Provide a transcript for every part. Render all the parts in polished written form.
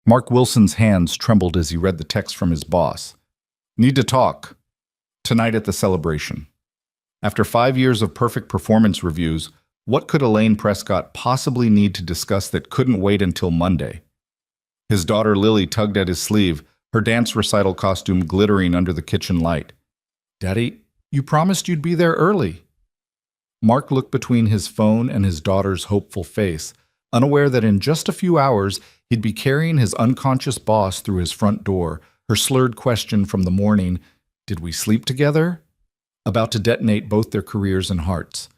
Mark Wilson's hands trembled as he read the text from his boss. Need to talk. Tonight at the celebration. After 5 years of perfect performance reviews, what could Elaine Prescott possibly need to discuss that couldn't wait until Monday? His daughter Lily tugged at his sleeve, her dance recital costume glittering under the kitchen light. "Daddy, you promised you'd be there early." Mark looked between his phone and his daughter's hopeful face, unaware that in just a few hours he'd be carrying his unconscious boss through his front door, her slurred question from the morning, "Did we sleep together?" about to detonate both their careers and hearts.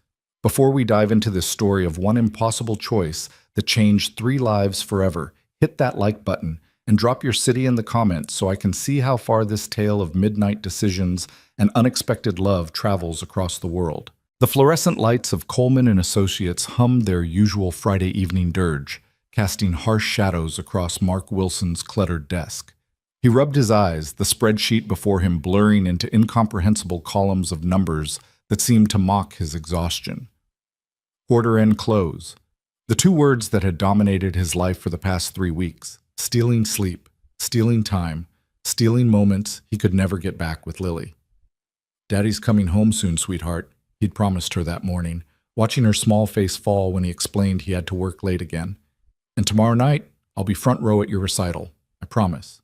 Before we dive into this story of one impossible choice that changed 3 lives forever, hit that like button and drop your city in the comments so I can see how far this tale of midnight decisions and unexpected love travels across the world. The fluorescent lights of Coleman and Associates hummed their usual Friday evening dirge, casting harsh shadows across Mark Wilson's cluttered desk. He rubbed his eyes, the spreadsheet before him blurring into incomprehensible columns of numbers that seemed to mock his exhaustion. Quarter-end close. The 2 words that had dominated his life for the past 3 weeks. Stealing sleep, stealing time, stealing moments he could never get back with Lily. "Daddy's coming home soon, sweetheart," he'd promised her that morning, watching her small face fall when he explained he had to work late again. "And tomorrow night, I'll be front row at your recital. I promise."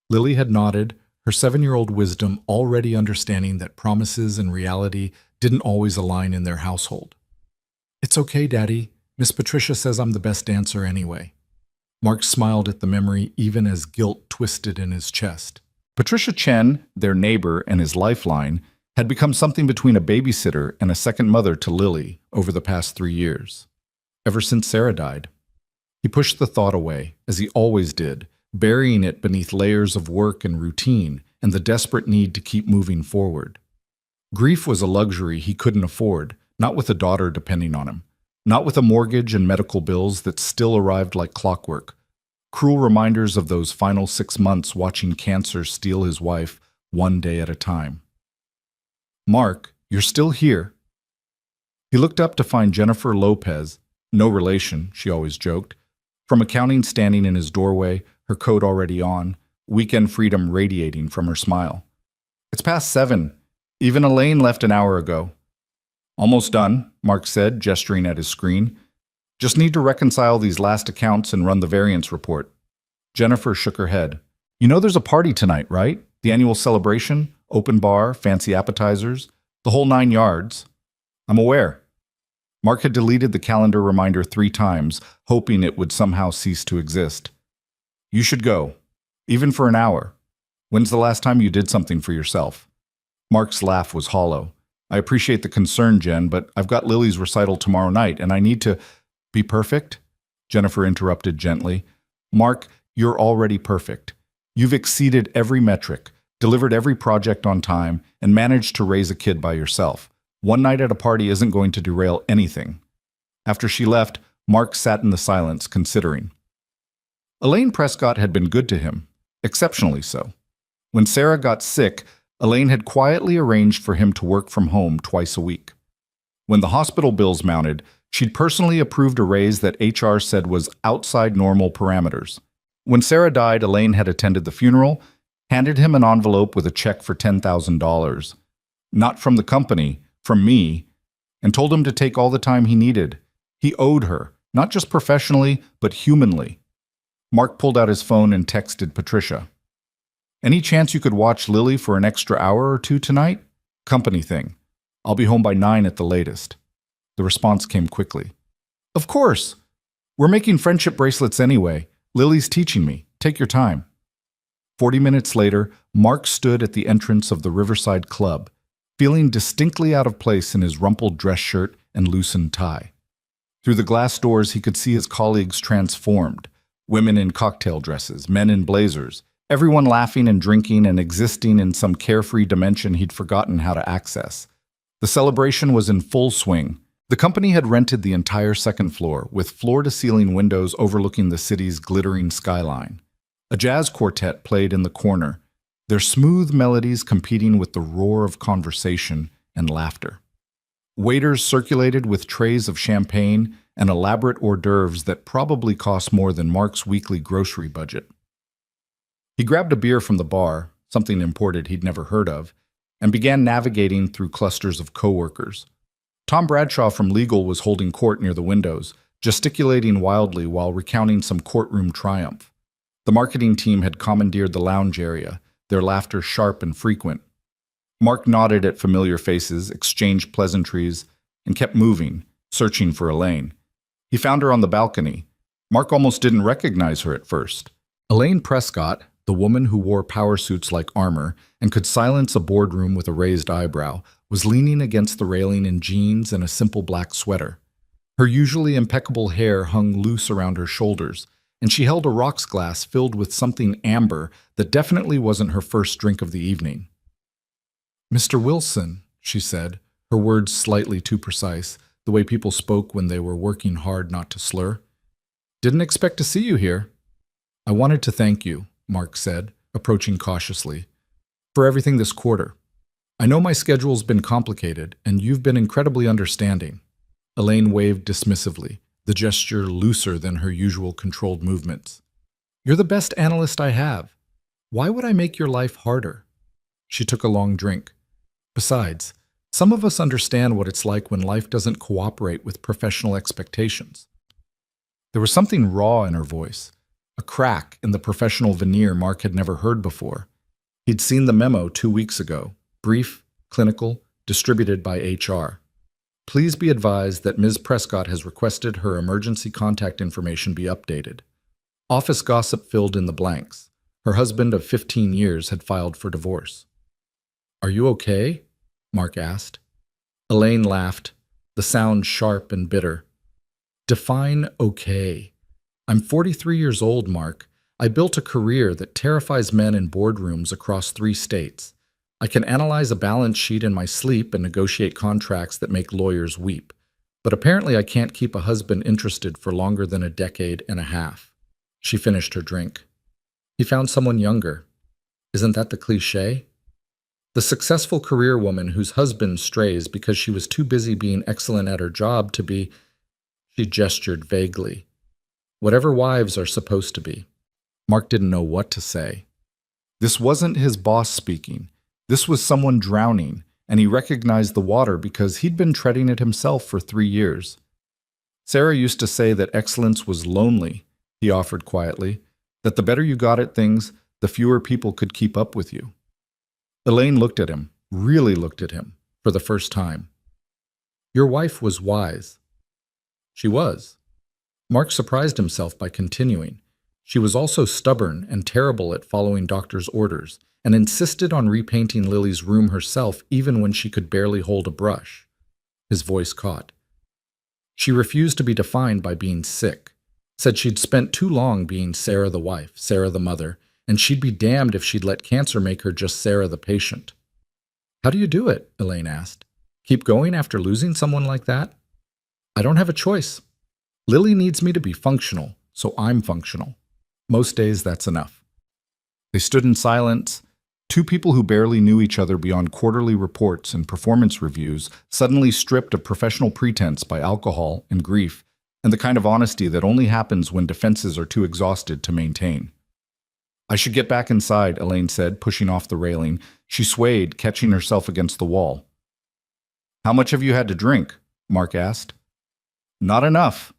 Lily had nodded, her 7-year-old wisdom already understanding that promises and reality didn't always align in their household. "It's okay, Daddy. Miss Patricia says I'm the best dancer anyway." Mark smiled at the memory even as guilt twisted in his chest. Patricia Chen, their neighbor and his lifeline, had become something between a babysitter and a second mother to Lily over the past 3 years. Ever since Sarah died. He pushed the thought away, as he always did, burying it beneath layers of work and routine and the desperate need to keep moving forward. Grief was a luxury he couldn't afford, not with a daughter depending on him, not with a mortgage and medical bills that still arrived like clockwork, cruel reminders of those final 6 months watching cancer steal his wife one day at a time. "Mark, you're still here." He looked up to find Jennifer Lopez, no relation, she always joked, from accounting standing in his doorway, her coat already on, weekend freedom radiating from her smile. "It's past 7. Even Elaine left an hour ago." "Almost done," Mark said, gesturing at his screen. "Just need to reconcile these last accounts and run the variance report." Jennifer shook her head. "You know there's a party tonight, right? The annual celebration, open bar, fancy appetizers, the whole 9 yards." "I'm aware." Mark had deleted the calendar reminder 3 times, hoping it would somehow cease to exist. "You should go, even for an hour. When's the last time you did something for yourself?" Mark's laugh was hollow. "I appreciate the concern, Jen, but I've got Lily's recital tomorrow night, and I need to—" "Be perfect?" Jennifer interrupted gently. "Mark, you're already perfect. You've exceeded every metric, delivered every project on time, and managed to raise a kid by yourself. One night at a party isn't going to derail anything." After she left, Mark sat in the silence, considering. Elaine Prescott had been good to him, exceptionally so. When Sarah got sick, Elaine had quietly arranged for him to work from home twice a week. When the hospital bills mounted, she'd personally approved a raise that HR said was outside normal parameters. When Sarah died, Elaine had attended the funeral, handed him an envelope with a check for $10,000. Not from the company, from me, and told him to take all the time he needed. He owed her, not just professionally, but humanly. Mark pulled out his phone and texted Patricia. "Any chance you could watch Lily for an extra hour or 2 tonight? Company thing. I'll be home by 9 at the latest." The response came quickly. "Of course. We're making friendship bracelets anyway. Lily's teaching me. Take your time." 40 minutes later, Mark stood at the entrance of the Riverside Club, feeling distinctly out of place in his rumpled dress shirt and loosened tie. Through the glass doors, he could see his colleagues transformed. Women in cocktail dresses, men in blazers, everyone laughing and drinking and existing in some carefree dimension he'd forgotten how to access. The celebration was in full swing. The company had rented the entire 2nd floor, with floor-to-ceiling windows overlooking the city's glittering skyline. A jazz quartet played in the corner, their smooth melodies competing with the roar of conversation and laughter. Waiters circulated with trays of champagne and elaborate hors d'oeuvres that probably cost more than Mark's weekly grocery budget. He grabbed a beer from the bar, something imported he'd never heard of, and began navigating through clusters of coworkers. Tom Bradshaw from legal was holding court near the windows, gesticulating wildly while recounting some courtroom triumph. The marketing team had commandeered the lounge area, their laughter sharp and frequent. Mark nodded at familiar faces, exchanged pleasantries, and kept moving, searching for Elaine. He found her on the balcony. Mark almost didn't recognize her at first. Elaine Prescott, the woman who wore power suits like armor and could silence a boardroom with a raised eyebrow, was leaning against the railing in jeans and a simple black sweater. Her usually impeccable hair hung loose around her shoulders, and she held a rocks glass filled with something amber that definitely wasn't her first drink of the evening. "Mr. Wilson," she said, her words slightly too precise, the way people spoke when they were working hard not to slur. "Didn't expect to see you here." "I wanted to thank you," Mark said, approaching cautiously, "for everything this quarter. I know my schedule's been complicated, and you've been incredibly understanding." Elaine waved dismissively, the gesture looser than her usual controlled movements. "You're the best analyst I have. Why would I make your life harder?" She took a long drink. "Besides, some of us understand what it's like when life doesn't cooperate with professional expectations." There was something raw in her voice, a crack in the professional veneer Mark had never heard before. He'd seen the memo 2 weeks ago, brief, clinical, distributed by HR. "Please be advised that Ms. Prescott has requested her emergency contact information be updated." Office gossip filled in the blanks. Her husband of 15 years had filed for divorce. "Are you okay?" Mark asked. Elaine laughed, the sound sharp and bitter. "Define okay. I'm 43 years old, Mark. I built a career that terrifies men in boardrooms across 3 states. I can analyze a balance sheet in my sleep and negotiate contracts that make lawyers weep. But apparently I can't keep a husband interested for longer than a decade and a half." She finished her drink. "He found someone younger. Isn't that the cliché? The successful career woman whose husband strays because she was too busy being excellent at her job to be—" She gestured vaguely. "Whatever wives are supposed to be." Mark didn't know what to say. This wasn't his boss speaking. This was someone drowning, and he recognized the water because he'd been treading it himself for 3 years. "Sarah used to say that excellence was lonely," he offered quietly, "that the better you got at things, the fewer people could keep up with you." Elaine looked at him, really looked at him, for the first time. "Your wife was wise." She was. Mark surprised himself by continuing. She was also stubborn and terrible at following doctor's orders, and insisted on repainting Lily's room herself even when she could barely hold a brush. His voice caught. "She refused to be defined by being sick. Said she'd spent too long being Sarah the wife, Sarah the mother, and she'd be damned if she'd let cancer make her just Sarah the patient." "How do you do it?" Elaine asked. "Keep going after losing someone like that?" "I don't have a choice. Lily needs me to be functional, so I'm functional. Most days that's enough." They stood in silence. 2 people who barely knew each other beyond quarterly reports and performance reviews, suddenly stripped of professional pretense by alcohol and grief, and the kind of honesty that only happens when defenses are too exhausted to maintain. "I should get back inside," Elaine said, pushing off the railing. She swayed, catching herself against the wall. "How much have you had to drink?" Mark asked. "Not enough."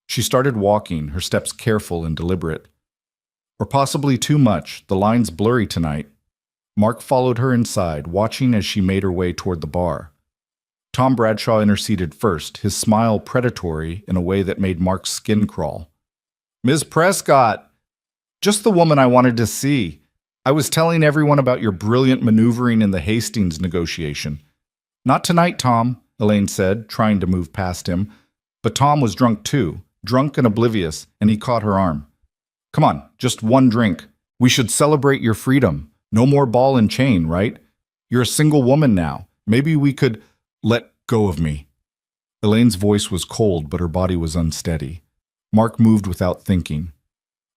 She started walking, her steps careful and deliberate. "Or possibly too much. The line's blurry tonight." Mark followed her inside, watching as she made her way toward the bar. Tom Bradshaw interceded first, his smile predatory in a way that made Mark's skin crawl. "Ms. Prescott! Just the woman I wanted to see. I was telling everyone about your brilliant maneuvering in the Hastings negotiation." "Not tonight, Tom," Elaine said, trying to move past him. But Tom was drunk too, drunk and oblivious, and he caught her arm. "Come on, just one drink. We should celebrate your freedom. No more ball and chain, right? You're a single woman now. Maybe we could let go of me." Elaine's voice was cold, but her body was unsteady. Mark moved without thinking.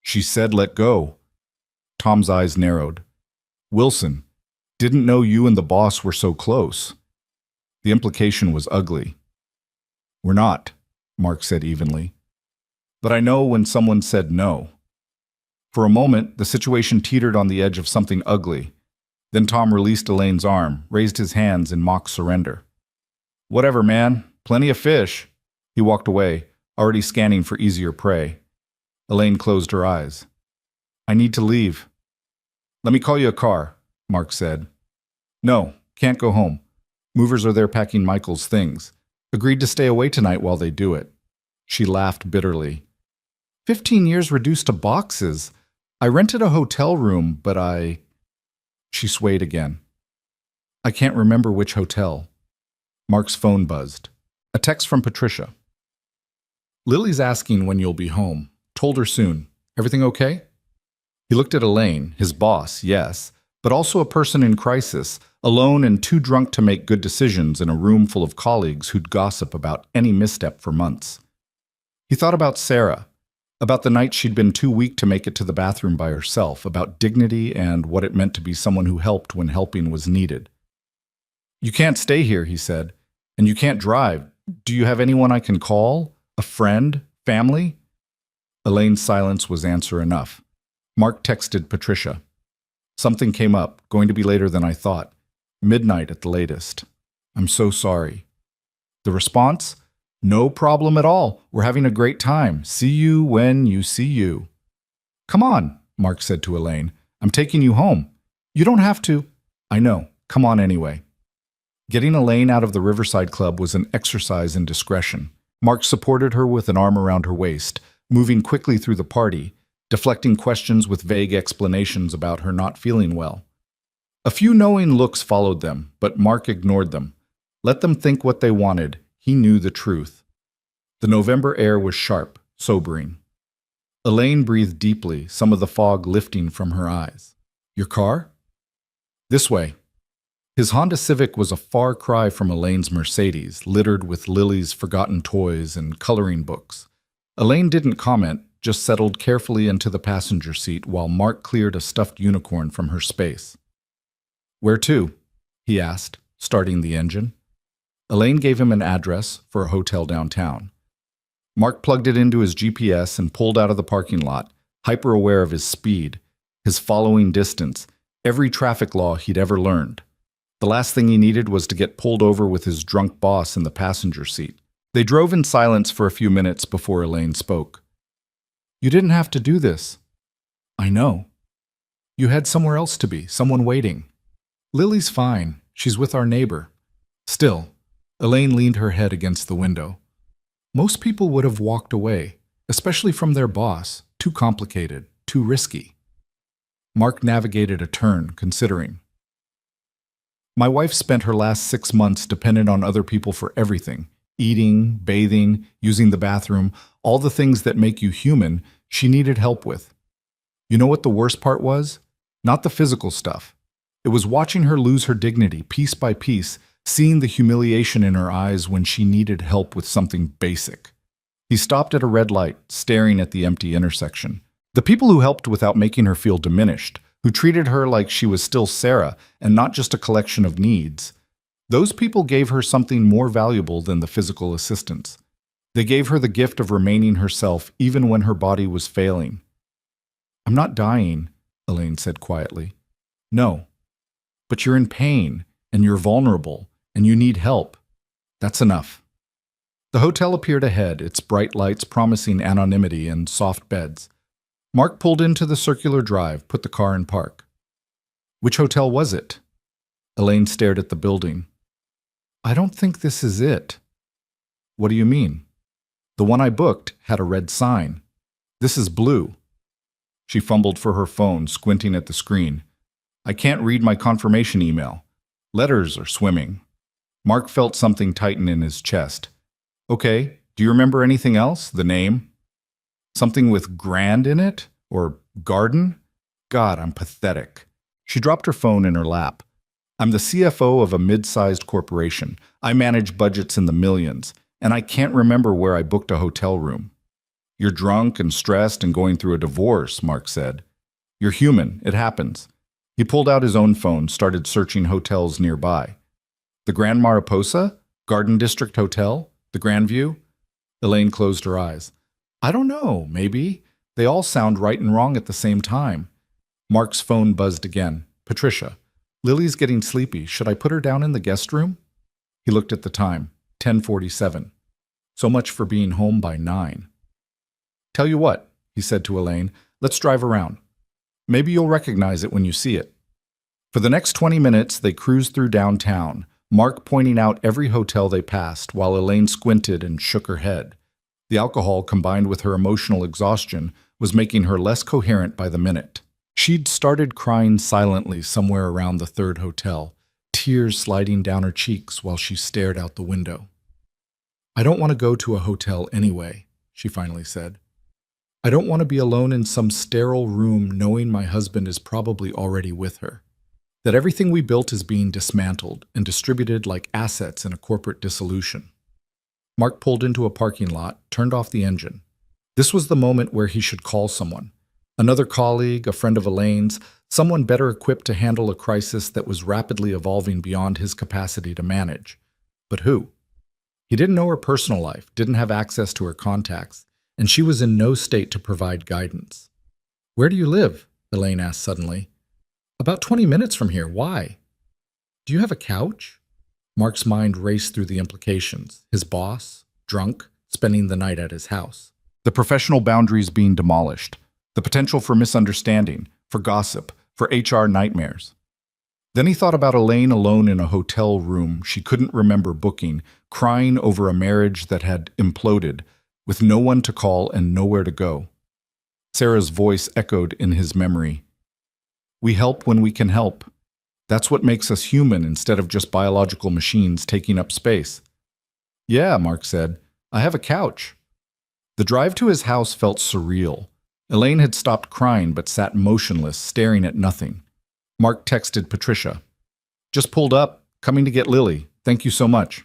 "She said let go." Tom's eyes narrowed. "Wilson, didn't know you and the boss were so close." The implication was ugly. We're not, Mark said evenly. But I know when someone said no. For a moment, the situation teetered on the edge of something ugly. Then Tom released Elaine's arm, raised his hands in mock surrender. Whatever, man. Plenty of fish. He walked away, already scanning for easier prey. Elaine closed her eyes. I need to leave. Let me call you a car, Mark said. No, can't go home. Movers are there packing Michael's things. Agreed to stay away tonight while they do it. She laughed bitterly. 15 years reduced to boxes. I rented a hotel room, but She swayed again. I can't remember which hotel. Mark's phone buzzed. A text from Patricia. Lily's asking when you'll be home. Told her soon. Everything okay? He looked at Elaine, his boss, yes, but also a person in crisis, alone and too drunk to make good decisions in a room full of colleagues who'd gossip about any misstep for months. He thought about Sarah, about the night she'd been too weak to make it to the bathroom by herself, about dignity and what it meant to be someone who helped when helping was needed. You can't stay here, he said, and you can't drive. Do you have anyone I can call? A friend? Family? Elaine's silence was answer enough. Mark texted Patricia. Something came up, going to be later than I thought. Midnight at the latest. I'm so sorry. The response? No problem at all. We're having a great time. See you when you see you. Come on, Mark said to Elaine. I'm taking you home. You don't have to. I know. Come on anyway. Getting Elaine out of the Riverside Club was an exercise in discretion. Mark supported her with an arm around her waist, moving quickly through the party, deflecting questions with vague explanations about her not feeling well. A few knowing looks followed them, but Mark ignored them. Let them think what they wanted. He knew the truth. The November air was sharp, sobering. Elaine breathed deeply, some of the fog lifting from her eyes. Your car? This way. His Honda Civic was a far cry from Elaine's Mercedes, littered with Lily's forgotten toys and coloring books. Elaine didn't comment, just settled carefully into the passenger seat while Mark cleared a stuffed unicorn from her space. Where to? He asked, starting the engine. Elaine gave him an address for a hotel downtown. Mark plugged it into his GPS and pulled out of the parking lot, hyper-aware of his speed, his following distance, every traffic law he'd ever learned. The last thing he needed was to get pulled over with his drunk boss in the passenger seat. They drove in silence for a few minutes before Elaine spoke. You didn't have to do this. I know. You had somewhere else to be, someone waiting. Lily's fine. She's with our neighbor. Still, Elaine leaned her head against the window. Most people would have walked away, especially from their boss. Too complicated, too risky. Mark navigated a turn, considering. My wife spent her last 6 months dependent on other people for everything. Eating, bathing, using the bathroom, all the things that make you human, she needed help with. You know what the worst part was? Not the physical stuff. It was watching her lose her dignity piece by piece, seeing the humiliation in her eyes when she needed help with something basic. He stopped at a red light, staring at the empty intersection. The people who helped without making her feel diminished, who treated her like she was still Sarah and not just a collection of needs, those people gave her something more valuable than the physical assistance. They gave her the gift of remaining herself even when her body was failing. I'm not dying, Elaine said quietly. No. But you're in pain, and you're vulnerable, and you need help. That's enough. The hotel appeared ahead, its bright lights promising anonymity and soft beds. Mark pulled into the circular drive, put the car in park. Which hotel was it? Elaine stared at the building. I don't think this is it. What do you mean? The one I booked had a red sign. This is blue. She fumbled for her phone, squinting at the screen. I can't read my confirmation email. Letters are swimming. Mark felt something tighten in his chest. Okay, do you remember anything else? The name? Something with grand in it? Or garden? God, I'm pathetic. She dropped her phone in her lap. I'm the CFO of a mid-sized corporation. I manage budgets in the millions, and I can't remember where I booked a hotel room. You're drunk and stressed and going through a divorce, Mark said. You're human. It happens. He pulled out his own phone, started searching hotels nearby. The Grand Mariposa? Garden District Hotel? The Grandview? Elaine closed her eyes. I don't know, maybe. They all sound right and wrong at the same time. Mark's phone buzzed again. Patricia. Lily's getting sleepy. Should I put her down in the guest room? He looked at the time. 10:47. So much for being home by 9. Tell you what, he said to Elaine, let's drive around. Maybe you'll recognize it when you see it. For the next 20 minutes, they cruised through downtown, Mark pointing out every hotel they passed while Elaine squinted and shook her head. The alcohol, combined with her emotional exhaustion, was making her less coherent by the minute. She'd started crying silently somewhere around the third hotel, tears sliding down her cheeks while she stared out the window. I don't want to go to a hotel anyway, she finally said. I don't want to be alone in some sterile room knowing my husband is probably already with her, that everything we built is being dismantled and distributed like assets in a corporate dissolution. Mark pulled into a parking lot, turned off the engine. This was the moment where he should call someone. Another colleague, a friend of Elaine's, someone better equipped to handle a crisis that was rapidly evolving beyond his capacity to manage. But who? He didn't know her personal life, didn't have access to her contacts, and she was in no state to provide guidance. Where do you live? Elaine asked suddenly. About 20 minutes from here. Why? Do you have a couch? Mark's mind raced through the implications. His boss, drunk, spending the night at his house. The professional boundaries being demolished. The potential for misunderstanding, for gossip, for HR nightmares. Then he thought about Elaine alone in a hotel room she couldn't remember booking, crying over a marriage that had imploded, with no one to call and nowhere to go. Sarah's voice echoed in his memory. We help when we can help. That's what makes us human instead of just biological machines taking up space. Yeah, Mark said. I have a couch. The drive to his house felt surreal. Elaine had stopped crying but sat motionless, staring at nothing. Mark texted Patricia. Just pulled up, coming to get Lily. Thank you so much.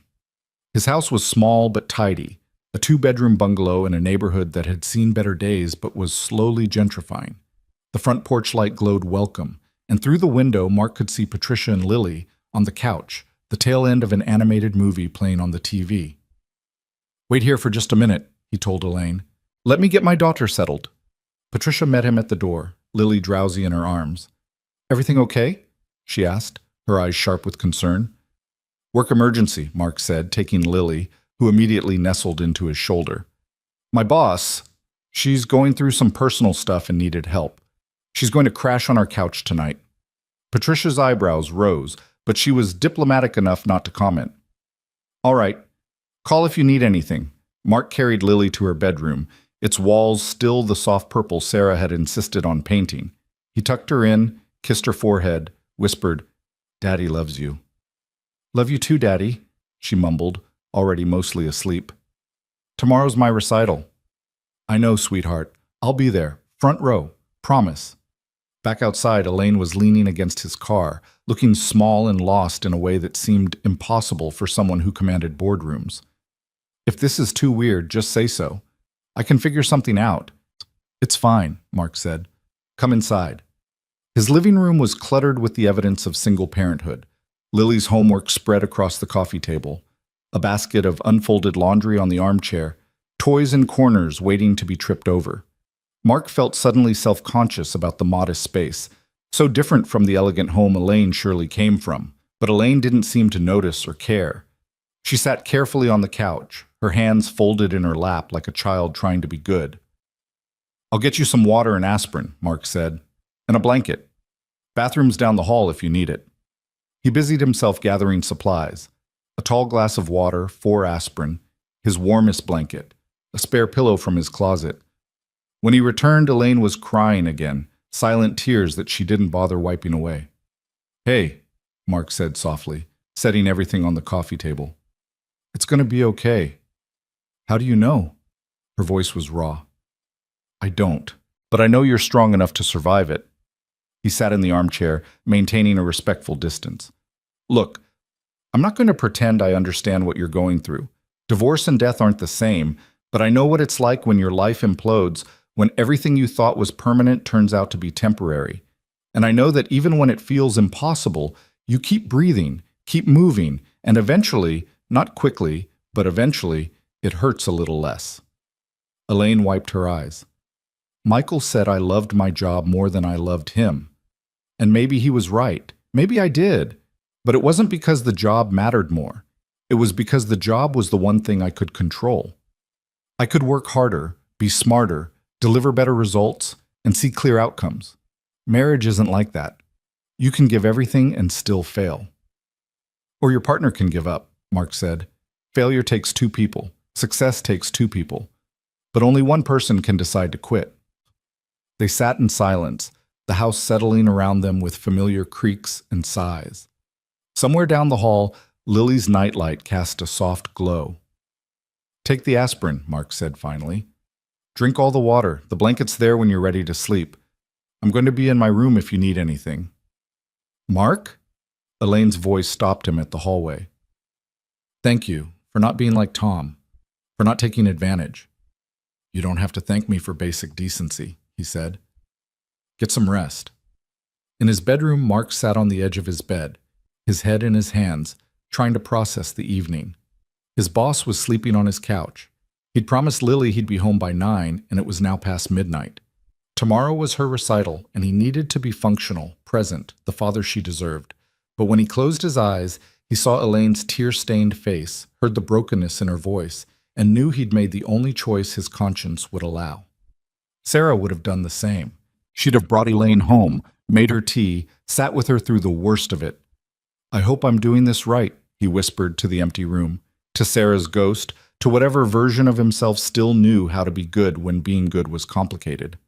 His house was small but tidy, a 2-bedroom bungalow in a neighborhood that had seen better days but was slowly gentrifying. The front porch light glowed welcome, and through the window Mark could see Patricia and Lily on the couch, the tail end of an animated movie playing on the TV. Wait here for just a minute, he told Elaine. Let me get my daughter settled. Patricia met him at the door, Lily drowsy in her arms. Everything okay? She asked, her eyes sharp with concern. Work emergency, Mark said, taking Lily, who immediately nestled into his shoulder. My boss, she's going through some personal stuff and needed help. She's going to crash on our couch tonight. Patricia's eyebrows rose, but she was diplomatic enough not to comment. All right, call if you need anything. Mark carried Lily to her bedroom, its walls still the soft purple Sarah had insisted on painting. He tucked her in, kissed her forehead, whispered, Daddy loves you. Love you too, Daddy, she mumbled, already mostly asleep. Tomorrow's my recital. I know, sweetheart. I'll be there, front row, promise. Back outside, Elaine was leaning against his car, looking small and lost in a way that seemed impossible for someone who commanded boardrooms. If this is too weird, just say so. I can figure something out. It's fine, Mark said. Come inside. His living room was cluttered with the evidence of single parenthood. Lily's homework spread across the coffee table, a basket of unfolded laundry on the armchair, toys in corners waiting to be tripped over. Mark felt suddenly self-conscious about the modest space, so different from the elegant home Elaine surely came from, but Elaine didn't seem to notice or care. She sat carefully on the couch, her hands folded in her lap like a child trying to be good. I'll get you some water and aspirin, Mark said, and a blanket. Bathroom's down the hall if you need it. He busied himself gathering supplies. A tall glass of water, 4 aspirin, his warmest blanket, a spare pillow from his closet. When he returned, Elaine was crying again, silent tears that she didn't bother wiping away. Hey, Mark said softly, setting everything on the coffee table. It's going to be okay. How do you know? Her voice was raw. I don't, but I know you're strong enough to survive it. He sat in the armchair, maintaining a respectful distance. Look, I'm not going to pretend I understand what you're going through. Divorce and death aren't the same, but I know what it's like when your life implodes, when everything you thought was permanent turns out to be temporary. And I know that even when it feels impossible, you keep breathing, keep moving, and eventually, Not quickly, but eventually, it hurts a little less. Elaine wiped her eyes. Michael said I loved my job more than I loved him. And maybe he was right. Maybe I did. But it wasn't because the job mattered more. It was because the job was the one thing I could control. I could work harder, be smarter, deliver better results, and see clear outcomes. Marriage isn't like that. You can give everything and still fail. Or your partner can give up, Mark said. Failure takes two people. Success takes two people. But only one person can decide to quit. They sat in silence, the house settling around them with familiar creaks and sighs. Somewhere down the hall, Lily's nightlight cast a soft glow. Take the aspirin, Mark said finally. Drink all the water. The blanket's there when you're ready to sleep. I'm going to be in my room if you need anything. Mark? Elaine's voice stopped him at the hallway. Thank you for not being like Tom, for not taking advantage. You don't have to thank me for basic decency, he said. Get some rest. In his bedroom, Mark sat on the edge of his bed, his head in his hands, trying to process the evening. His boss was sleeping on his couch. He'd promised Lily he'd be home by 9, and it was now past midnight. Tomorrow was her recital, and he needed to be functional, present, the father she deserved. But when he closed his eyes, he saw Elaine's tear-stained face, heard the brokenness in her voice, and knew he'd made the only choice his conscience would allow. Sarah would have done the same. She'd have brought Elaine home, made her tea, sat with her through the worst of it. I hope I'm doing this right, he whispered to the empty room, to Sarah's ghost, to whatever version of himself still knew how to be good when being good was complicated.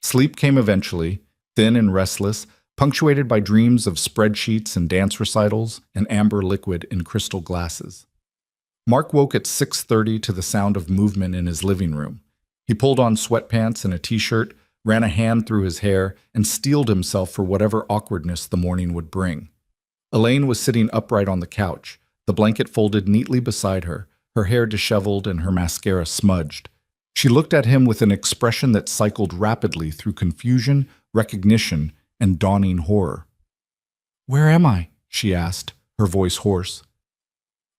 Sleep came eventually, thin and restless, punctuated by dreams of spreadsheets and dance recitals and amber liquid in crystal glasses. Mark woke at 6:30 to the sound of movement in his living room. He pulled on sweatpants and a t-shirt, ran a hand through his hair, and steeled himself for whatever awkwardness the morning would bring. Elaine was sitting upright on the couch, the blanket folded neatly beside her, her hair disheveled and her mascara smudged. She looked at him with an expression that cycled rapidly through confusion, recognition, and dawning horror. "Where am I?" she asked, her voice hoarse.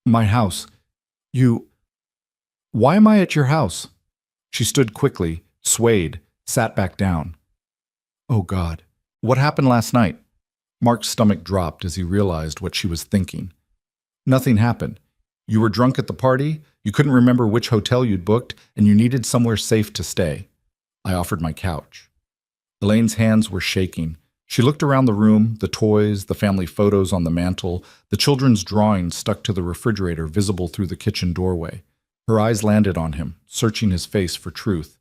"My house. Why am I at your house?" She stood quickly, swayed, sat back down. Oh God, what happened last night? Mark's stomach dropped as he realized what she was thinking. Nothing happened. You were drunk at the party, you couldn't remember which hotel you'd booked, and you needed somewhere safe to stay. I offered my couch. Elaine's hands were shaking. She looked around the room, the toys, the family photos on the mantel, the children's drawings stuck to the refrigerator visible through the kitchen doorway. Her eyes landed on him, searching his face for truth.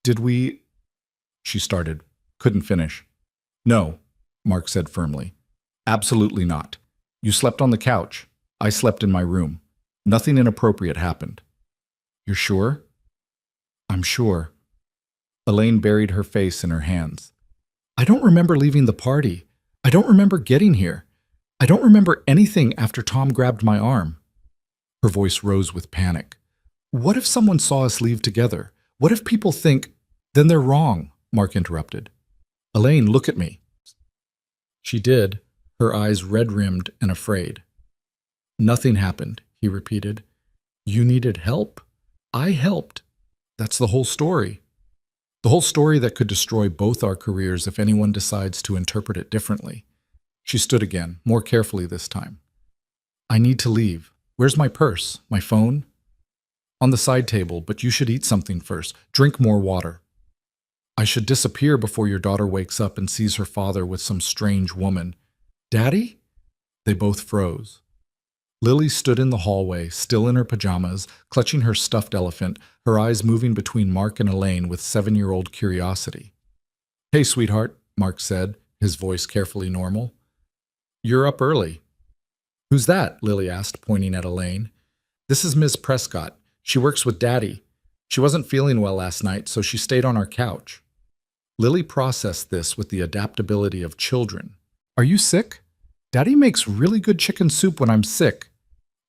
"Did we—" she started, couldn't finish. "No," Mark said firmly. "Absolutely not. You slept on the couch. I slept in my room. Nothing inappropriate happened." "You're sure?" "I'm sure." Elaine buried her face in her hands. "I don't remember leaving the party. I don't remember getting here. I don't remember anything after Tom grabbed my arm." Her voice rose with panic. "What if someone saw us leave together? What if people think—" "Then they're wrong," Mark interrupted. "Elaine, look at me." She did, her eyes red-rimmed and afraid. "Nothing happened," he repeated. "You needed help. I helped. That's the whole story. The whole story that could destroy both our careers if anyone decides to interpret it differently." She stood again, more carefully this time. "I need to leave. Where's my purse? My phone?" "On the side table, but you should eat something first. Drink more water." "I should disappear before your daughter wakes up and sees her father with some strange woman." "Daddy?" They both froze. Lily stood in the hallway, still in her pajamas, clutching her stuffed elephant, her eyes moving between Mark and Elaine with 7-year-old curiosity. "Hey, sweetheart," Mark said, his voice carefully normal. "You're up early." "Who's that?" Lily asked, pointing at Elaine. "This is Miss Prescott. She works with Daddy. She wasn't feeling well last night, so she stayed on our couch." Lily processed this with the adaptability of children. "Are you sick? Daddy makes really good chicken soup when I'm sick."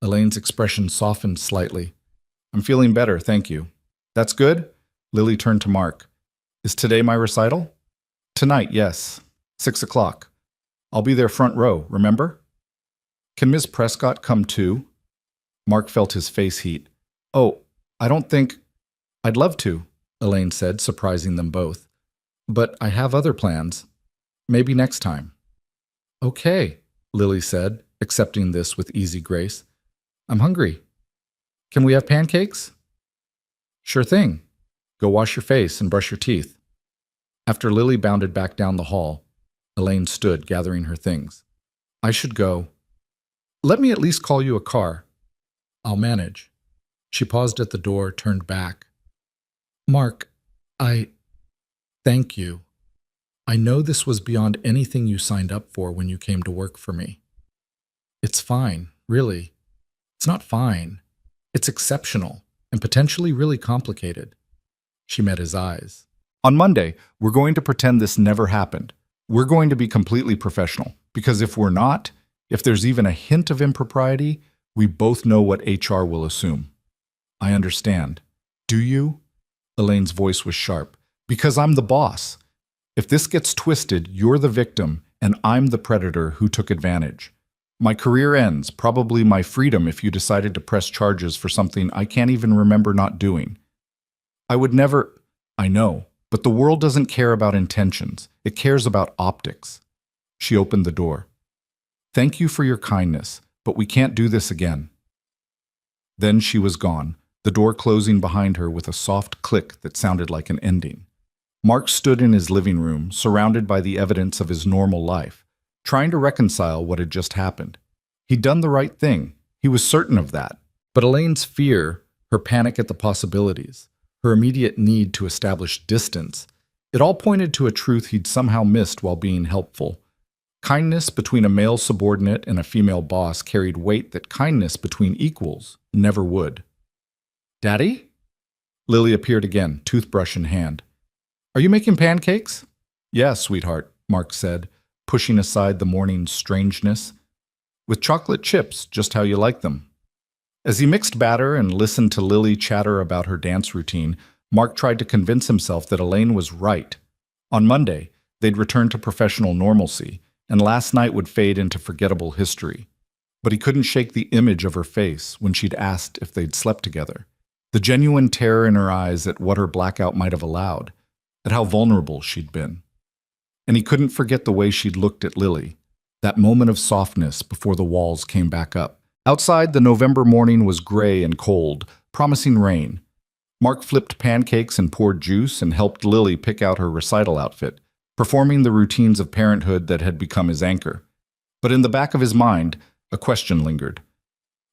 Elaine's expression softened slightly. "I'm feeling better, thank you." "That's good?" Lily turned to Mark. "Is today my recital?" "Tonight, yes. 6 o'clock. I'll be there front row, remember?" "Can Miss Prescott come too?" Mark felt his face heat. Oh, I don't think... I'd love to, Elaine said, surprising them both. But I have other plans. Maybe next time. Okay, Lily said, accepting this with easy grace. I'm hungry. Can we have pancakes? Sure thing. Go wash your face and brush your teeth. After Lily bounded back down the hall, Elaine stood, gathering her things. I should go. Let me at least call you a car. I'll manage. She paused at the door, turned back. Mark, thank you. I know this was beyond anything you signed up for when you came to work for me. It's fine, really. It's not fine. It's exceptional and potentially really complicated. She met his eyes. On Monday, we're going to pretend this never happened. We're going to be completely professional, because if we're not, if there's even a hint of impropriety, we both know what HR will assume. I understand. Do you? Elaine's voice was sharp. Because I'm the boss. If this gets twisted, you're the victim, and I'm the predator who took advantage. My career ends, probably my freedom if you decided to press charges for something I can't even remember not doing. I would never... I know, but the world doesn't care about intentions. It cares about optics. She opened the door. Thank you for your kindness, but we can't do this again. Then she was gone, the door closing behind her with a soft click that sounded like an ending. Mark stood in his living room, surrounded by the evidence of his normal life, trying to reconcile what had just happened. He'd done the right thing. He was certain of that. But Elaine's fear, her panic at the possibilities, her immediate need to establish distance, it all pointed to a truth he'd somehow missed while being helpful. Kindness between a male subordinate and a female boss carried weight that kindness between equals never would. Daddy? Lily appeared again, toothbrush in hand. Are you making pancakes? Yes, sweetheart, Mark said, pushing aside the morning's strangeness. With chocolate chips, just how you like them. As he mixed batter and listened to Lily chatter about her dance routine, Mark tried to convince himself that Elaine was right. On Monday, they'd return to professional normalcy, and last night would fade into forgettable history. But he couldn't shake the image of her face when she'd asked if they'd slept together. The genuine terror in her eyes at what her blackout might have allowed, at how vulnerable she'd been. And he couldn't forget the way she'd looked at Lily, that moment of softness before the walls came back up. Outside, the November morning was gray and cold, promising rain. Mark flipped pancakes and poured juice and helped Lily pick out her recital outfit, performing the routines of parenthood that had become his anchor. But in the back of his mind, a question lingered.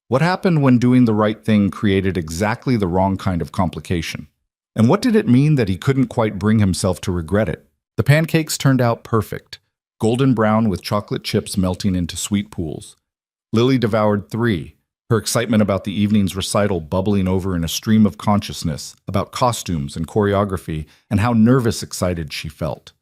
What happened when doing the right thing created exactly the wrong kind of complication? And what did it mean that he couldn't quite bring himself to regret it? The pancakes turned out perfect, golden brown with chocolate chips melting into sweet pools. Lily devoured 3, her excitement about the evening's recital bubbling over in a stream of consciousness about costumes and choreography and how nervous excited she felt.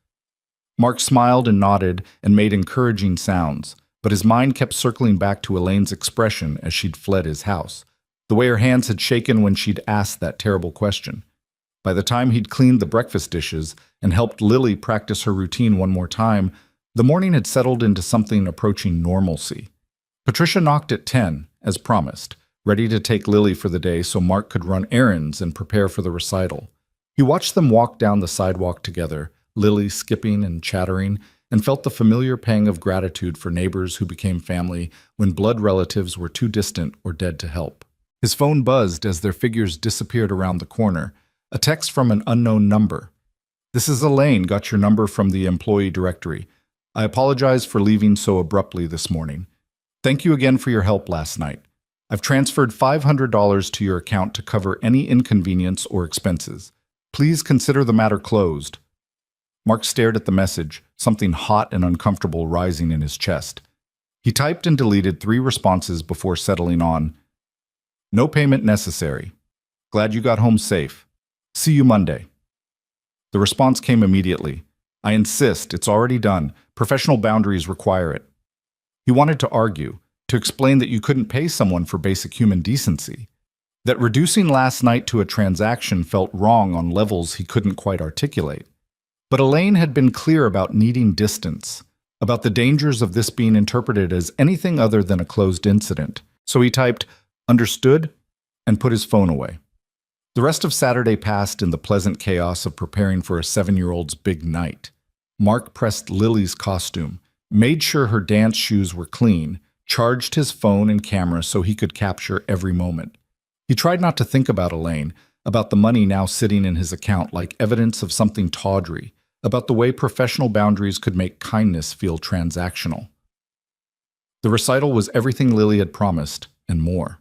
Mark smiled and nodded and made encouraging sounds, but his mind kept circling back to Elaine's expression as she'd fled his house, the way her hands had shaken when she'd asked that terrible question. By the time he'd cleaned the breakfast dishes and helped Lily practice her routine one more time, the morning had settled into something approaching normalcy. Patricia knocked at 10, as promised, ready to take Lily for the day so Mark could run errands and prepare for the recital. He watched them walk down the sidewalk together, Lily skipping and chattering, and felt the familiar pang of gratitude for neighbors who became family when blood relatives were too distant or dead to help. His phone buzzed as their figures disappeared around the corner, a text from an unknown number. This is Elaine, got your number from the employee directory. I apologize for leaving so abruptly this morning. Thank you again for your help last night. I've transferred $500 to your account to cover any inconvenience or expenses. Please consider the matter closed. Mark stared at the message, something hot and uncomfortable rising in his chest. He typed and deleted 3 responses before settling on, "No payment necessary. Glad you got home safe. See you Monday." The response came immediately. "I insist, it's already done. Professional boundaries require it." He wanted to argue, to explain that you couldn't pay someone for basic human decency, that reducing last night to a transaction felt wrong on levels he couldn't quite articulate. But Elaine had been clear about needing distance, about the dangers of this being interpreted as anything other than a closed incident. So he typed, understood, and put his phone away. The rest of Saturday passed in the pleasant chaos of preparing for a 7-year-old's big night. Mark pressed Lily's costume, made sure her dance shoes were clean, charged his phone and camera so he could capture every moment. He tried not to think about Elaine, about the money now sitting in his account like evidence of something tawdry, about the way professional boundaries could make kindness feel transactional. The recital was everything Lily had promised, and more.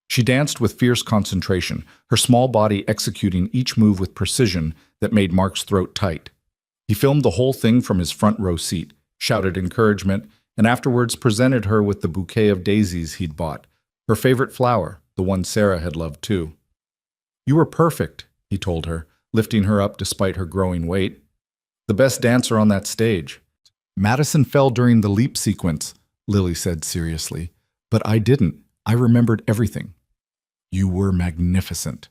She danced with fierce concentration, her small body executing each move with precision that made Mark's throat tight. He filmed the whole thing from his front row seat, shouted encouragement, and afterwards presented her with the bouquet of daisies he'd bought, her favorite flower, the one Sarah had loved too. "You were perfect," he told her, lifting her up despite her growing weight. "The best dancer on that stage." "Madison fell during the leap sequence," Lily said seriously. "But I didn't. I remembered everything." "You were magnificent."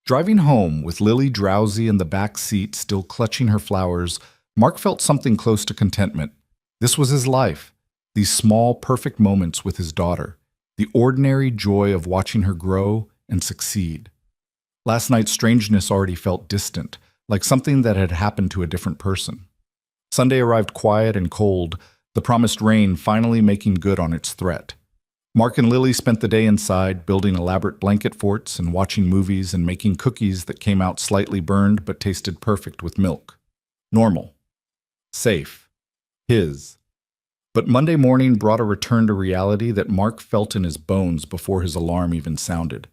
Driving home, with Lily drowsy in the back seat still clutching her flowers, Mark felt something close to contentment. This was his life, these small, perfect moments with his daughter, the ordinary joy of watching her grow and succeed. Last night's strangeness already felt distant, like something that had happened to a different person. Sunday arrived quiet and cold, the promised rain finally making good on its threat. Mark and Lily spent the day inside, building elaborate blanket forts and watching movies and making cookies that came out slightly burned but tasted perfect with milk. Normal. Safe. His. But Monday morning brought a return to reality that Mark felt in his bones before his alarm even sounded.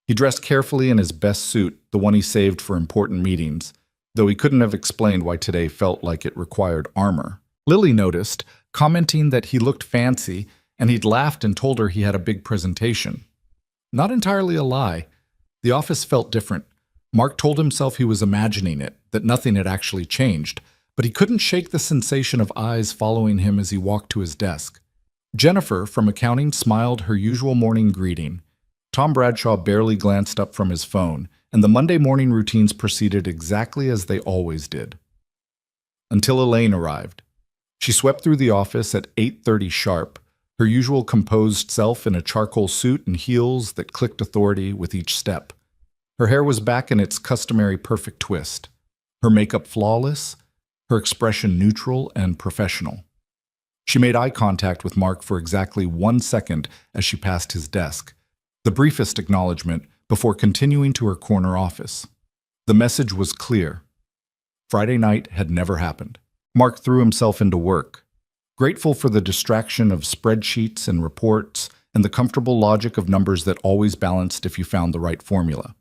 He dressed carefully in his best suit, the one he saved for important meetings, though he couldn't have explained why today felt like it required armor. Lily noticed, commenting that he looked fancy, and he'd laughed and told her he had a big presentation. Not entirely a lie. The office felt different. Mark told himself he was imagining it, that nothing had actually changed, but he couldn't shake the sensation of eyes following him as he walked to his desk. Jennifer, from accounting, smiled her usual morning greeting. Tom Bradshaw barely glanced up from his phone, and the Monday morning routines proceeded exactly as they always did. Until Elaine arrived. She swept through the office at 8:30 sharp, her usual composed self in a charcoal suit and heels that clicked authority with each step. Her hair was back in its customary perfect twist, her makeup flawless, her expression neutral and professional. She made eye contact with Mark for exactly 1 second as she passed his desk, the briefest acknowledgement before continuing to her corner office. The message was clear. Friday night had never happened. Mark threw himself into work, grateful for the distraction of spreadsheets and reports and the comfortable logic of numbers that always balanced if you found the right formula.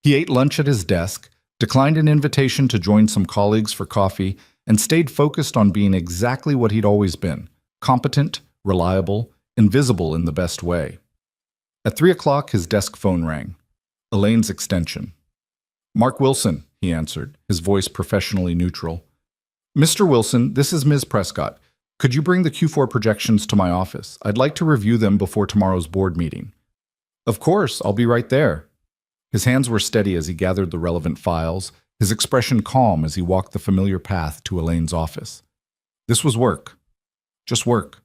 He ate lunch at his desk, declined an invitation to join some colleagues for coffee, and stayed focused on being exactly what he'd always been: competent, reliable, invisible in the best way. At 3 o'clock, his desk phone rang. Elaine's extension. "Mark Wilson," he answered, his voice professionally neutral. "Mr. Wilson, this is Ms. Prescott. Could you bring the Q4 projections to my office? I'd like to review them before tomorrow's board meeting." "Of course, I'll be right there." His hands were steady as he gathered the relevant files, his expression calm as he walked the familiar path to Elaine's office. This was work. Just work.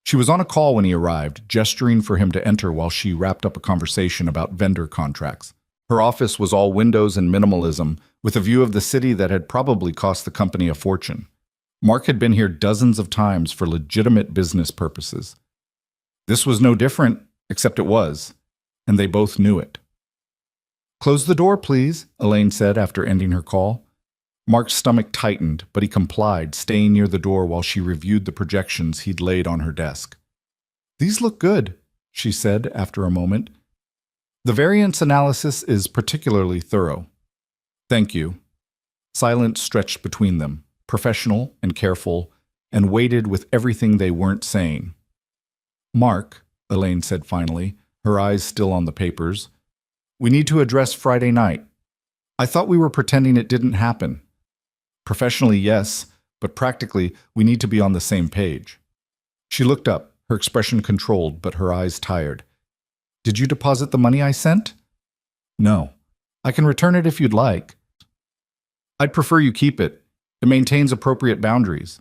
She was on a call when he arrived, gesturing for him to enter while she wrapped up a conversation about vendor contracts. Her office was all windows and minimalism, with a view of the city that had probably cost the company a fortune. Mark had been here dozens of times for legitimate business purposes. This was no different, except it was, and they both knew it. "Close the door, please," Elaine said after ending her call. Mark's stomach tightened, but he complied, staying near the door while she reviewed the projections he'd laid on her desk. "These look good," she said after a moment. "The variance analysis is particularly thorough." "Thank you." Silence stretched between them, professional and careful, and weighted with everything they weren't saying. "Mark," Elaine said finally, her eyes still on the papers, "we need to address Friday night. I thought we were pretending it didn't happen. Professionally, yes, but practically, we need to be on the same page." She looked up, her expression controlled, but her eyes tired. "Did you deposit the money I sent?" "No. I can return it if you'd like." "I'd prefer you keep it. It maintains appropriate boundaries."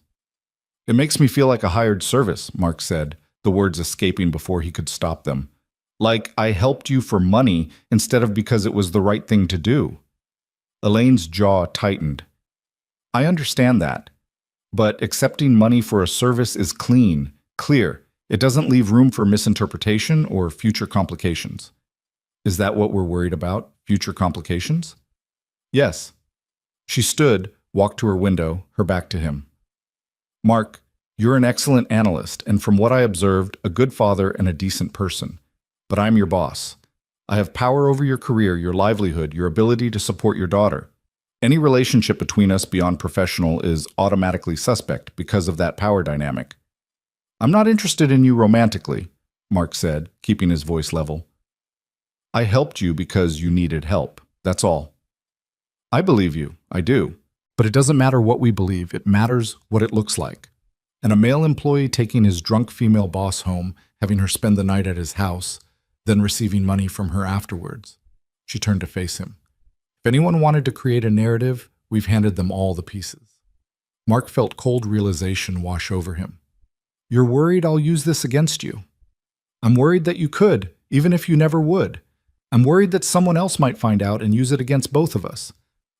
"It makes me feel like a hired service," Mark said, the words escaping before he could stop them. Like I helped you for money instead of because it was the right thing to do. Elaine's jaw tightened. I understand that. But accepting money for a service is clean, clear. It doesn't leave room for misinterpretation or future complications. Is that what we're worried about? Future complications? Yes. She stood, walked to her window, her back to him. Mark, you're an excellent analyst, and from what I observed, a good father and a decent person. But I'm your boss. I have power over your career, your livelihood, your ability to support your daughter. Any relationship between us beyond professional is automatically suspect because of that power dynamic. I'm not interested in you romantically, Mark said, keeping his voice level. I helped you because you needed help. That's all. I believe you. I do. But it doesn't matter what we believe. It matters what it looks like. And a male employee taking his drunk female boss home, having her spend the night at his house, then receiving money from her afterwards. She turned to face him. If anyone wanted to create a narrative, we've handed them all the pieces. Mark felt cold realization wash over him. You're worried I'll use this against you. I'm worried that you could, even if you never would. I'm worried that someone else might find out and use it against both of us.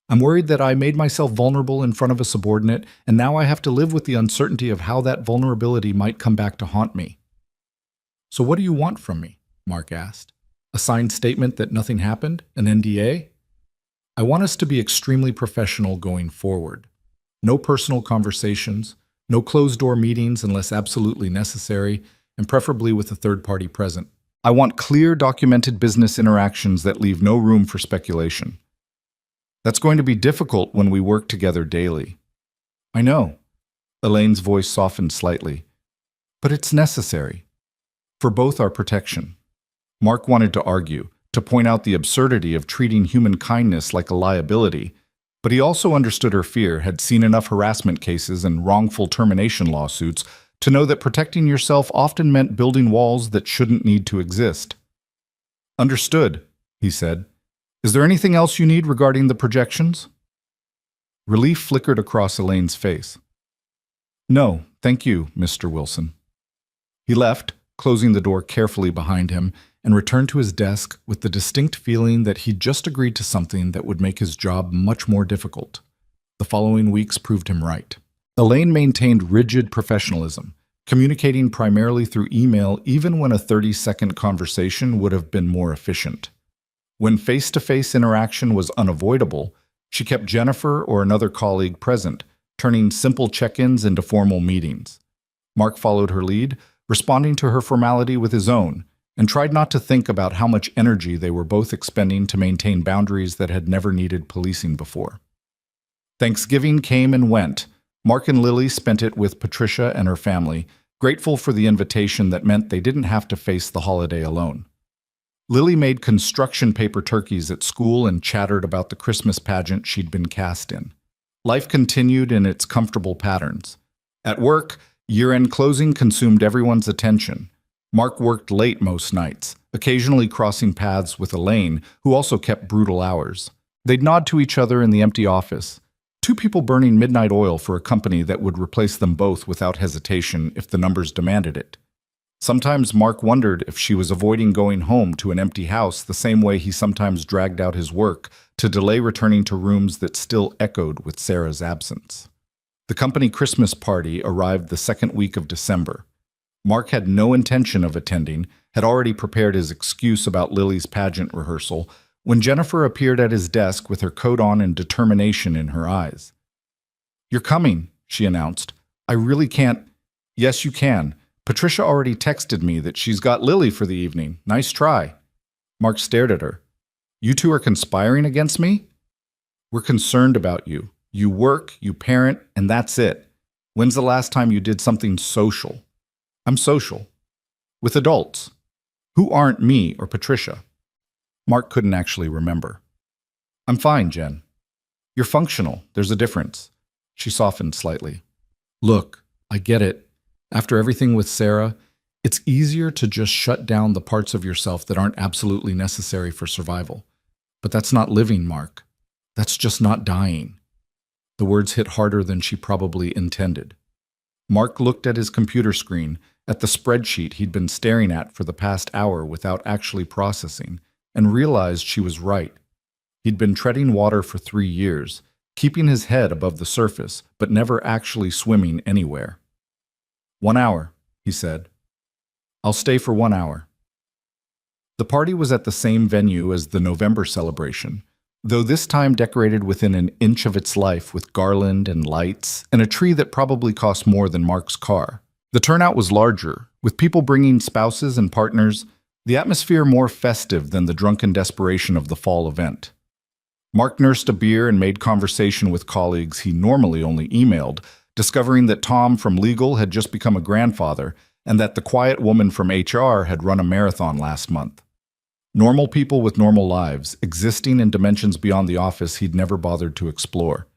I'm worried that I made myself vulnerable in front of a subordinate, and now I have to live with the uncertainty of how that vulnerability might come back to haunt me. So what do you want from me? Mark asked. A signed statement that nothing happened? An NDA? I want us to be extremely professional going forward. No personal conversations, no closed-door meetings unless absolutely necessary, and preferably with a third party present. I want clear, documented business interactions that leave no room for speculation. That's going to be difficult when we work together daily. I know. Elaine's voice softened slightly. But it's necessary. For both our protection. Mark wanted to argue, to point out the absurdity of treating human kindness like a liability, but he also understood her fear, had seen enough harassment cases and wrongful termination lawsuits to know that protecting yourself often meant building walls that shouldn't need to exist. Understood, he said. Is there anything else you need regarding the projections? Relief flickered across Elaine's face. No, thank you, Mr. Wilson. He left, closing the door carefully behind him, and returned to his desk with the distinct feeling that he'd just agreed to something that would make his job much more difficult. The following weeks proved him right. Elaine maintained rigid professionalism, communicating primarily through email even when a 30-second conversation would have been more efficient. When face-to-face interaction was unavoidable, she kept Jennifer or another colleague present, turning simple check-ins into formal meetings. Mark followed her lead, responding to her formality with his own, and tried not to think about how much energy they were both expending to maintain boundaries that had never needed policing before. Thanksgiving came and went. Mark and Lily spent it with Patricia and her family, grateful for the invitation that meant they didn't have to face the holiday alone. Lily made construction paper turkeys at school and chattered about the Christmas pageant she'd been cast in. Life continued in its comfortable patterns. At work, year-end closing consumed everyone's attention. Mark worked late most nights, occasionally crossing paths with Elaine, who also kept brutal hours. They'd nod to each other in the empty office, two people burning midnight oil for a company that would replace them both without hesitation if the numbers demanded it. Sometimes Mark wondered if she was avoiding going home to an empty house the same way he sometimes dragged out his work to delay returning to rooms that still echoed with Sarah's absence. The company Christmas party arrived the second week of December. Mark had no intention of attending, had already prepared his excuse about Lily's pageant rehearsal, when Jennifer appeared at his desk with her coat on and determination in her eyes. "You're coming," she announced. "I really can't—" "Yes, you can. Patricia already texted me that she's got Lily for the evening. Nice try." Mark stared at her. "You two are conspiring against me?" "We're concerned about you. You work, you parent, and that's it. When's the last time you did something social?" "I'm social." "With adults. Who aren't me or Patricia?" Mark couldn't actually remember. "I'm fine, Jen." "You're functional. There's a difference." She softened slightly. "Look, I get it. After everything with Sarah, it's easier to just shut down the parts of yourself that aren't absolutely necessary for survival. But that's not living, Mark. That's just not dying." The words hit harder than she probably intended. Mark looked at his computer screen, at the spreadsheet he'd been staring at for the past hour without actually processing, and realized she was right. He'd been treading water for 3 years, keeping his head above the surface, but never actually swimming anywhere. 1 hour, he said. I'll stay for 1 hour. The party was at the same venue as the November celebration, though this time decorated within an inch of its life with garland and lights and a tree that probably cost more than Mark's car. The turnout was larger, with people bringing spouses and partners, the atmosphere more festive than the drunken desperation of the fall event. Mark nursed a beer and made conversation with colleagues he normally only emailed, discovering that Tom from legal had just become a grandfather and that the quiet woman from HR had run a marathon last month. Normal people with normal lives, existing in dimensions beyond the office he'd never bothered to explore.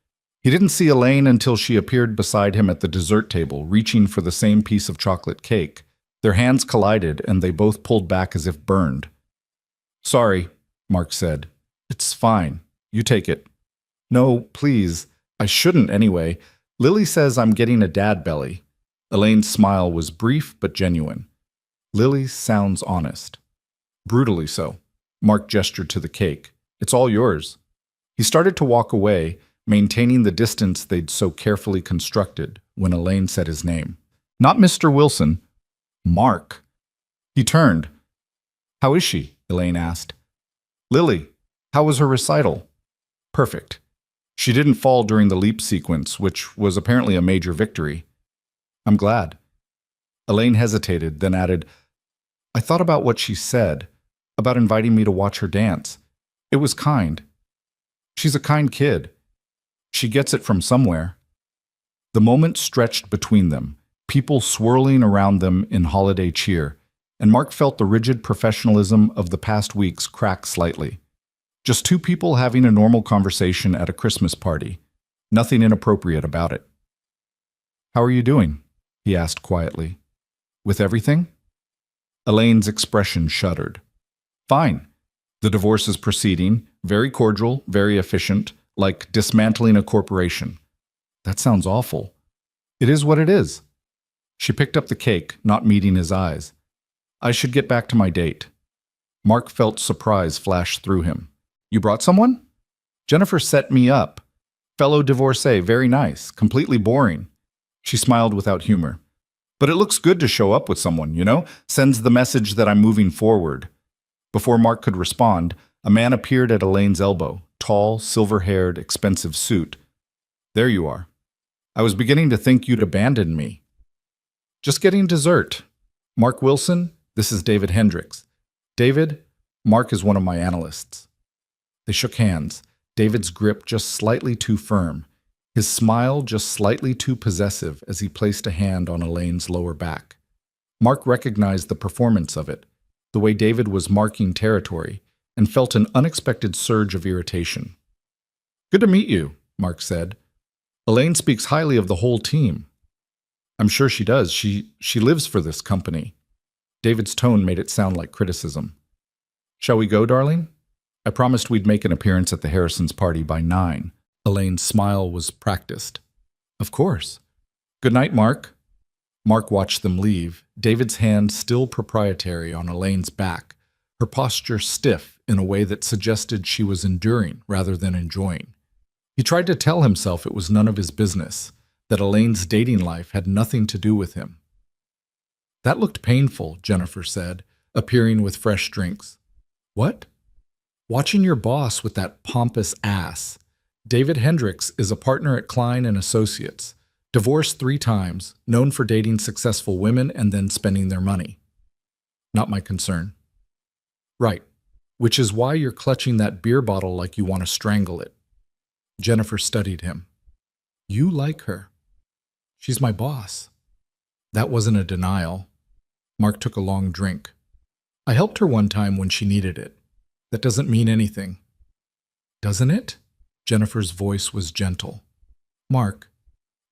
He didn't see Elaine until she appeared beside him at the dessert table, reaching for the same piece of chocolate cake. Their hands collided, and they both pulled back as if burned. "Sorry," Mark said. "It's fine. You take it." "No, please. I shouldn't anyway. Lily says I'm getting a dad belly." Elaine's smile was brief but genuine. "Lily sounds honest." "Brutally so." Mark gestured to the cake. "It's all yours." He started to walk away, maintaining the distance they'd so carefully constructed, when Elaine said his name. "Not Mr. Wilson. Mark." He turned. "How is she?" Elaine asked. "Lily. How was her recital?" "Perfect. She didn't fall during the leap sequence, which was apparently a major victory." "I'm glad." Elaine hesitated, then added, "I thought about what she said, about inviting me to watch her dance. It was kind. She's a kind kid. She gets it from somewhere." The moment stretched between them, people swirling around them in holiday cheer, and Mark felt the rigid professionalism of the past weeks crack slightly. Just two people having a normal conversation at a Christmas party. Nothing inappropriate about it. "How are you doing?" he asked quietly. "With everything?" Elaine's expression shuddered. "Fine. The divorce is proceeding, very cordial, very efficient, like dismantling a corporation." "That sounds awful." "It is what it is." She picked up the cake, not meeting his eyes. "I should get back to my date." Mark felt surprise flash through him. "You brought someone?" "Jennifer set me up. Fellow divorcee, very nice, completely boring." She smiled without humor. "But it looks good to show up with someone, you know? Sends the message that I'm moving forward." Before Mark could respond, a man appeared at Elaine's elbow, tall, silver-haired, expensive suit. "There you are. I was beginning to think you'd abandoned me." "Just getting dessert. Mark Wilson, this is David Hendricks. David, Mark is one of my analysts." They shook hands, David's grip just slightly too firm, his smile just slightly too possessive as he placed a hand on Elaine's lower back. Mark recognized the performance of it, the way David was marking territory, and felt an unexpected surge of irritation. "Good to meet you," Mark said. "Elaine speaks highly of the whole team." "I'm sure she does. She lives for this company." David's tone made it sound like criticism. "Shall we go, darling? I promised we'd make an appearance at the Harrisons' party by 9. Elaine's smile was practiced. "Of course." "Good night, Mark." Mark watched them leave, David's hand still proprietary on Elaine's back, her posture stiff in a way that suggested she was enduring rather than enjoying. He tried to tell himself it was none of his business, that Elaine's dating life had nothing to do with him. "That looked painful," Jennifer said, appearing with fresh drinks. "What?" "Watching your boss with that pompous ass. David Hendricks is a partner at Klein & Associates, divorced 3 times, known for dating successful women and then spending their money." "Not my concern." "Right, which is why you're clutching that beer bottle like you want to strangle it." Jennifer studied him. "You like her." "She's my boss." That wasn't a denial. Mark took a long drink. "I helped her one time when she needed it. That doesn't mean anything." "Doesn't it?" Jennifer's voice was gentle. "Mark,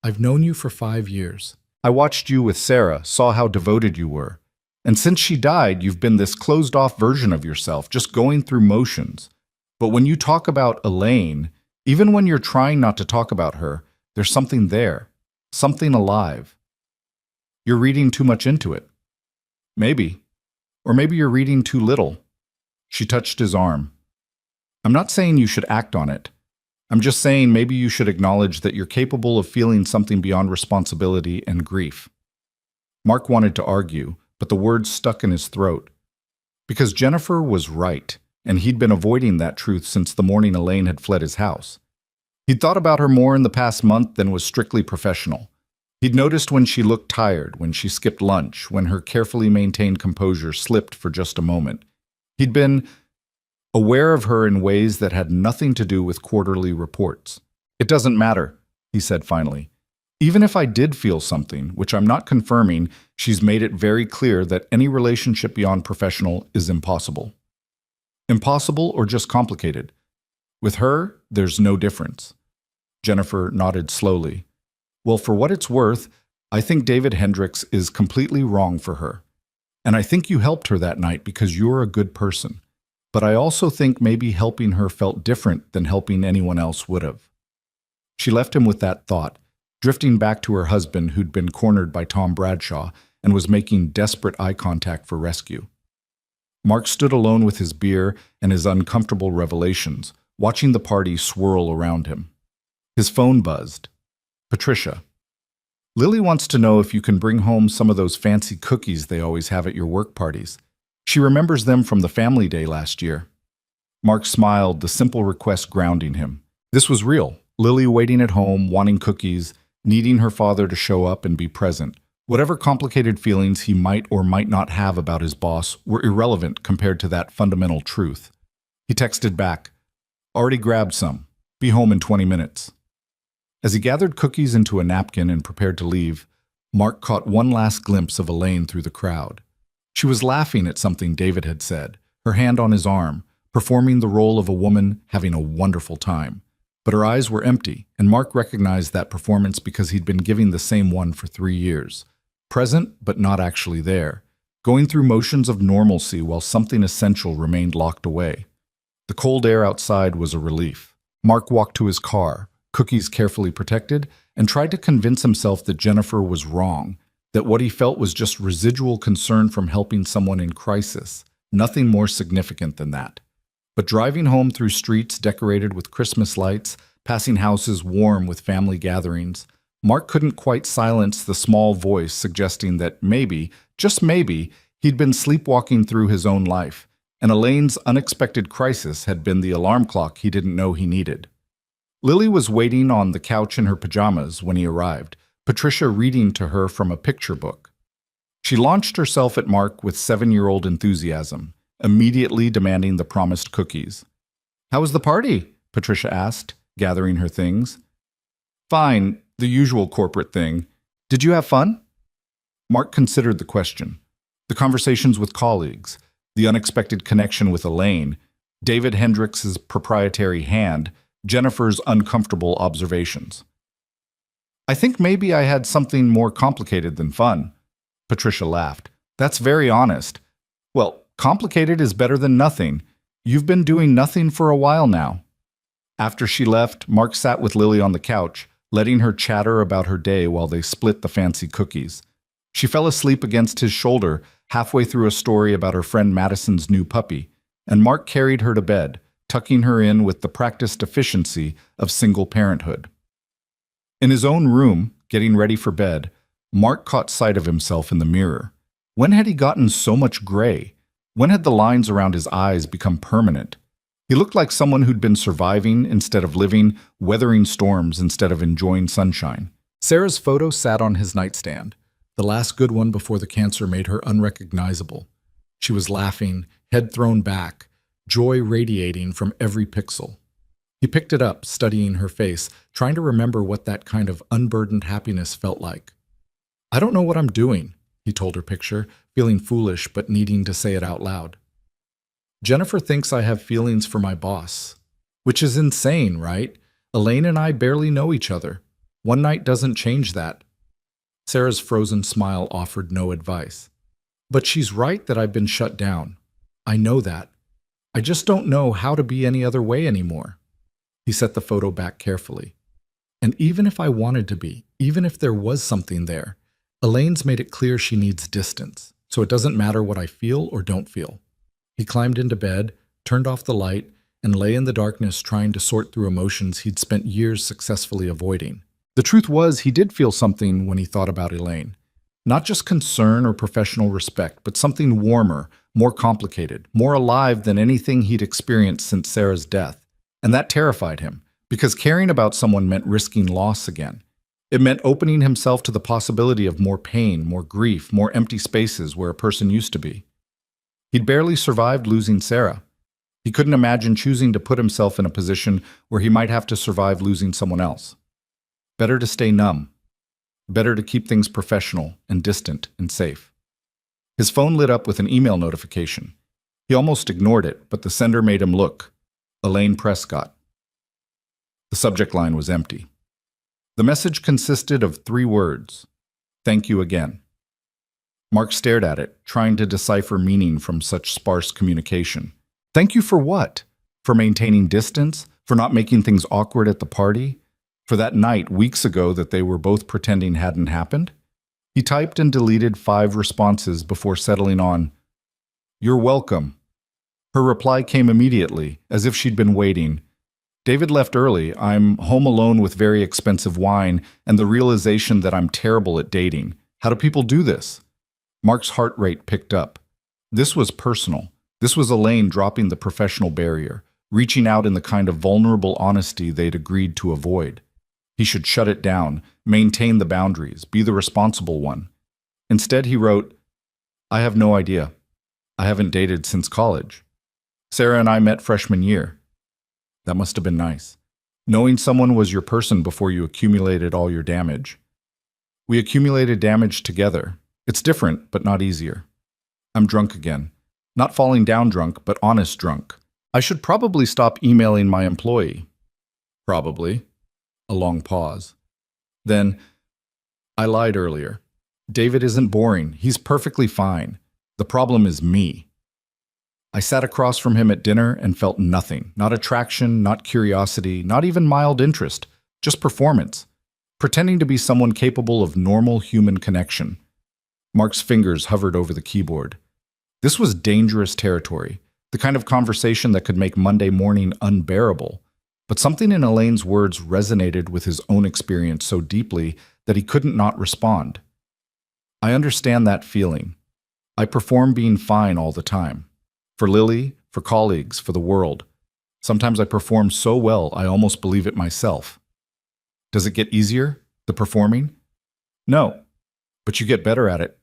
I've known you for 5 years. I watched you with Sarah, saw how devoted you were. And since she died, you've been this closed-off version of yourself, just going through motions. But when you talk about Elaine, even when you're trying not to talk about her, there's something there, something alive. You're reading too much into it. Maybe. Or maybe you're reading too little. She touched his arm. I'm not saying you should act on it. I'm just saying maybe you should acknowledge that you're capable of feeling something beyond responsibility and grief. Mark wanted to argue, but the words stuck in his throat. Because Jennifer was right, and he'd been avoiding that truth since the morning Elaine had fled his house. He'd thought about her more in the past month than was strictly professional. He'd noticed when she looked tired, when she skipped lunch, when her carefully maintained composure slipped for just a moment. He'd been aware of her in ways that had nothing to do with quarterly reports. It doesn't matter, he said finally. Even if I did feel something, which I'm not confirming, she's made it very clear that any relationship beyond professional is impossible. Impossible or just complicated? With her, there's no difference. Jennifer nodded slowly. Well, for what it's worth, I think David Hendricks is completely wrong for her. And I think you helped her that night because you're a good person. But I also think maybe helping her felt different than helping anyone else would have. She left him with that thought, drifting back to her husband who'd been cornered by Tom Bradshaw and was making desperate eye contact for rescue. Mark stood alone with his beer and his uncomfortable revelations, watching the party swirl around him. His phone buzzed. Patricia. Lily wants to know if you can bring home some of those fancy cookies they always have at your work parties. She remembers them from the family day last year. Mark smiled, the simple request grounding him. This was real. Lily waiting at home, wanting cookies, needing her father to show up and be present. Whatever complicated feelings he might or might not have about his boss were irrelevant compared to that fundamental truth. He texted back, "Already grabbed some. Be home in 20 minutes." As he gathered cookies into a napkin and prepared to leave, Mark caught one last glimpse of Elaine through the crowd. She was laughing at something David had said, her hand on his arm, performing the role of a woman having a wonderful time. But her eyes were empty, and Mark recognized that performance because he'd been giving the same one for 3 years. Present, but not actually there, going through motions of normalcy while something essential remained locked away. The cold air outside was a relief. Mark walked to his car, cookies carefully protected, and tried to convince himself that Jennifer was wrong, that what he felt was just residual concern from helping someone in crisis, nothing more significant than that. But driving home through streets decorated with Christmas lights, passing houses warm with family gatherings, Mark couldn't quite silence the small voice suggesting that maybe, just maybe, he'd been sleepwalking through his own life, and Elaine's unexpected crisis had been the alarm clock he didn't know he needed. Lily was waiting on the couch in her pajamas when he arrived, Patricia reading to her from a picture book. She launched herself at Mark with 7-year-old enthusiasm, immediately demanding the promised cookies. "How was the party?" Patricia asked, gathering her things. "Fine, the usual corporate thing. Did you have fun?" Mark considered the question. The conversations with colleagues, the unexpected connection with Elaine, David Hendricks' proprietary hand, Jennifer's uncomfortable observations. "I think maybe I had something more complicated than fun." Patricia laughed. "That's very honest. Well, complicated is better than nothing. You've been doing nothing for a while now." After she left, Mark sat with Lily on the couch, letting her chatter about her day while they split the fancy cookies. She fell asleep against his shoulder halfway through a story about her friend Madison's new puppy, and Mark carried her to bed, tucking her in with the practiced efficiency of single parenthood. In his own room, getting ready for bed, Mark caught sight of himself in the mirror. When had he gotten so much gray? When had the lines around his eyes become permanent? He looked like someone who'd been surviving instead of living, weathering storms instead of enjoying sunshine. Sarah's photo sat on his nightstand, the last good one before the cancer made her unrecognizable. She was laughing, head thrown back, joy radiating from every pixel. He picked it up, studying her face, trying to remember what that kind of unburdened happiness felt like. "I don't know what I'm doing," he told her picture, feeling foolish but needing to say it out loud. "Jennifer thinks I have feelings for my boss." Which is insane, right? Elaine and I barely know each other. One night doesn't change that. Sarah's frozen smile offered no advice. "But she's right that I've been shut down. I know that. I just don't know how to be any other way anymore." He set the photo back carefully. "And even if I wanted to be, even if there was something there, Elaine's made it clear she needs distance, so it doesn't matter what I feel or don't feel. He climbed into bed, turned off the light, and lay in the darkness trying to sort through emotions he'd spent years successfully avoiding. The truth was, he did feel something when he thought about Elaine. Not just concern or professional respect, but something warmer, more complicated, more alive than anything he'd experienced since Sarah's death. And that terrified him, because caring about someone meant risking loss again. It meant opening himself to the possibility of more pain, more grief, more empty spaces where a person used to be. He'd barely survived losing Sarah. He couldn't imagine choosing to put himself in a position where he might have to survive losing someone else. Better to stay numb. Better to keep things professional and distant and safe. His phone lit up with an email notification. He almost ignored it, but the sender made him look. Elaine Prescott. The subject line was empty. The message consisted of 3 words. Thank you again. Mark stared at it, trying to decipher meaning from such sparse communication. Thank you for what? For maintaining distance? For not making things awkward at the party? For that night weeks ago that they were both pretending hadn't happened? He typed and deleted 5 responses before settling on, "You're welcome." Her reply came immediately, as if she'd been waiting. "David left early. I'm home alone with very expensive wine and the realization that I'm terrible at dating. How do people do this?" Mark's heart rate picked up. This was personal. This was Elaine dropping the professional barrier, reaching out in the kind of vulnerable honesty they'd agreed to avoid. He should shut it down, maintain the boundaries, be the responsible one. Instead, he wrote, "I have no idea. I haven't dated since college. Sarah and I met freshman year." That must have been nice. Knowing someone was your person before you accumulated all your damage. We accumulated damage together. It's different, but not easier. I'm drunk again. Not falling down drunk, but honest drunk. I should probably stop emailing my employee. Probably. A long pause. Then, I lied earlier. David isn't boring. He's perfectly fine. The problem is me. I sat across from him at dinner and felt nothing. Not attraction, not curiosity, not even mild interest. Just performance. Pretending to be someone capable of normal human connection. Mark's fingers hovered over the keyboard. This was dangerous territory. The kind of conversation that could make Monday morning unbearable. But something in Elaine's words resonated with his own experience so deeply that he couldn't not respond. I understand that feeling. I perform being fine all the time. For Lily, for colleagues, for the world. Sometimes I perform so well I almost believe it myself. Does it get easier, the performing? No, but you get better at it.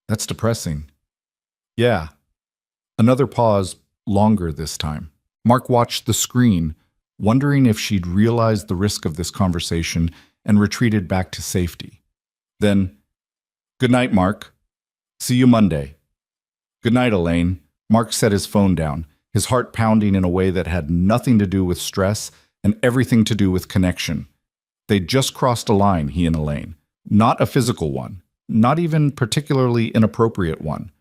That's depressing. Yeah. Another pause, longer this time. Mark watched the screen, wondering if she'd realized the risk of this conversation and retreated back to safety. Then, "Good night, Mark. See you Monday." "Good night, Elaine." Mark set his phone down, his heart pounding in a way that had nothing to do with stress and everything to do with connection. They'd just crossed a line, he and Elaine. Not a physical one, not even particularly inappropriate one,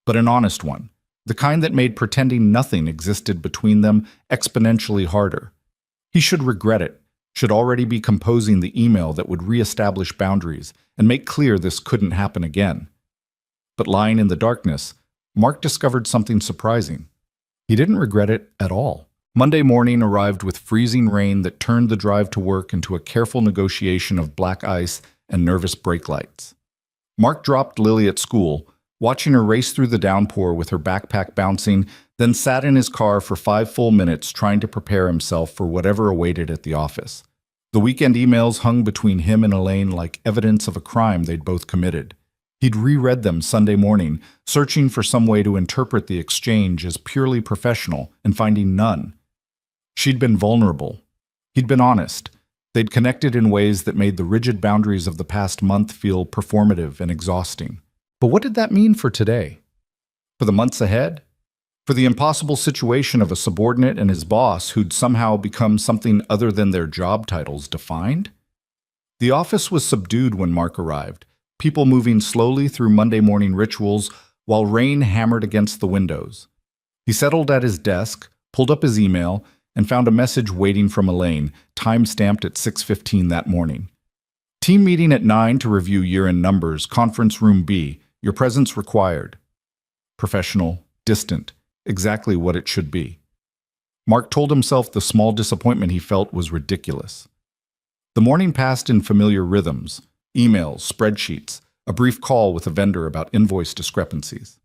but an honest one, the kind that made pretending nothing existed between them exponentially harder. He should regret it, should already be composing the email that would reestablish boundaries and make clear this couldn't happen again. But lying in the darkness, Mark discovered something surprising. He didn't regret it at all. Monday morning arrived with freezing rain that turned the drive to work into a careful negotiation of black ice and nervous brake lights. Mark dropped Lily at school, watching her race through the downpour with her backpack bouncing, then sat in his car for 5 full minutes trying to prepare himself for whatever awaited at the office. The weekend emails hung between him and Elaine like evidence of a crime they'd both committed. He'd reread them Sunday morning, searching for some way to interpret the exchange as purely professional and finding none. She'd been vulnerable. He'd been honest. They'd connected in ways that made the rigid boundaries of the past month feel performative and exhausting. But what did that mean for today? For the months ahead? For the impossible situation of a subordinate and his boss who'd somehow become something other than their job titles defined? The office was subdued when Mark arrived, people moving slowly through Monday morning rituals while rain hammered against the windows. He settled at his desk, pulled up his email, and found a message waiting from Elaine, time-stamped at 6:15 that morning. Team meeting at 9 to review year-end numbers, conference room B. Your presence required. Professional, distant, exactly what it should be. Mark told himself the small disappointment he felt was ridiculous. The morning passed in familiar rhythms, emails, spreadsheets, a brief call with a vendor about invoice discrepancies.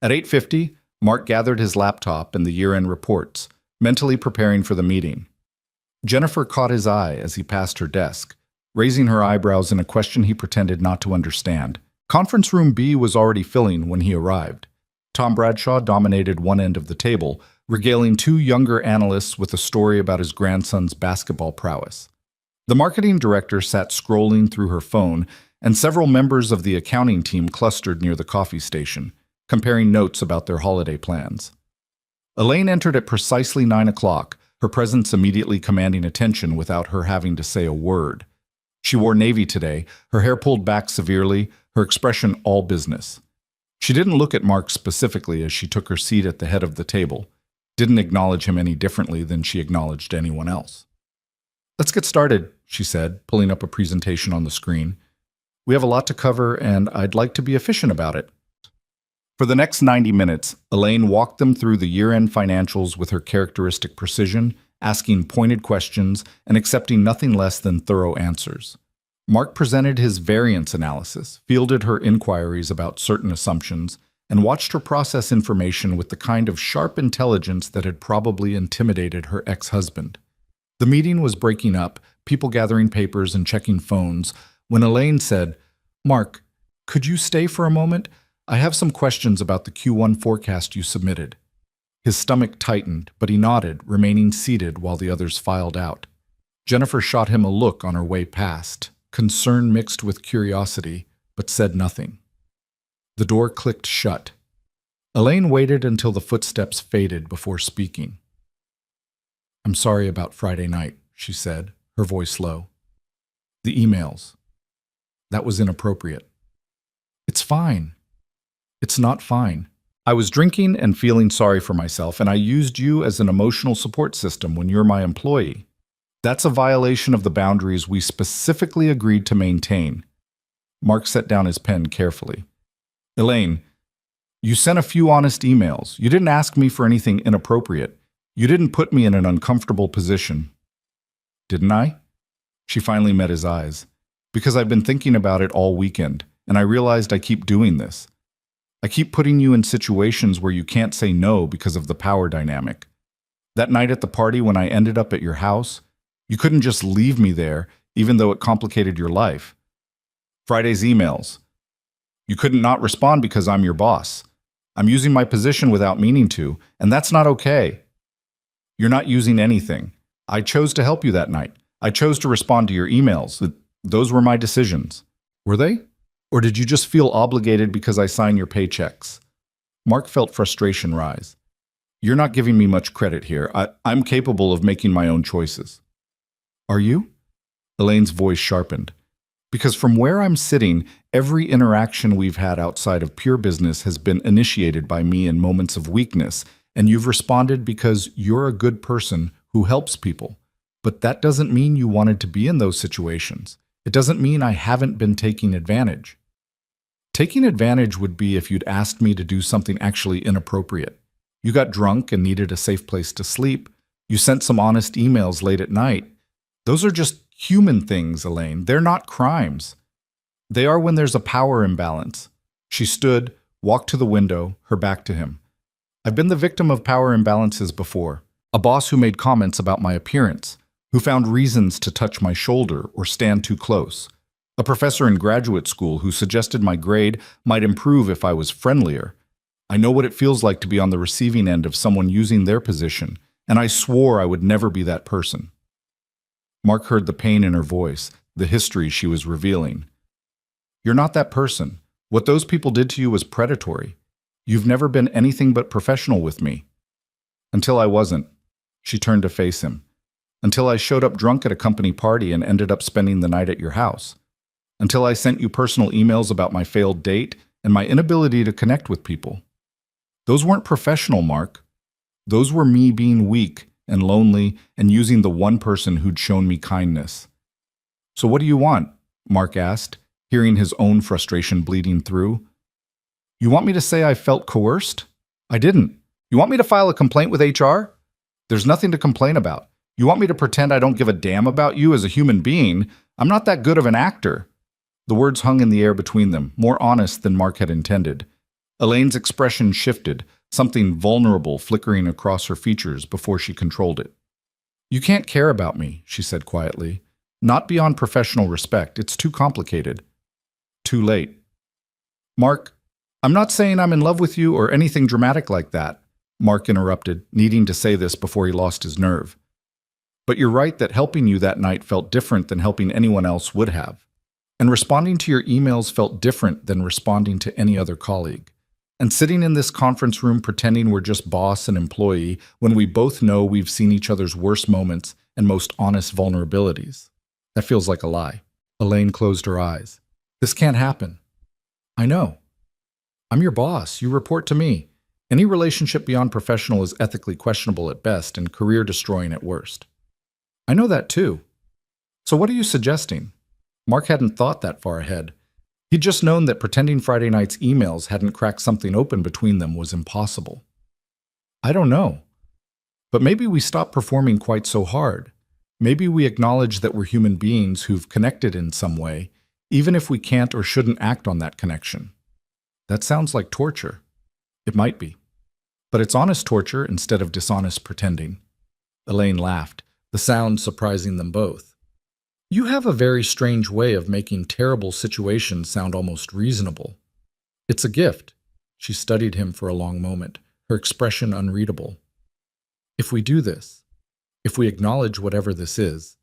At 8:50, Mark gathered his laptop and the year-end reports, mentally preparing for the meeting. Jennifer caught his eye as he passed her desk, raising her eyebrows in a question he pretended not to understand. Conference room B was already filling when he arrived. Tom Bradshaw dominated one end of the table, regaling two younger analysts with a story about his grandson's basketball prowess. The marketing director sat scrolling through her phone, and several members of the accounting team clustered near the coffee station, comparing notes about their holiday plans. Elaine entered at precisely 9 o'clock, her presence immediately commanding attention without her having to say a word. She wore navy today, her hair pulled back severely, her expression all business. She didn't look at Mark specifically as she took her seat at the head of the table, didn't acknowledge him any differently than she acknowledged anyone else. "Let's get started," she said, pulling up a presentation on the screen. "We have a lot to cover, and I'd like to be efficient about it." For the next 90 minutes, Elaine walked them through the year-end financials with her characteristic precision, asking pointed questions and accepting nothing less than thorough answers. Mark presented his variance analysis, fielded her inquiries about certain assumptions, and watched her process information with the kind of sharp intelligence that had probably intimidated her ex-husband. The meeting was breaking up, people gathering papers and checking phones, when Elaine said, "Mark, could you stay for a moment? I have some questions about the Q1 forecast you submitted." His stomach tightened, but he nodded, remaining seated while the others filed out. Jennifer shot him a look on her way past, concern mixed with curiosity, but said nothing. The door clicked shut. Elaine waited until the footsteps faded before speaking. "I'm sorry about Friday night," she said, her voice low. "The emails. That was inappropriate." "It's fine." "It's not fine. I was drinking and feeling sorry for myself, and I used you as an emotional support system when you're my employee. That's a violation of the boundaries we specifically agreed to maintain." Mark set down his pen carefully. "Elaine, you sent a few honest emails. You didn't ask me for anything inappropriate. You didn't put me in an uncomfortable position." "Didn't I?" She finally met his eyes. "Because I've been thinking about it all weekend, and I realized I keep doing this. I keep putting you in situations where you can't say no because of the power dynamic. That night at the party when I ended up at your house, you couldn't just leave me there, even though it complicated your life. Friday's emails. You couldn't not respond because I'm your boss. I'm using my position without meaning to, and that's not okay. You're not using anything. I chose to help you that night. I chose to respond to your emails. Those were my decisions." "Were they? Or did you just feel obligated because I sign your paychecks?" Mark felt frustration rise. "You're not giving me much credit here. I'm capable of making my own choices." "Are you?" Elaine's voice sharpened. "Because from where I'm sitting, every interaction we've had outside of pure business has been initiated by me in moments of weakness, and you've responded because you're a good person who helps people. But that doesn't mean you wanted to be in those situations. It doesn't mean I haven't been taking advantage. Taking advantage would be if you'd asked me to do something actually inappropriate. You got drunk and needed a safe place to sleep. You sent some honest emails late at night. Those are just human things, Elaine. They're not crimes. They are when there's a power imbalance." She stood, walked to the window, her back to him. "I've been the victim of power imbalances before. A boss who made comments about my appearance, who found reasons to touch my shoulder or stand too close. A professor in graduate school who suggested my grade might improve if I was friendlier. I know what it feels like to be on the receiving end of someone using their position, and I swore I would never be that person." Mark heard the pain in her voice, the history she was revealing. "You're not that person. What those people did to you was predatory. You've never been anything but professional with me." "Until I wasn't." She turned to face him. "Until I showed up drunk at a company party and ended up spending the night at your house. Until I sent you personal emails about my failed date and my inability to connect with people. Those weren't professional, Mark. Those were me being weak and lonely and using the one person who'd shown me kindness. So what do you want? Mark asked, hearing his own frustration bleeding through. You want me to say I felt coerced? I didn't. You want me to file a complaint with HR? There's nothing to complain about. You want me to pretend I don't give a damn about you as a human being? I'm not that good of an actor. The words hung in the air between them, more honest than Mark had intended. Elaine's expression shifted, something vulnerable flickering across her features before she controlled it. You can't care about me, she said quietly. Not beyond professional respect. It's too complicated. Too late. Mark, I'm not saying I'm in love with you or anything dramatic like that, Mark interrupted, needing to say this before he lost his nerve. But you're right that helping you that night felt different than helping anyone else would have. And responding to your emails felt different than responding to any other colleague. And sitting in this conference room pretending we're just boss and employee when we both know we've seen each other's worst moments and most honest vulnerabilities. That feels like a lie. Elaine closed her eyes. This can't happen. I know. I'm your boss. You report to me. Any relationship beyond professional is ethically questionable at best and career-destroying at worst. I know that too. So what are you suggesting? Mark hadn't thought that far ahead. He'd just known that pretending Friday night's emails hadn't cracked something open between them was impossible. I don't know. But maybe we stop performing quite so hard. Maybe we acknowledge that we're human beings who've connected in some way, even if we can't or shouldn't act on that connection. That sounds like torture. It might be. But it's honest torture instead of dishonest pretending. Elaine laughed, the sound surprising them both. You have a very strange way of making terrible situations sound almost reasonable. It's a gift. She studied him for a long moment, her expression unreadable. If we do this, if we acknowledge whatever this is,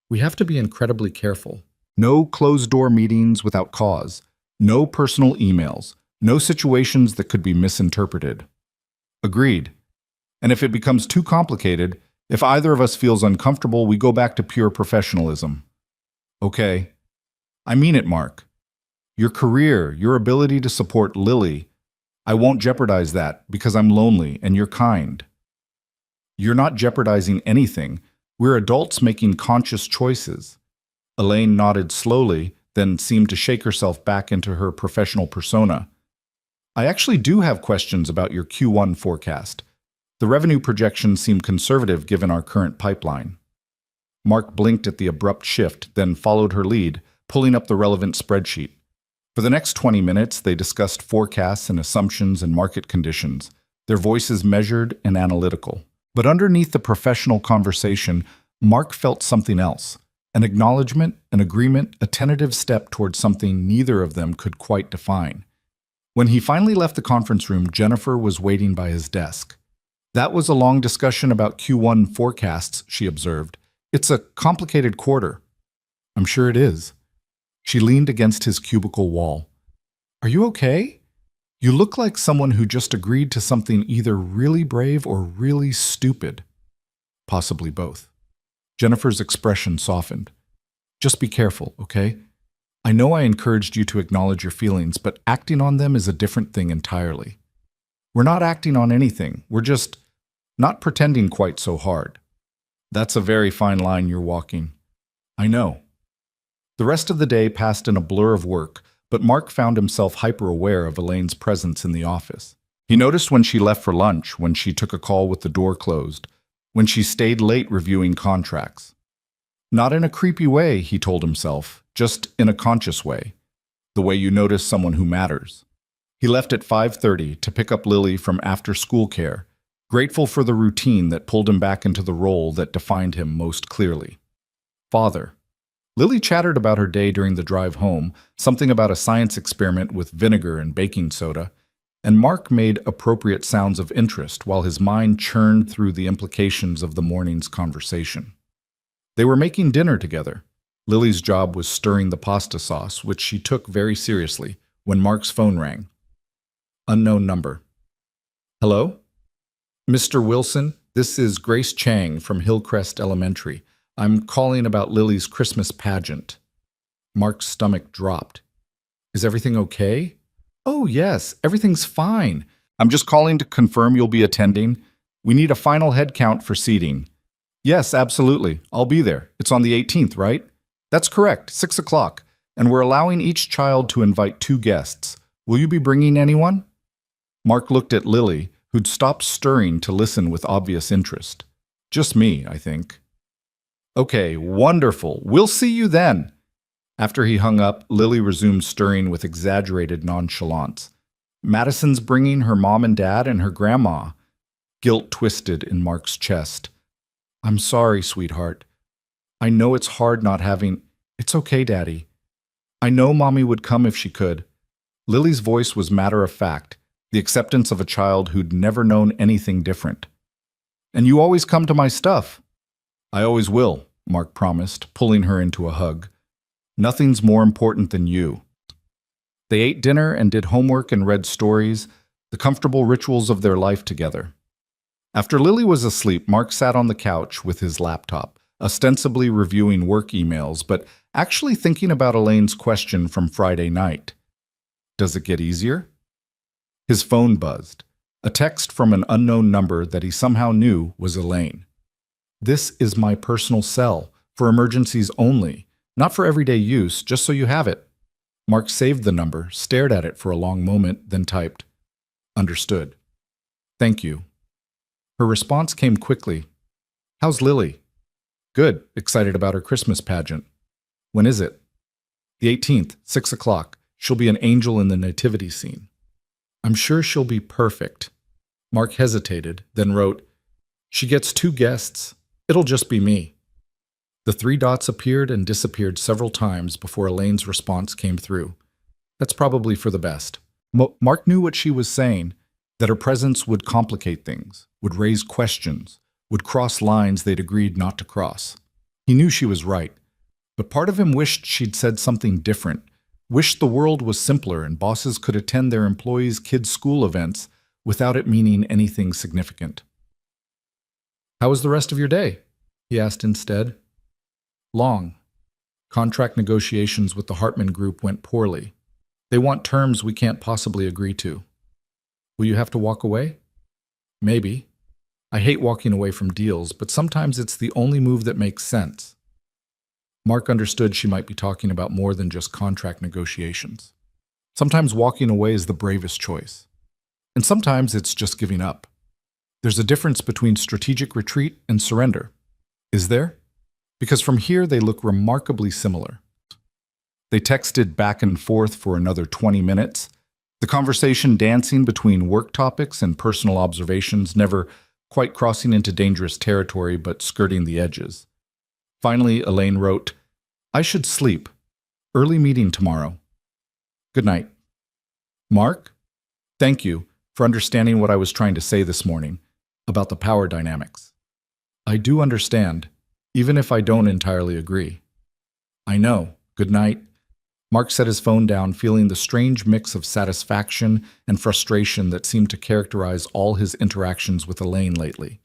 we have to be incredibly careful. No closed-door meetings without cause. No personal emails. No situations that could be misinterpreted. Agreed. And if it becomes too complicated, if either of us feels uncomfortable, we go back to pure professionalism. Okay. I mean it, Mark. Your career, your ability to support Lily, I won't jeopardize that because I'm lonely and you're kind. You're not jeopardizing anything. We're adults making conscious choices. Elaine nodded slowly, then seemed to shake herself back into her professional persona. I actually do have questions about your Q1 forecast. The revenue projections seem conservative given our current pipeline. Mark blinked at the abrupt shift, then followed her lead, pulling up the relevant spreadsheet. For the next 20 minutes, they discussed forecasts and assumptions and market conditions, their voices measured and analytical. But underneath the professional conversation, Mark felt something else. An acknowledgement, an agreement, a tentative step towards something neither of them could quite define. When he finally left the conference room, Jennifer was waiting by his desk. That was a long discussion about Q1 forecasts, she observed. It's a complicated quarter. I'm sure it is. She leaned against his cubicle wall. Are you okay? You look like someone who just agreed to something either really brave or really stupid. Possibly both. Jennifer's expression softened. Just be careful, okay? I know I encouraged you to acknowledge your feelings, but acting on them is a different thing entirely. We're not acting on anything. We're just not pretending quite so hard. That's a very fine line you're walking. I know. The rest of the day passed in a blur of work, but Mark found himself hyper-aware of Elaine's presence in the office. He noticed when she left for lunch, when she took a call with the door closed, when she stayed late reviewing contracts. Not in a creepy way, he told himself, just in a conscious way, the way you notice someone who matters. He left at 5:30 to pick up Lily from after-school care, grateful for the routine that pulled him back into the role that defined him most clearly. Father. Lily chattered about her day during the drive home, something about a science experiment with vinegar and baking soda, and Mark made appropriate sounds of interest while his mind churned through the implications of the morning's conversation. They were making dinner together. Lily's job was stirring the pasta sauce, which she took very seriously, when Mark's phone rang. Unknown number. Hello? Mr. Wilson, this is Grace Chang from Hillcrest Elementary. I'm calling about Lily's Christmas pageant. Mark's stomach dropped. Is everything okay? Oh, yes, everything's fine. I'm just calling to confirm you'll be attending. We need a final head count for seating. Yes, absolutely. I'll be there. It's on the 18th, right? That's correct, 6 o'clock. and we're allowing each child to invite 2 guests. Will you be bringing anyone? Mark looked at Lily, who'd stopped stirring to listen with obvious interest. Just me, I think. Okay, wonderful. We'll see you then. After he hung up, Lily resumed stirring with exaggerated nonchalance. Madison's bringing her mom and dad and her grandma. Guilt twisted in Mark's chest. I'm sorry, sweetheart. I know it's hard not having... It's okay, Daddy. I know Mommy would come if she could. Lily's voice was matter of fact, the acceptance of a child who'd never known anything different. And you always come to my stuff. I always will, Mark promised, pulling her into a hug. Nothing's more important than you. They ate dinner and did homework and read stories, the comfortable rituals of their life together. After Lily was asleep, Mark sat on the couch with his laptop, ostensibly reviewing work emails, but actually thinking about Elaine's question from Friday night. Does it get easier? His phone buzzed, a text from an unknown number that he somehow knew was Elaine. This is my personal cell, for emergencies only, not for everyday use, just so you have it. Mark saved the number, stared at it for a long moment, then typed, Understood. Thank you. Her response came quickly. How's Lily? Good, excited about her Christmas pageant. When is it? The 18th, 6 o'clock. She'll be an angel in the nativity scene. I'm sure she'll be perfect. Mark hesitated, then wrote, She gets 2 guests. It'll just be me. The 3 dots appeared and disappeared several times before Elaine's response came through. That's probably for the best. Mark knew what she was saying, that her presence would complicate things, would raise questions, would cross lines they'd agreed not to cross. He knew she was right, but part of him wished she'd said something different, wished the world was simpler and bosses could attend their employees' kids' school events without it meaning anything significant. How was the rest of your day? He asked instead. Long. Contract negotiations with the Hartman Group went poorly. They want terms we can't possibly agree to. Will you have to walk away? Maybe. I hate walking away from deals, but sometimes it's the only move that makes sense. Mark understood she might be talking about more than just contract negotiations. Sometimes walking away is the bravest choice. And sometimes it's just giving up. There's a difference between strategic retreat and surrender. Is there? Because from here they look remarkably similar. They texted back and forth for another 20 minutes, the conversation dancing between work topics and personal observations, never quite crossing into dangerous territory but skirting the edges. Finally, Elaine wrote, I should sleep. Early meeting tomorrow. Good night. Mark, thank you for understanding what I was trying to say this morning about the power dynamics. I do understand, even if I don't entirely agree. I know. Good night. Mark set his phone down, feeling the strange mix of satisfaction and frustration that seemed to characterize all his interactions with Elaine lately.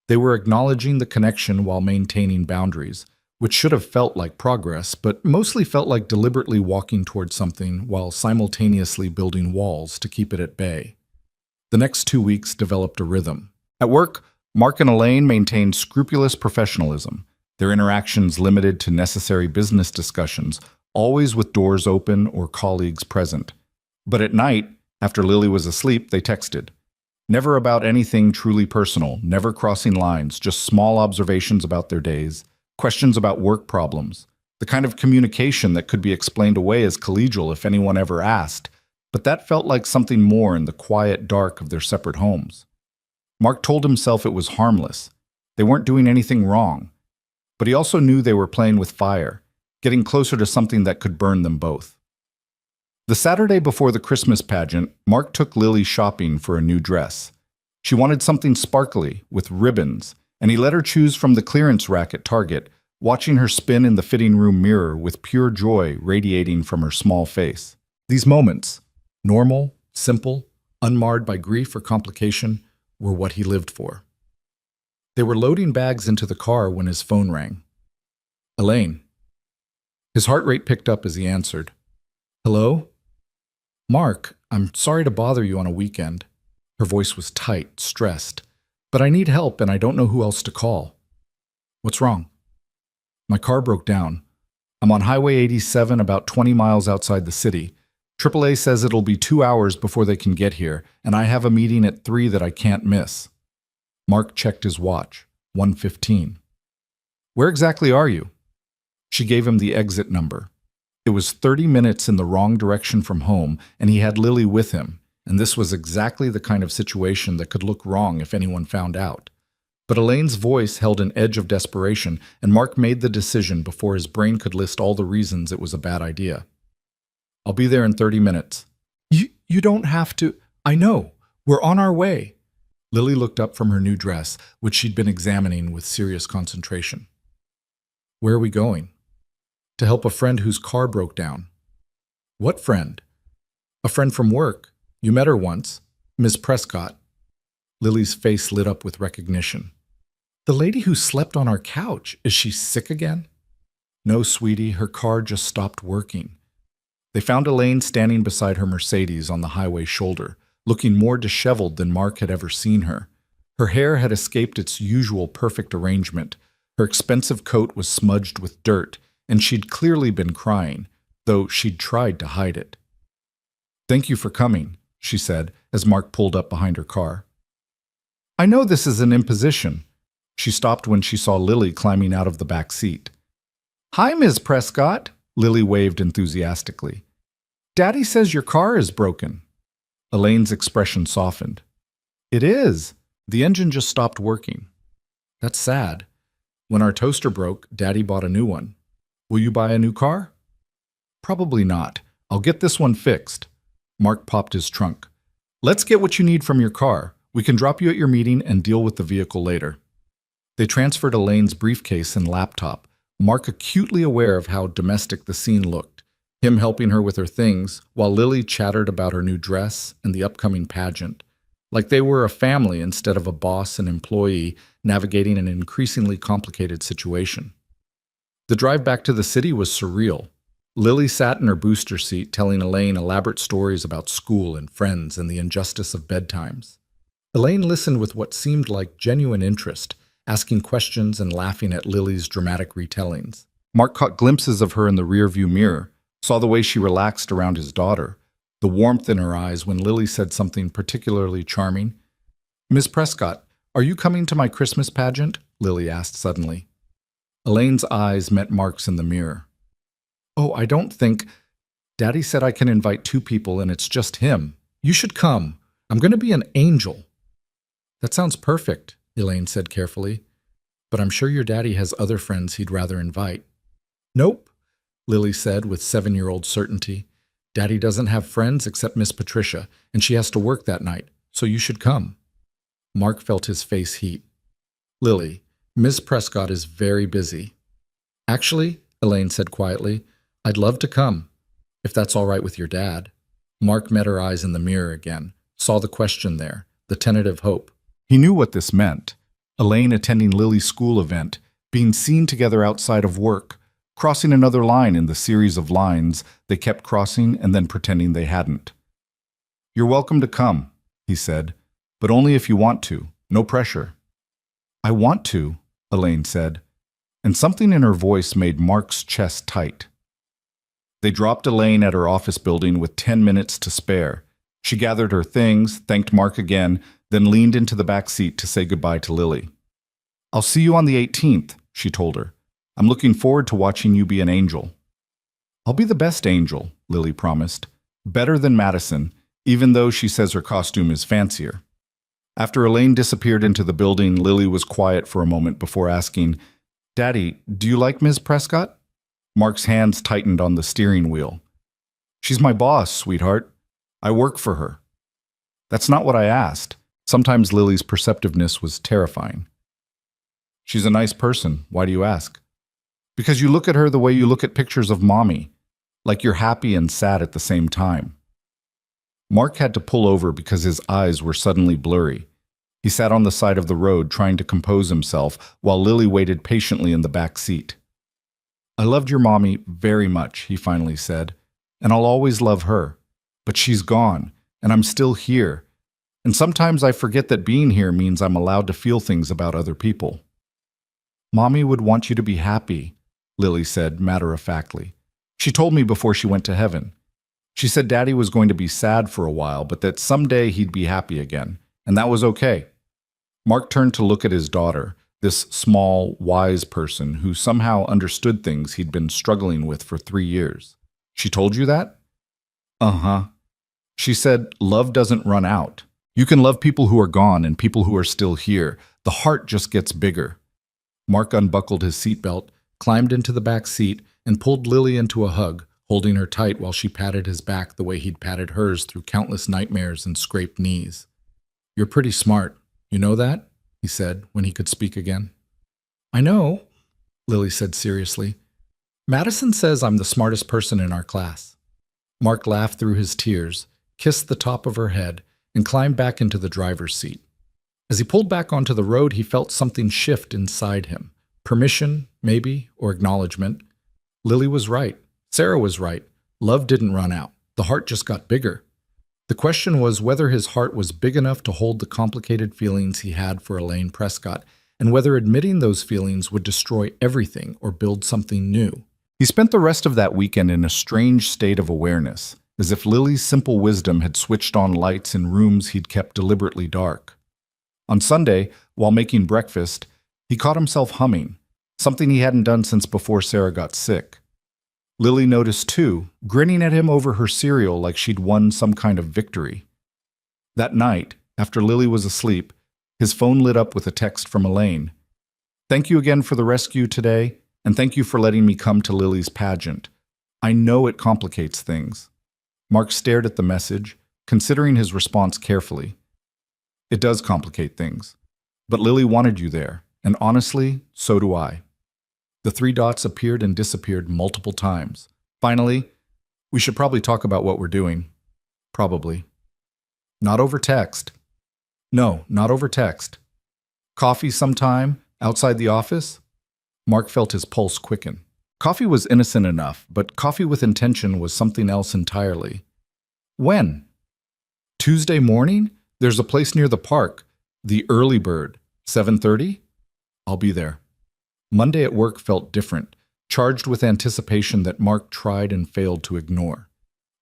They were acknowledging the connection while maintaining boundaries, which should have felt like progress, but mostly felt like deliberately walking towards something while simultaneously building walls to keep it at bay. The next 2 weeks developed a rhythm. At work, Mark and Elaine maintained scrupulous professionalism, their interactions limited to necessary business discussions, always with doors open or colleagues present. But at night, after Lily was asleep, they texted. Never about anything truly personal, never crossing lines, just small observations about their days, questions about work problems, the kind of communication that could be explained away as collegial if anyone ever asked, but that felt like something more in the quiet dark of their separate homes. Mark told himself it was harmless. They weren't doing anything wrong. But he also knew they were playing with fire, getting closer to something that could burn them both. The Saturday before the Christmas pageant, Mark took Lily shopping for a new dress. She wanted something sparkly, with ribbons, and he let her choose from the clearance rack at Target, watching her spin in the fitting room mirror with pure joy radiating from her small face. These moments, normal, simple, unmarred by grief or complication, were what he lived for. They were loading bags into the car when his phone rang. Elaine. His heart rate picked up as he answered. Hello? Mark, I'm sorry to bother you on a weekend. Her voice was tight, stressed. But I need help and I don't know who else to call. What's wrong? My car broke down. I'm on Highway 87 about 20 miles outside the city. AAA says it'll be 2 hours before they can get here, and I have a meeting at 3 that I can't miss. Mark checked his watch. 1:15. Where exactly are you? She gave him the exit number. It was 30 minutes in the wrong direction from home, and he had Lily with him, and this was exactly the kind of situation that could look wrong if anyone found out. But Elaine's voice held an edge of desperation, and Mark made the decision before his brain could list all the reasons it was a bad idea. I'll be there in 30 minutes. You don't have to. I know. We're on our way. Lily looked up from her new dress, which she'd been examining with serious concentration. Where are we going? To help a friend whose car broke down. What friend? A friend from work. You met her once. Miss Prescott. Lily's face lit up with recognition. The lady who slept on our couch. Is she sick again? No, sweetie, her car just stopped working. They found Elaine standing beside her Mercedes on the highway shoulder, looking more disheveled than Mark had ever seen her. Her hair had escaped its usual perfect arrangement. Her expensive coat was smudged with dirt, and she'd clearly been crying, though she'd tried to hide it. Thank you for coming, she said, as Mark pulled up behind her car. I know this is an imposition. She stopped when she saw Lily climbing out of the back seat. Hi, Ms. Prescott, Lily waved enthusiastically. Daddy says your car is broken. Elaine's expression softened. It is. The engine just stopped working. That's sad. When our toaster broke, Daddy bought a new one. Will you buy a new car? Probably not. I'll get this one fixed. Mark popped his trunk. Let's get what you need from your car. We can drop you at your meeting and deal with the vehicle later. They transferred Elaine's briefcase and laptop, Mark acutely aware of how domestic the scene looked, him helping her with her things, while Lily chattered about her new dress and the upcoming pageant, like they were a family instead of a boss and employee navigating an increasingly complicated situation. The drive back to the city was surreal. Lily sat in her booster seat telling Elaine elaborate stories about school and friends and the injustice of bedtimes. Elaine listened with what seemed like genuine interest, asking questions and laughing at Lily's dramatic retellings. Mark caught glimpses of her in the rearview mirror, saw the way she relaxed around his daughter, the warmth in her eyes when Lily said something particularly charming. Miss Prescott, are you coming to my Christmas pageant? Lily asked suddenly. Elaine's eyes met Mark's in the mirror. Oh, I don't think... Daddy said I can invite 2 people and it's just him. You should come. I'm going to be an angel. That sounds perfect, Elaine said carefully, but I'm sure your daddy has other friends he'd rather invite. Nope, Lily said with 7-year-old certainty. Daddy doesn't have friends except Miss Patricia, and she has to work that night, so you should come. Mark felt his face heat. Lily, Miss Prescott is very busy. Actually, Elaine said quietly, I'd love to come, if that's all right with your dad. Mark met her eyes in the mirror again, saw the question there, the tentative hope. He knew what this meant. Elaine attending Lily's school event, being seen together outside of work, crossing another line in the series of lines they kept crossing and then pretending they hadn't. You're welcome to come, he said, but only if you want to. No pressure. I want to, Elaine said, and something in her voice made Mark's chest tight. They dropped Elaine at her office building with 10 minutes to spare. She gathered her things, thanked Mark again, then leaned into the back seat to say goodbye to Lily. I'll see you on the 18th, she told her. I'm looking forward to watching you be an angel. I'll be the best angel, Lily promised. Better than Madison, even though she says her costume is fancier. After Elaine disappeared into the building, Lily was quiet for a moment before asking, Daddy, do you like Ms. Prescott? Mark's hands tightened on the steering wheel. She's my boss, sweetheart. I work for her. That's not what I asked. Sometimes Lily's perceptiveness was terrifying. She's a nice person. Why do you ask? Because you look at her the way you look at pictures of Mommy, like you're happy and sad at the same time. Mark had to pull over because his eyes were suddenly blurry. He sat on the side of the road trying to compose himself while Lily waited patiently in the back seat. I loved your Mommy very much, he finally said, and I'll always love her. But she's gone, and I'm still here. And sometimes I forget that being here means I'm allowed to feel things about other people. Mommy would want you to be happy. Lily said matter-of-factly. She told me before she went to heaven. She said Daddy was going to be sad for a while, but that someday he'd be happy again, and that was okay. Mark turned to look at his daughter, this small, wise person who somehow understood things he'd been struggling with for 3 years. She told you that? Uh-huh. She said, love doesn't run out. You can love people who are gone and people who are still here. The heart just gets bigger. Mark unbuckled his seatbelt, climbed into the back seat, and pulled Lily into a hug, holding her tight while she patted his back the way he'd patted hers through countless nightmares and scraped knees. You're pretty smart. You know that? He said when he could speak again. I know, Lily said seriously. Madison says I'm the smartest person in our class. Mark laughed through his tears, kissed the top of her head, and climbed back into the driver's seat. As he pulled back onto the road, he felt something shift inside him. Permission, maybe, or acknowledgement. Lily was right. Sarah was right. Love didn't run out. The heart just got bigger. The question was whether his heart was big enough to hold the complicated feelings he had for Elaine Prescott, and whether admitting those feelings would destroy everything or build something new. He spent the rest of that weekend in a strange state of awareness, as if Lily's simple wisdom had switched on lights in rooms he'd kept deliberately dark. On Sunday, while making breakfast, he caught himself humming, something he hadn't done since before Sarah got sick. Lily noticed too, grinning at him over her cereal like she'd won some kind of victory. That night, after Lily was asleep, his phone lit up with a text from Elaine. Thank you again for the rescue today, and thank you for letting me come to Lily's pageant. I know it complicates things. Mark stared at the message, considering his response carefully. It does complicate things. But Lily wanted you there, and honestly, so do I. The 3 dots appeared and disappeared multiple times. Finally, we should probably talk about what we're doing. Probably. Not over text. No, not over text. Coffee sometime, outside the office? Mark felt his pulse quicken. Coffee was innocent enough, but coffee with intention was something else entirely. When? Tuesday morning? There's a place near the park. The Early Bird. 7:30? I'll be there. Monday at work felt different, charged with anticipation that Mark tried and failed to ignore.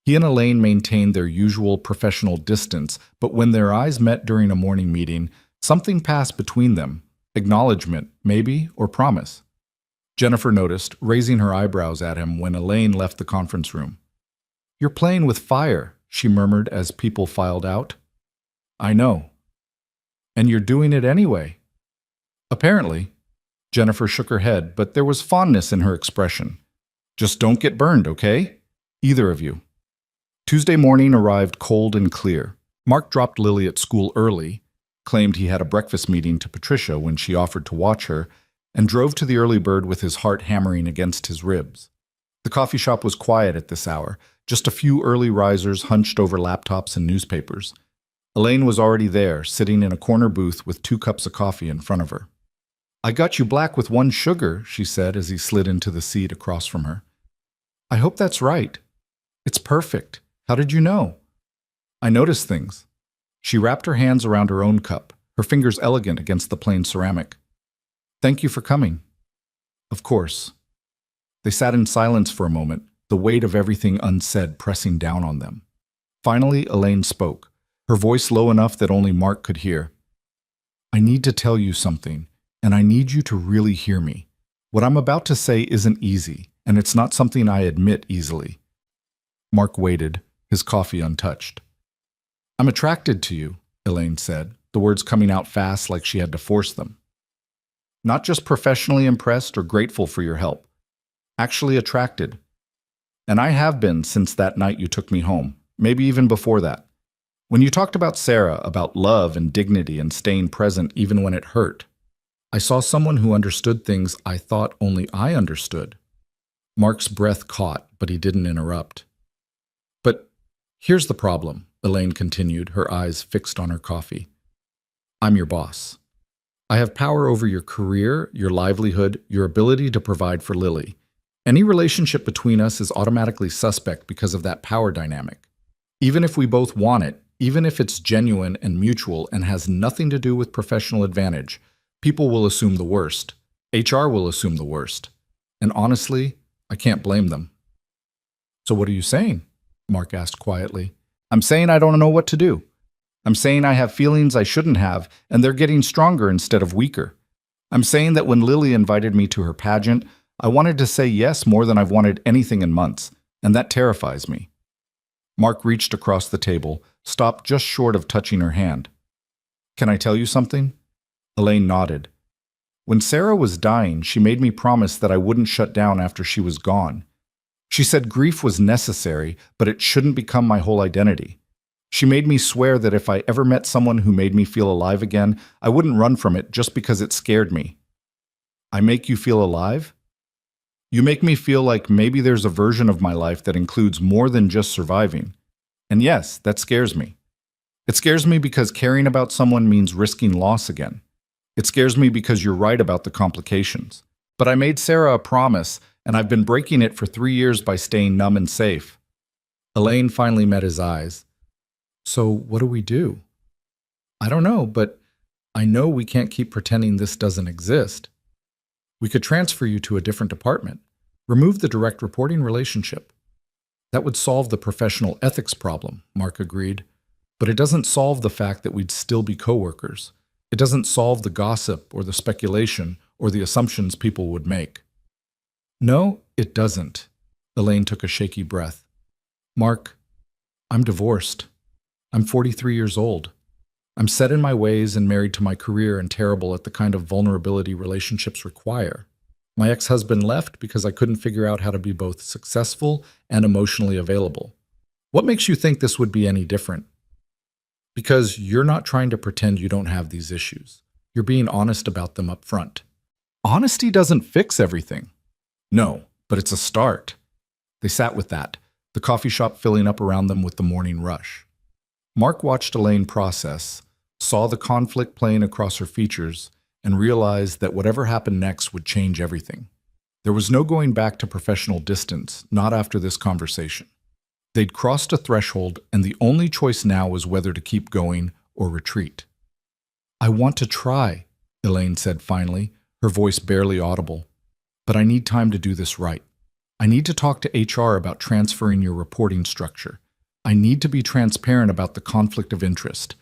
He and Elaine maintained their usual professional distance, but when their eyes met during a morning meeting, something passed between them. Acknowledgement, maybe, or promise. Jennifer noticed, raising her eyebrows at him when Elaine left the conference room. You're playing with fire, she murmured as people filed out. I know. And you're doing it anyway. Apparently. Jennifer shook her head, but there was fondness in her expression. Just don't get burned, okay? Either of you. Tuesday morning arrived cold and clear. Mark dropped Lily at school early, claimed he had a breakfast meeting to Patricia when she offered to watch her, and drove to the Early Bird with his heart hammering against his ribs. The coffee shop was quiet at this hour, just a few early risers hunched over laptops and newspapers. Elaine was already there, sitting in a corner booth with 2 cups of coffee in front of her. I got you black with 1 sugar, she said as he slid into the seat across from her. I hope that's right. It's perfect. How did you know? I noticed things. She wrapped her hands around her own cup, her fingers elegant against the plain ceramic. Thank you for coming. Of course. They sat in silence for a moment, the weight of everything unsaid pressing down on them. Finally, Elaine spoke, her voice low enough that only Mark could hear. I need to tell you something, and I need you to really hear me. What I'm about to say isn't easy, and it's not something I admit easily. Mark waited, his coffee untouched. I'm attracted to you, Elaine said, the words coming out fast like she had to force them. Not just professionally impressed or grateful for your help. Actually attracted. And I have been since that night you took me home, maybe even before that. When you talked about Sarah, about love and dignity and staying present even when it hurt, I saw someone who understood things I thought only I understood. Mark's breath caught, but he didn't interrupt. But here's the problem, Elaine continued, her eyes fixed on her coffee. I'm your boss. I have power over your career, your livelihood, your ability to provide for Lily. Any relationship between us is automatically suspect because of that power dynamic. Even if we both want it, even if it's genuine and mutual and has nothing to do with professional advantage, people will assume the worst. HR will assume the worst. And honestly, I can't blame them. So what are you saying? Mark asked quietly. I'm saying I don't know what to do. I'm saying I have feelings I shouldn't have, and they're getting stronger instead of weaker. I'm saying that when Lily invited me to her pageant, I wanted to say yes more than I've wanted anything in months, and that terrifies me. Mark reached across the table, stopped just short of touching her hand. Can I tell you something? Elaine nodded. When Sarah was dying, she made me promise that I wouldn't shut down after she was gone. She said grief was necessary, but it shouldn't become my whole identity. She made me swear that if I ever met someone who made me feel alive again, I wouldn't run from it just because it scared me. I make you feel alive? You make me feel like maybe there's a version of my life that includes more than just surviving. And yes, that scares me. It scares me because caring about someone means risking loss again. It scares me because you're right about the complications. But I made Sarah a promise, and I've been breaking it for 3 years by staying numb and safe. Elaine finally met his eyes. So what do we do? I don't know, but I know we can't keep pretending this doesn't exist. We could transfer you to a different department, remove the direct reporting relationship. That would solve the professional ethics problem, Mark agreed. But it doesn't solve the fact that we'd still be coworkers. It doesn't solve the gossip or the speculation or the assumptions people would make. No, it doesn't. Elaine took a shaky breath. Mark, I'm divorced. I'm 43 years old. I'm set in my ways and married to my career and terrible at the kind of vulnerability relationships require. My ex-husband left because I couldn't figure out how to be both successful and emotionally available. What makes you think this would be any different? Because you're not trying to pretend you don't have these issues. You're being honest about them up front. Honesty doesn't fix everything. No, but it's a start. They sat with that, the coffee shop filling up around them with the morning rush. Mark watched Elaine process, saw the conflict playing across her features, and realized that whatever happened next would change everything. There was no going back to professional distance, not after this conversation. They'd crossed a threshold, and the only choice now was whether to keep going or retreat. I want to try, Elaine said finally, her voice barely audible. But I need time to do this right. I need to talk to HR about transferring your reporting structure. I need to be transparent about the conflict of interest.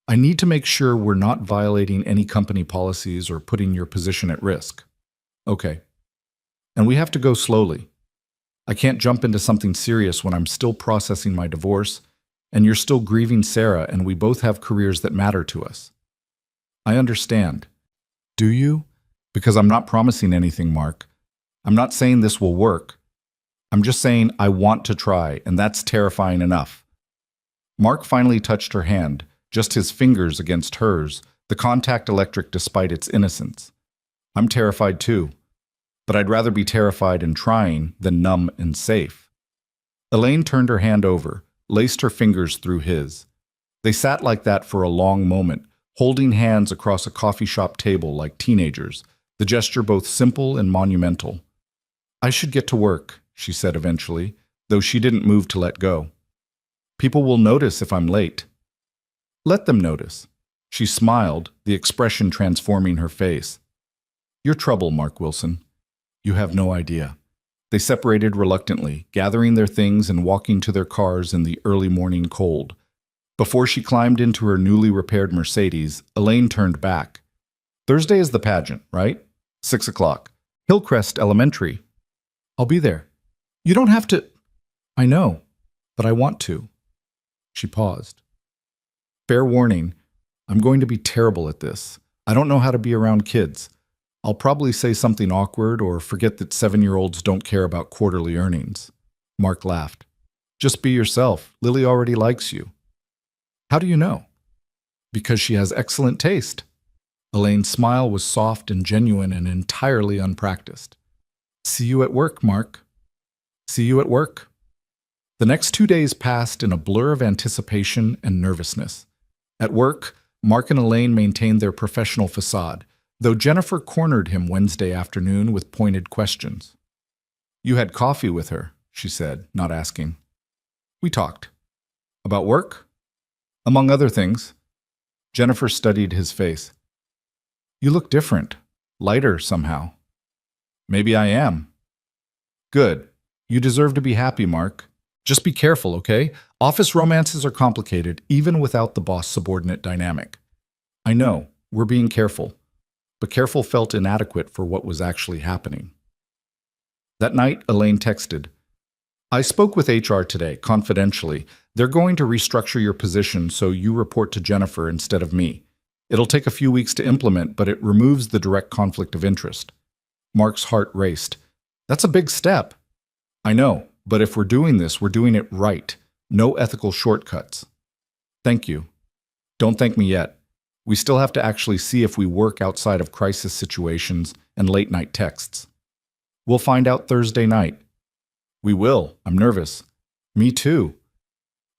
I need to make sure we're not violating any company policies or putting your position at risk. Okay. And we have to go slowly. I can't jump into something serious when I'm still processing my divorce, and you're still grieving Sarah, and we both have careers that matter to us. I understand. Do you? Because I'm not promising anything, Mark. I'm not saying this will work. I'm just saying I want to try, and that's terrifying enough. Mark finally touched her hand, just his fingers against hers, the contact electric despite its innocence. I'm terrified too, but I'd rather be terrified and trying than numb and safe. Elaine turned her hand over, laced her fingers through his. They sat like that for a long moment, holding hands across a coffee shop table like teenagers, the gesture both simple and monumental. I should get to work, she said eventually, though she didn't move to let go. People will notice if I'm late. Let them notice. She smiled, the expression transforming her face. Your trouble, Mark Wilson. You have no idea. They separated reluctantly, gathering their things and walking to their cars in the early morning cold. Before she climbed into her newly repaired Mercedes, Elaine turned back. Thursday is the pageant, right? 6 o'clock. Hillcrest Elementary. I'll be there. You don't have to. I know, but I want to. She paused. Fair warning, I'm going to be terrible at this. I don't know how to be around kids. I'll probably say something awkward or forget that 7-year-olds don't care about quarterly earnings. Mark laughed. Just be yourself. Lily already likes you. How do you know? Because she has excellent taste. Elaine's smile was soft and genuine and entirely unpracticed. See you at work, Mark. See you at work. The next 2 days passed in a blur of anticipation and nervousness. At work, Mark and Elaine maintained their professional facade, though Jennifer cornered him Wednesday afternoon with pointed questions. You had coffee with her, she said, not asking. We talked. About work? Among other things. Jennifer studied his face. You look different, lighter somehow. Maybe I am. Good. You deserve to be happy, Mark. Just be careful, okay? Office romances are complicated, even without the boss-subordinate dynamic. I know, we're being careful, but careful felt inadequate for what was actually happening. That night, Elaine texted, I spoke with HR today, confidentially. They're going to restructure your position so you report to Jennifer instead of me. It'll take a few weeks to implement, but it removes the direct conflict of interest. Mark's heart raced. That's a big step. I know, but if we're doing this, we're doing it right. No ethical shortcuts. Thank you. Don't thank me yet. We still have to actually see if we work outside of crisis situations and late-night texts. We'll find out Thursday night. We will. I'm nervous. Me too.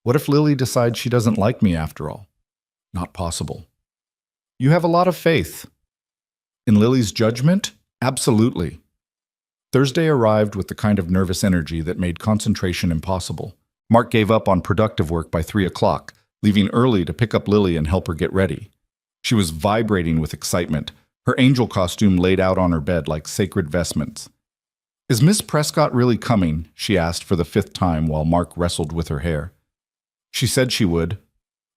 What if Lily decides she doesn't like me after all? Not possible. You have a lot of faith. In Lily's judgment? Absolutely. Thursday arrived with the kind of nervous energy that made concentration impossible. Mark gave up on productive work by 3 o'clock, leaving early to pick up Lily and help her get ready. She was vibrating with excitement, her angel costume laid out on her bed like sacred vestments. Is Miss Prescott really coming? She asked for the 5th time while Mark wrestled with her hair. She said she would.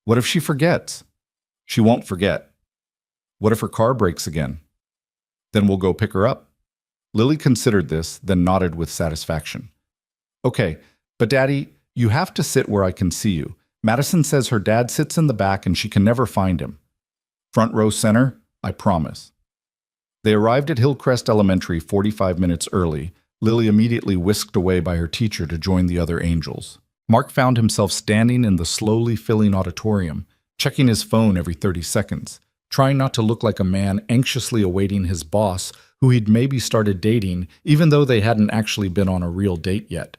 What if she forgets? She won't forget. What if her car breaks again? Then we'll go pick her up. Lily considered this, then nodded with satisfaction. Okay, but Daddy, you have to sit where I can see you. Madison says her dad sits in the back and she can never find him. Front row center, I promise. They arrived at Hillcrest Elementary 45 minutes early. Lily immediately whisked away by her teacher to join the other angels. Mark found himself standing in the slowly filling auditorium, checking his phone every 30 seconds, trying not to look like a man anxiously awaiting his boss who he'd maybe started dating, even though they hadn't actually been on a real date yet.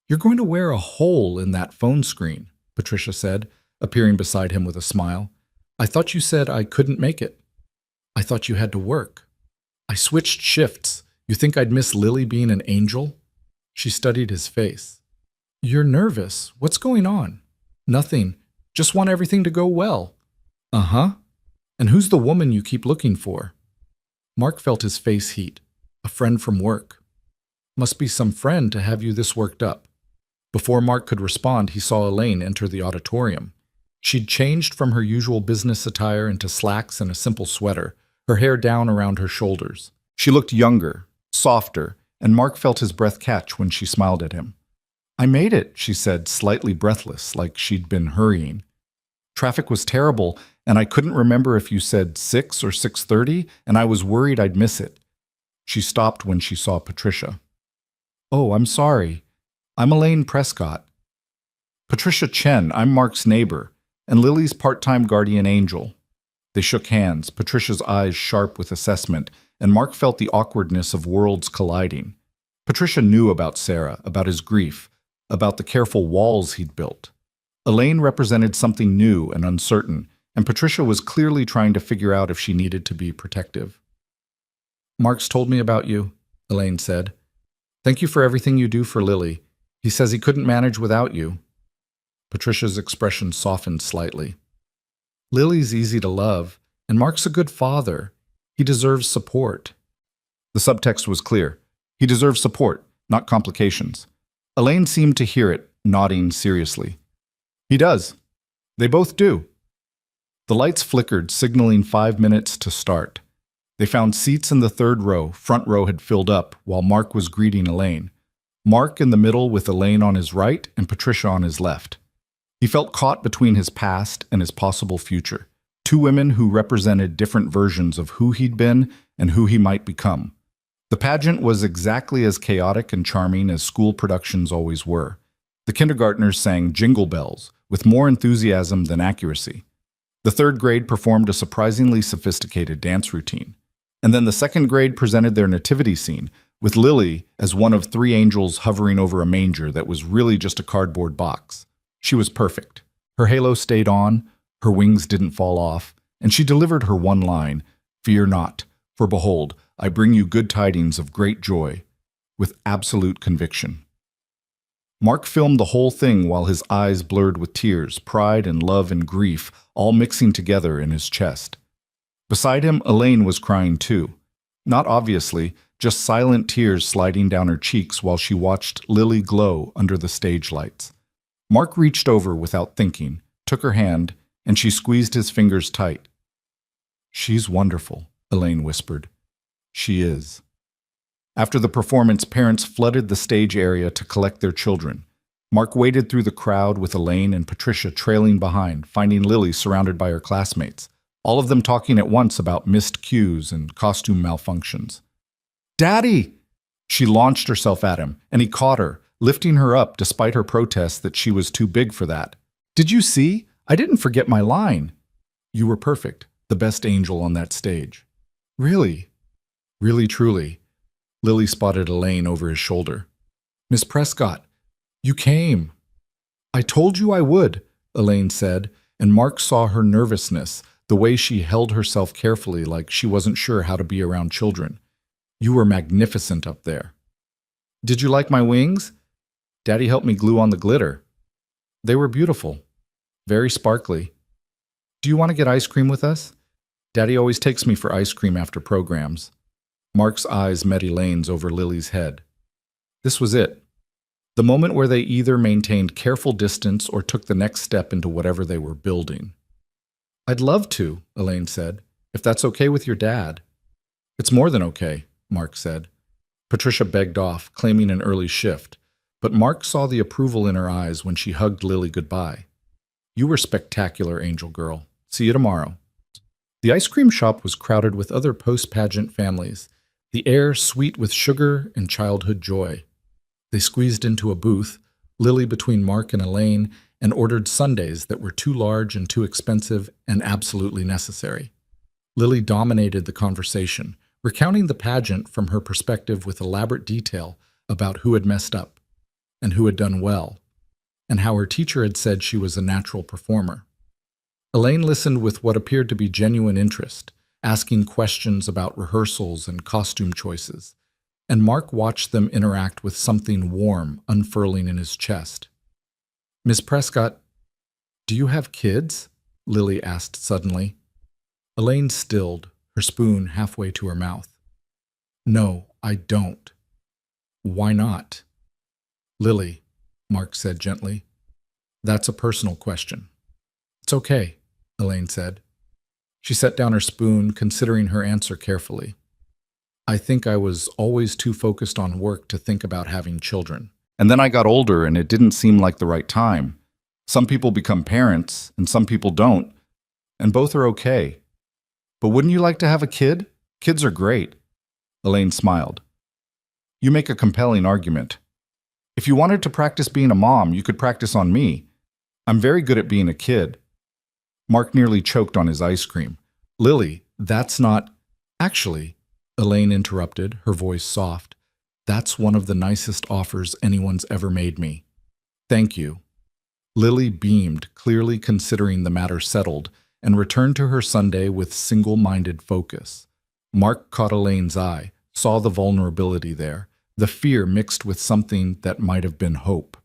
You're going to wear a hole in that phone screen, Patricia said, appearing beside him with a smile. I thought you said I couldn't make it. I thought you had to work. I switched shifts. You think I'd miss Lily being an angel? She studied his face. You're nervous. What's going on? Nothing. Just want everything to go well. Uh-huh. And who's the woman you keep looking for? Mark felt his face heat. A friend from work. Must be some friend to have you this worked up. Before Mark could respond, he saw Elaine enter the auditorium. She'd changed from her usual business attire into slacks and a simple sweater, her hair down around her shoulders. She looked younger, softer, and Mark felt his breath catch when she smiled at him. I made it, she said, slightly breathless, like she'd been hurrying. Traffic was terrible, and I couldn't remember if you said 6 or 6:30, and I was worried I'd miss it. She stopped when she saw Patricia. Oh, I'm sorry. I'm Elaine Prescott. Patricia Chen, I'm Mark's neighbor, and Lily's part-time guardian angel. They shook hands, Patricia's eyes sharp with assessment, and Mark felt the awkwardness of worlds colliding. Patricia knew about Sarah, about his grief, about the careful walls he'd built. Elaine represented something new and uncertain, and Patricia was clearly trying to figure out if she needed to be protective. Mark's told me about you, Elaine said. Thank you for everything you do for Lily. He says he couldn't manage without you. Patricia's expression softened slightly. Lily's easy to love, and Mark's a good father. He deserves support. The subtext was clear. He deserves support, not complications. Elaine seemed to hear it, nodding seriously. He does. They both do. The lights flickered, signaling 5 minutes to start. They found seats in the 3rd row. Front row had filled up, while Mark was greeting Elaine. Mark in the middle with Elaine on his right and Patricia on his left. He felt caught between his past and his possible future. 2 women who represented different versions of who he'd been and who he might become. The pageant was exactly as chaotic and charming as school productions always were. The kindergartners sang Jingle Bells with more enthusiasm than accuracy. The 3rd grade performed a surprisingly sophisticated dance routine. And then the 2nd grade presented their nativity scene, with Lily as one of 3 angels hovering over a manger that was really just a cardboard box. She was perfect. Her halo stayed on, her wings didn't fall off, and she delivered her one line, "Fear not, for behold, I bring you good tidings of great joy," with absolute conviction. Mark filmed the whole thing while his eyes blurred with tears, pride and love and grief, all mixing together in his chest. Beside him, Elaine was crying too. Not obviously, just silent tears sliding down her cheeks while she watched Lily glow under the stage lights. Mark reached over without thinking, took her hand, and she squeezed his fingers tight. "She's wonderful," Elaine whispered. "She is." After the performance, parents flooded the stage area to collect their children. Mark waded through the crowd with Elaine and Patricia trailing behind, finding Lily surrounded by her classmates, all of them talking at once about missed cues and costume malfunctions. "Daddy!" She launched herself at him, and he caught her, lifting her up despite her protests that she was too big for that. "Did you see? I didn't forget my line." "You were perfect, the best angel on that stage." "Really?" "Really, truly." Lily spotted Elaine over his shoulder. "Miss Prescott, you came." "I told you I would," Elaine said, and Mark saw her nervousness, the way she held herself carefully like she wasn't sure how to be around children. "You were magnificent up there." "Did you like my wings?" "Daddy helped me glue on the glitter." "They were beautiful. Very sparkly." "Do you want to get ice cream with us?" "Daddy always takes me for ice cream after programs." Mark's eyes met Elaine's over Lily's head. This was it. The moment where they either maintained careful distance or took the next step into whatever they were building. "I'd love to," Elaine said, "if that's okay with your dad." "It's more than okay," Mark said. Patricia begged off, claiming an early shift, but Mark saw the approval in her eyes when she hugged Lily goodbye. "You were spectacular, angel girl. See you tomorrow." The ice cream shop was crowded with other post-pageant families, the air sweet with sugar and childhood joy. They squeezed into a booth, Lily between Mark and Elaine, and ordered sundaes that were too large and too expensive and absolutely necessary. Lily dominated the conversation, recounting the pageant from her perspective with elaborate detail about who had messed up and who had done well, and how her teacher had said she was a natural performer. Elaine listened with what appeared to be genuine interest, asking questions about rehearsals and costume choices, and Mark watched them interact with something warm unfurling in his chest. "Miss Prescott, do you have kids?" Lily asked suddenly. Elaine stilled, her spoon halfway to her mouth. "No, I don't." "Why not?" "Lily," Mark said gently, "that's a personal question." "It's okay," Elaine said. She set down her spoon, considering her answer carefully. "I think I was always too focused on work to think about having children. And then I got older and it didn't seem like the right time. Some people become parents and some people don't, and both are okay. But wouldn't you like to have a kid? Kids are great." Elaine smiled. "You make a compelling argument. If you wanted to practice being a mom, you could practice on me. I'm very good at being a kid." Mark nearly choked on his ice cream. "Lily, that's not—" "Actually," Elaine interrupted, her voice soft, "that's one of the nicest offers anyone's ever made me. Thank you." Lily beamed, clearly considering the matter settled, and returned to her sundae with single-minded focus. Mark caught Elaine's eye, saw the vulnerability there, the fear mixed with something that might have been hope.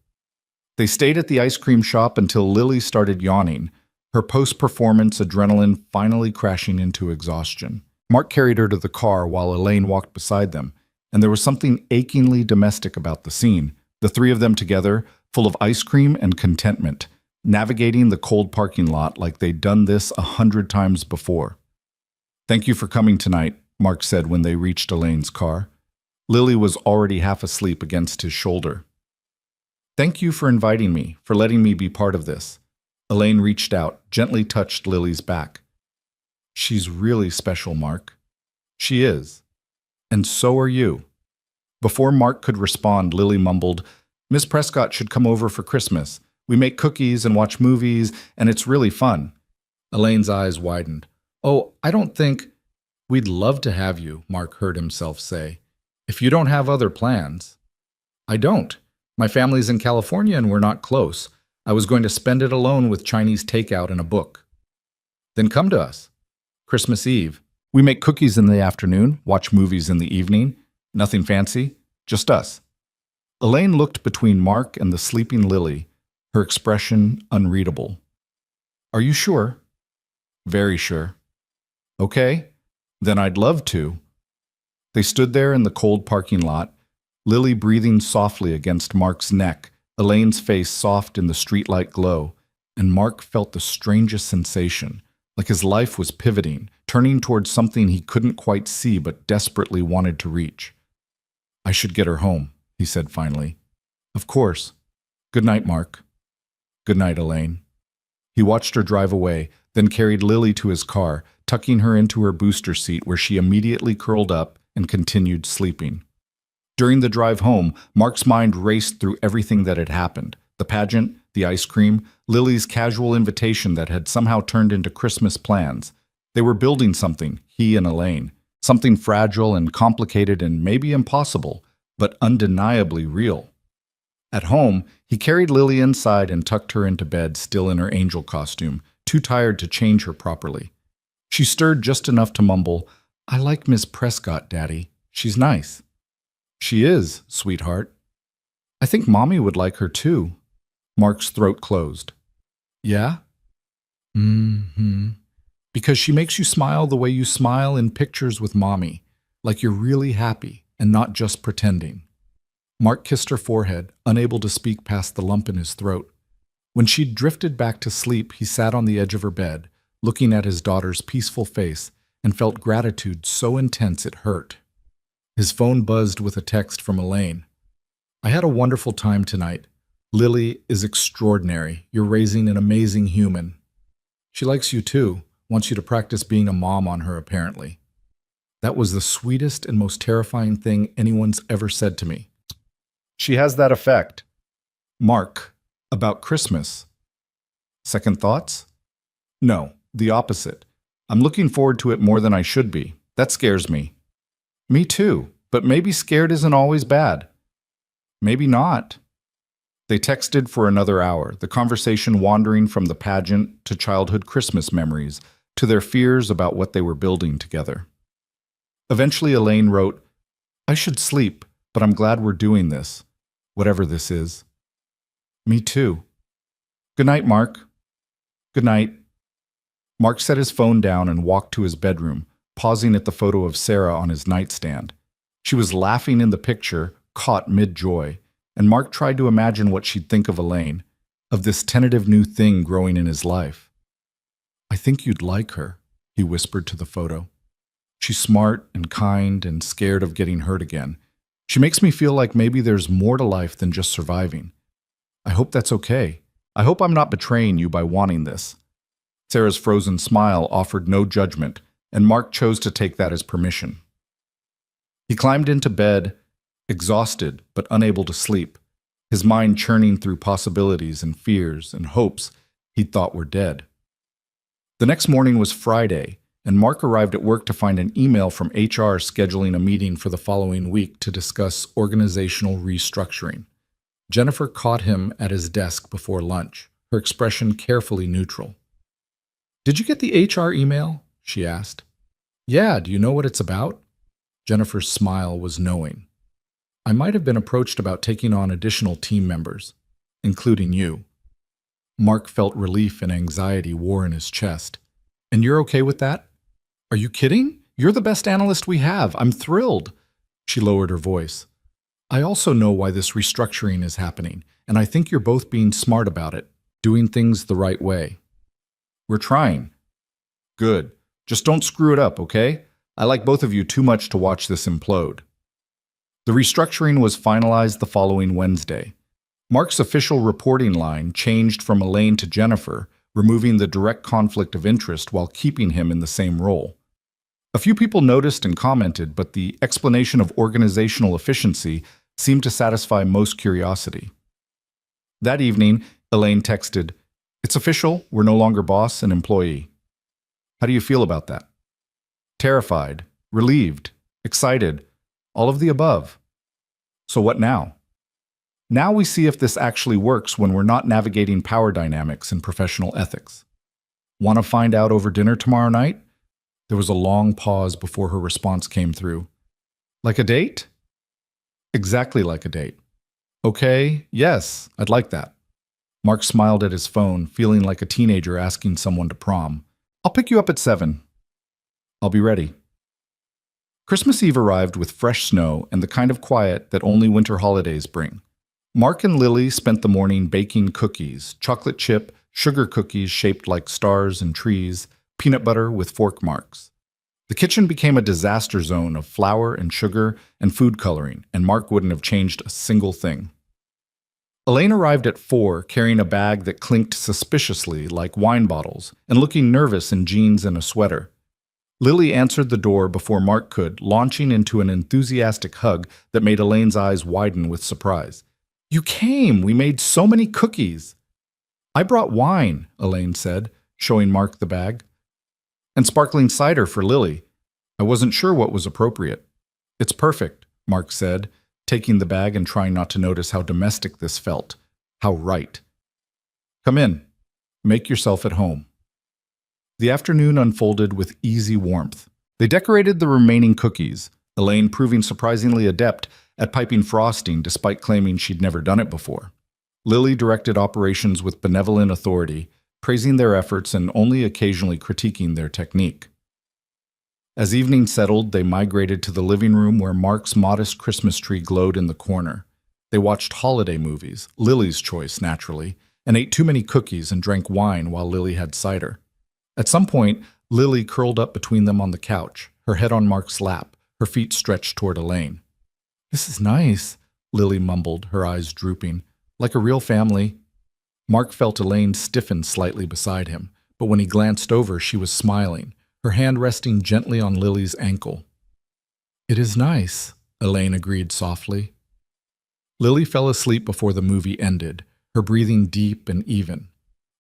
They stayed at the ice cream shop until Lily started yawning, her post-performance adrenaline finally crashing into exhaustion. Mark carried her to the car while Elaine walked beside them, and there was something achingly domestic about the scene, the three of them together, full of ice cream and contentment, navigating the cold parking lot like they'd done this 100 times before. "Thank you for coming tonight," Mark said when they reached Elaine's car. Lily was already half asleep against his shoulder. "Thank you for inviting me, for letting me be part of this." Elaine reached out, gently touched Lily's back. "She's really special, Mark." "She is. And so are you." Before Mark could respond, Lily mumbled, "Miss Prescott should come over for Christmas. We make cookies and watch movies, and it's really fun." Elaine's eyes widened. "Oh, I don't think—" "We'd love to have you," Mark heard himself say. "If you don't have other plans." "I don't. My family's in California and we're not close. I was going to spend it alone with Chinese takeout and a book." "Then come to us. Christmas Eve. We make cookies in the afternoon, watch movies in the evening. Nothing fancy, just us." Elaine looked between Mark and the sleeping Lily, her expression unreadable. "Are you sure?" "Very sure." "Okay, then I'd love to." They stood there in the cold parking lot, Lily breathing softly against Mark's neck, Elaine's face soft in the streetlight glow, and Mark felt the strangest sensation, like his life was pivoting, turning towards something he couldn't quite see but desperately wanted to reach. "I should get her home," he said finally. "Of course. Good night, Mark." "Good night, Elaine." He watched her drive away, then carried Lily to his car, tucking her into her booster seat where she immediately curled up and continued sleeping. During the drive home, Mark's mind raced through everything that had happened: the pageant, the ice cream, Lily's casual invitation that had somehow turned into Christmas plans. They were building something, he and Elaine, something fragile and complicated and maybe impossible, but undeniably real. At home, he carried Lily inside and tucked her into bed, still in her angel costume, too tired to change her properly. She stirred just enough to mumble, "I like Miss Prescott, Daddy. She's nice." "She is, sweetheart." "I think Mommy would like her too." Mark's throat closed. "Yeah?" "Mm-hmm. Because she makes you smile the way you smile in pictures with Mommy, like you're really happy and not just pretending." Mark kissed her forehead, unable to speak past the lump in his throat. When she'd drifted back to sleep, he sat on the edge of her bed, looking at his daughter's peaceful face, and felt gratitude so intense it hurt. His phone buzzed with a text from Elaine. "I had a wonderful time tonight. Lily is extraordinary. You're raising an amazing human. She likes you too, wants you to practice being a mom on her, apparently." That was the sweetest and most terrifying thing anyone's ever said to me. "She has that effect." "Mark, about Christmas." "Second thoughts?" "No, the opposite. I'm looking forward to it more than I should be. That scares me." "Me too, but maybe scared isn't always bad." "Maybe not." They texted for another hour, the conversation wandering from the pageant to childhood Christmas memories, to their fears about what they were building together. Eventually Elaine wrote, "I should sleep, but I'm glad we're doing this, whatever this is." "Me too." "Good night, Mark." "Good night." Mark set his phone down and walked to his bedroom, pausing at the photo of Sarah on his nightstand. She was laughing in the picture, caught mid-joy, and Mark tried to imagine what she'd think of Elaine, of this tentative new thing growing in his life. "I think you'd like her," he whispered to the photo. "She's smart and kind and scared of getting hurt again. She makes me feel like maybe there's more to life than just surviving. I hope that's okay. I hope I'm not betraying you by wanting this." Sarah's frozen smile offered no judgment, and Mark chose to take that as permission. He climbed into bed, exhausted but unable to sleep, his mind churning through possibilities and fears and hopes he'd thought were dead. The next morning was Friday, and Mark arrived at work to find an email from HR scheduling a meeting for the following week to discuss organizational restructuring. Jennifer caught him at his desk before lunch, her expression carefully neutral. "Did you get the HR email?" she asked. "Yeah, do you know what it's about?" Jennifer's smile was knowing. "I might have been approached about taking on additional team members, including you." Mark felt relief and anxiety war in his chest. "And you're okay with that?" "Are you kidding? You're the best analyst we have. I'm thrilled." She lowered her voice. "I also know why this restructuring is happening, and I think you're both being smart about it, doing things the right way." "We're trying." "Good. Just don't screw it up, okay? I like both of you too much to watch this implode." The restructuring was finalized the following Wednesday. Mark's official reporting line changed from Elaine to Jennifer, removing the direct conflict of interest while keeping him in the same role. A few people noticed and commented, but the explanation of organizational efficiency seemed to satisfy most curiosity. That evening, Elaine texted, "It's official, we're no longer boss and employee. How do you feel about that?" "Terrified, relieved, excited, all of the above." "So what now?" "Now we see if this actually works when we're not navigating power dynamics and professional ethics." "Want to find out over dinner tomorrow night?" There was a long pause before her response came through. "Like a date?" "Exactly like a date." "Okay, yes, I'd like that." Mark smiled at his phone, feeling like a teenager asking someone to prom. "I'll pick you up at 7. "I'll be ready." Christmas Eve arrived with fresh snow and the kind of quiet that only winter holidays bring. Mark and Lily spent the morning baking cookies, chocolate chip, sugar cookies shaped like stars and trees, peanut butter with fork marks. The kitchen became a disaster zone of flour and sugar and food coloring, and Mark wouldn't have changed a single thing. Elaine arrived at 4, carrying a bag that clinked suspiciously like wine bottles, and looking nervous in jeans and a sweater. Lily answered the door before Mark could, launching into an enthusiastic hug that made Elaine's eyes widen with surprise. "You came! We made so many cookies!" "I brought wine," Elaine said, showing Mark the bag. "And sparkling cider for Lily. I wasn't sure what was appropriate." "It's perfect," Mark said, taking the bag and trying not to notice how domestic this felt. How right. "Come in. Make yourself at home." The afternoon unfolded with easy warmth. They decorated the remaining cookies, Elaine proving surprisingly adept at piping frosting despite claiming she'd never done it before. Lily directed operations with benevolent authority, praising their efforts and only occasionally critiquing their technique. As evening settled, they migrated to the living room where Mark's modest Christmas tree glowed in the corner. They watched holiday movies, Lily's choice naturally, and ate too many cookies and drank wine while Lily had cider. At some point, Lily curled up between them on the couch, her head on Mark's lap, her feet stretched toward Elaine. "This is nice," Lily mumbled, her eyes drooping. "Like a real family." Mark felt Elaine stiffen slightly beside him, but when he glanced over, she was smiling, her hand resting gently on Lily's ankle. "It is nice," Elaine agreed softly. Lily fell asleep before the movie ended, her breathing deep and even.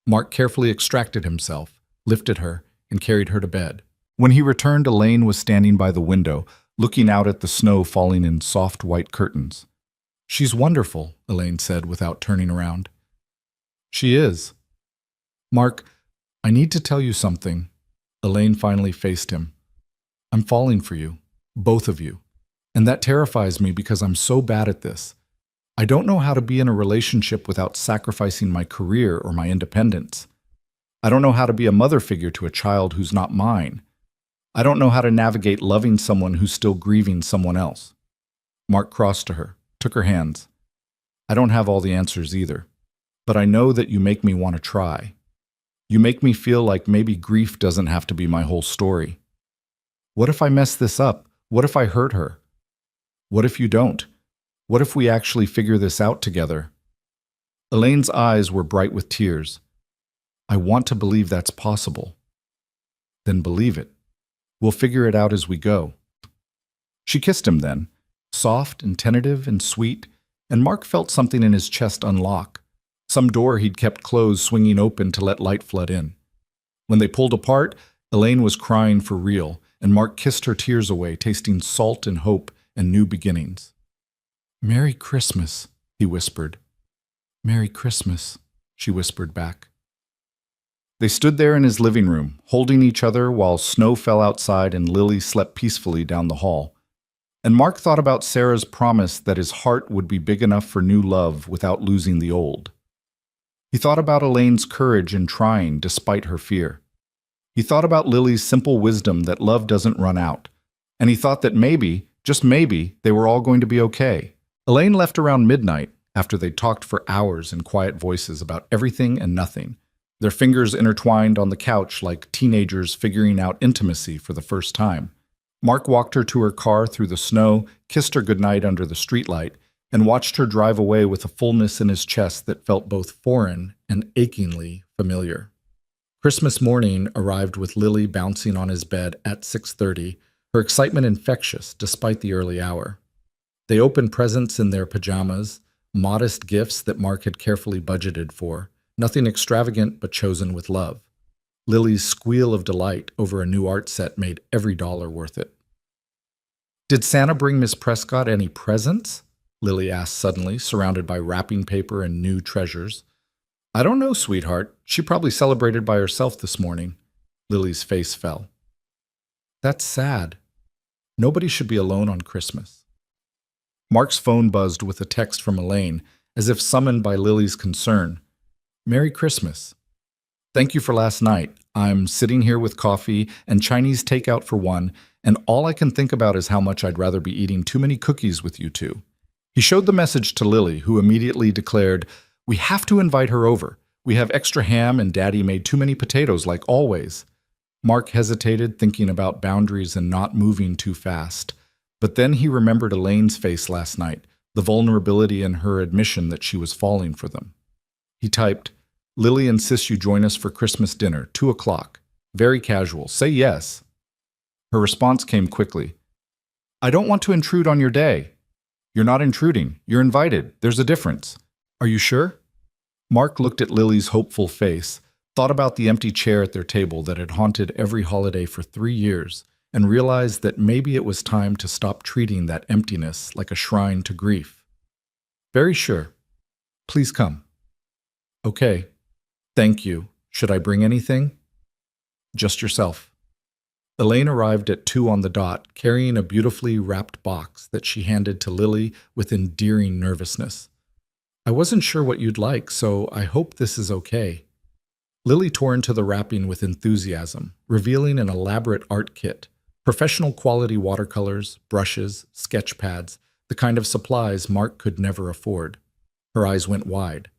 Mark carefully extracted himself, lifted her, and carried her to bed. When he returned, Elaine was standing by the window, looking out at the snow falling in soft white curtains. "She's wonderful," Elaine said without turning around. "She is." "Mark, I need to tell you something." Elaine finally faced him. "I'm falling for you, both of you. And that terrifies me because I'm so bad at this. I don't know how to be in a relationship without sacrificing my career or my independence. I don't know how to be a mother figure to a child who's not mine. I don't know how to navigate loving someone who's still grieving someone else." Mark crossed to her, took her hands. "I don't have all the answers either, but I know that you make me want to try. You make me feel like maybe grief doesn't have to be my whole story. What if I mess this up? What if I hurt her? What if you don't? What if we actually figure this out together?" Elaine's eyes were bright with tears. "I want to believe that's possible." "Then believe it. We'll figure it out as we go." She kissed him then, soft and tentative and sweet, and Mark felt something in his chest unlock. Some door he'd kept closed swinging open to let light flood in. When they pulled apart, Elaine was crying for real, and Mark kissed her tears away, tasting salt and hope and new beginnings. "Merry Christmas," he whispered. "Merry Christmas," she whispered back. They stood there in his living room, holding each other while snow fell outside and Lily slept peacefully down the hall. And Mark thought about Sarah's promise that his heart would be big enough for new love without losing the old. He thought about Elaine's courage in trying despite her fear. He thought about Lily's simple wisdom that love doesn't run out. And he thought that maybe, just maybe, they were all going to be okay. Elaine left around midnight after they'd talked for hours in quiet voices about everything and nothing, their fingers intertwined on the couch like teenagers figuring out intimacy for the first time. Mark walked her to her car through the snow, kissed her goodnight under the streetlight, and watched her drive away with a fullness in his chest that felt both foreign and achingly familiar. Christmas morning arrived with Lily bouncing on his bed at 6:30, her excitement infectious despite the early hour. They opened presents in their pajamas, modest gifts that Mark had carefully budgeted for, nothing extravagant but chosen with love. Lily's squeal of delight over a new art set made every dollar worth it. "Did Santa bring Miss Prescott any presents?" Lily asked suddenly, surrounded by wrapping paper and new treasures. "I don't know, sweetheart. She probably celebrated by herself this morning." Lily's face fell. "That's sad. Nobody should be alone on Christmas." Mark's phone buzzed with a text from Elaine, as if summoned by Lily's concern. "Merry Christmas. Thank you for last night. I'm sitting here with coffee and Chinese takeout for one, and all I can think about is how much I'd rather be eating too mmany cookies with you two." He showed the message to Lily, who immediately declared, "We have to invite her over. We have extra ham and Daddy made too many potatoes like always." Mark hesitated, thinking about boundaries and not moving too fast. But then he remembered Elaine's face last night, the vulnerability in her admission that she was falling for them. He typed, "Lily insists you join us for Christmas dinner, 2 o'clock. Very casual. Say yes." Her response came quickly. "I don't want to intrude on your day." "You're not intruding. You're invited. There's a difference." "Are you sure?" Mark looked at Lily's hopeful face, thought about the empty chair at their table that had haunted every holiday for 3 years, and realized that maybe it was time to stop treating that emptiness like a shrine to grief. "Very sure. Please come." "Okay. Thank you. Should I bring anything?" "Just yourself." Elaine arrived at 2 on the dot, carrying a beautifully wrapped box that she handed to Lily with endearing nervousness. "I wasn't sure what you'd like, so I hope this is okay." Lily tore into the wrapping with enthusiasm, revealing an elaborate art kit, professional quality watercolors, brushes, sketch pads, the kind of supplies Mark could never afford. Her eyes went wide.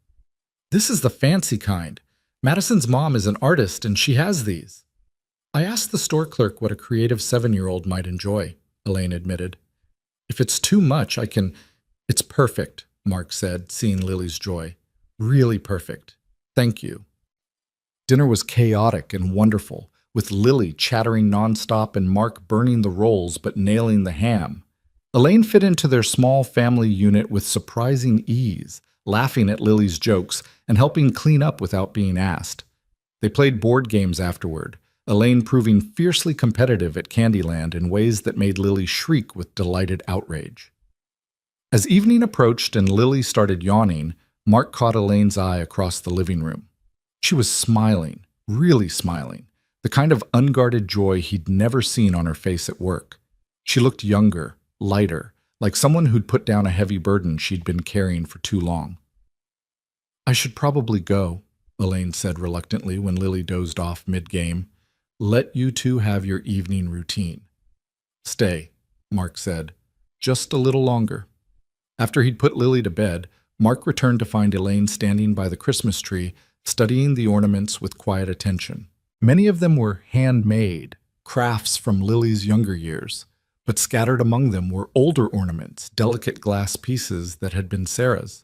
"This is the fancy kind. Madison's mom is an artist and she has these." "I asked the store clerk what a creative 7-year-old might enjoy," Elaine admitted. "If it's too much, I can—" "It's perfect," Mark said, seeing Lily's joy. "Really perfect. Thank you." Dinner was chaotic and wonderful, with Lily chattering nonstop and Mark burning the rolls but nailing the ham. Elaine fit into their small family unit with surprising ease, laughing at Lily's jokes and helping clean up without being asked. They played board games afterward, Elaine proving fiercely competitive at Candyland in ways that made Lily shriek with delighted outrage. As evening approached and Lily started yawning, Mark caught Elaine's eye across the living room. She was smiling, really smiling, the kind of unguarded joy he'd never seen on her face at work. She looked younger, lighter, like someone who'd put down a heavy burden she'd been carrying for too long. "I should probably go," Elaine said reluctantly when Lily dozed off mid-game. "Let you two have your evening routine." "Stay," Mark said. "Just a little longer." After he'd put Lily to bed, Mark returned to find Elaine standing by the Christmas tree, studying the ornaments with quiet attention. Many of them were handmade, crafts from Lily's younger years, but scattered among them were older ornaments, delicate glass pieces that had been Sarah's.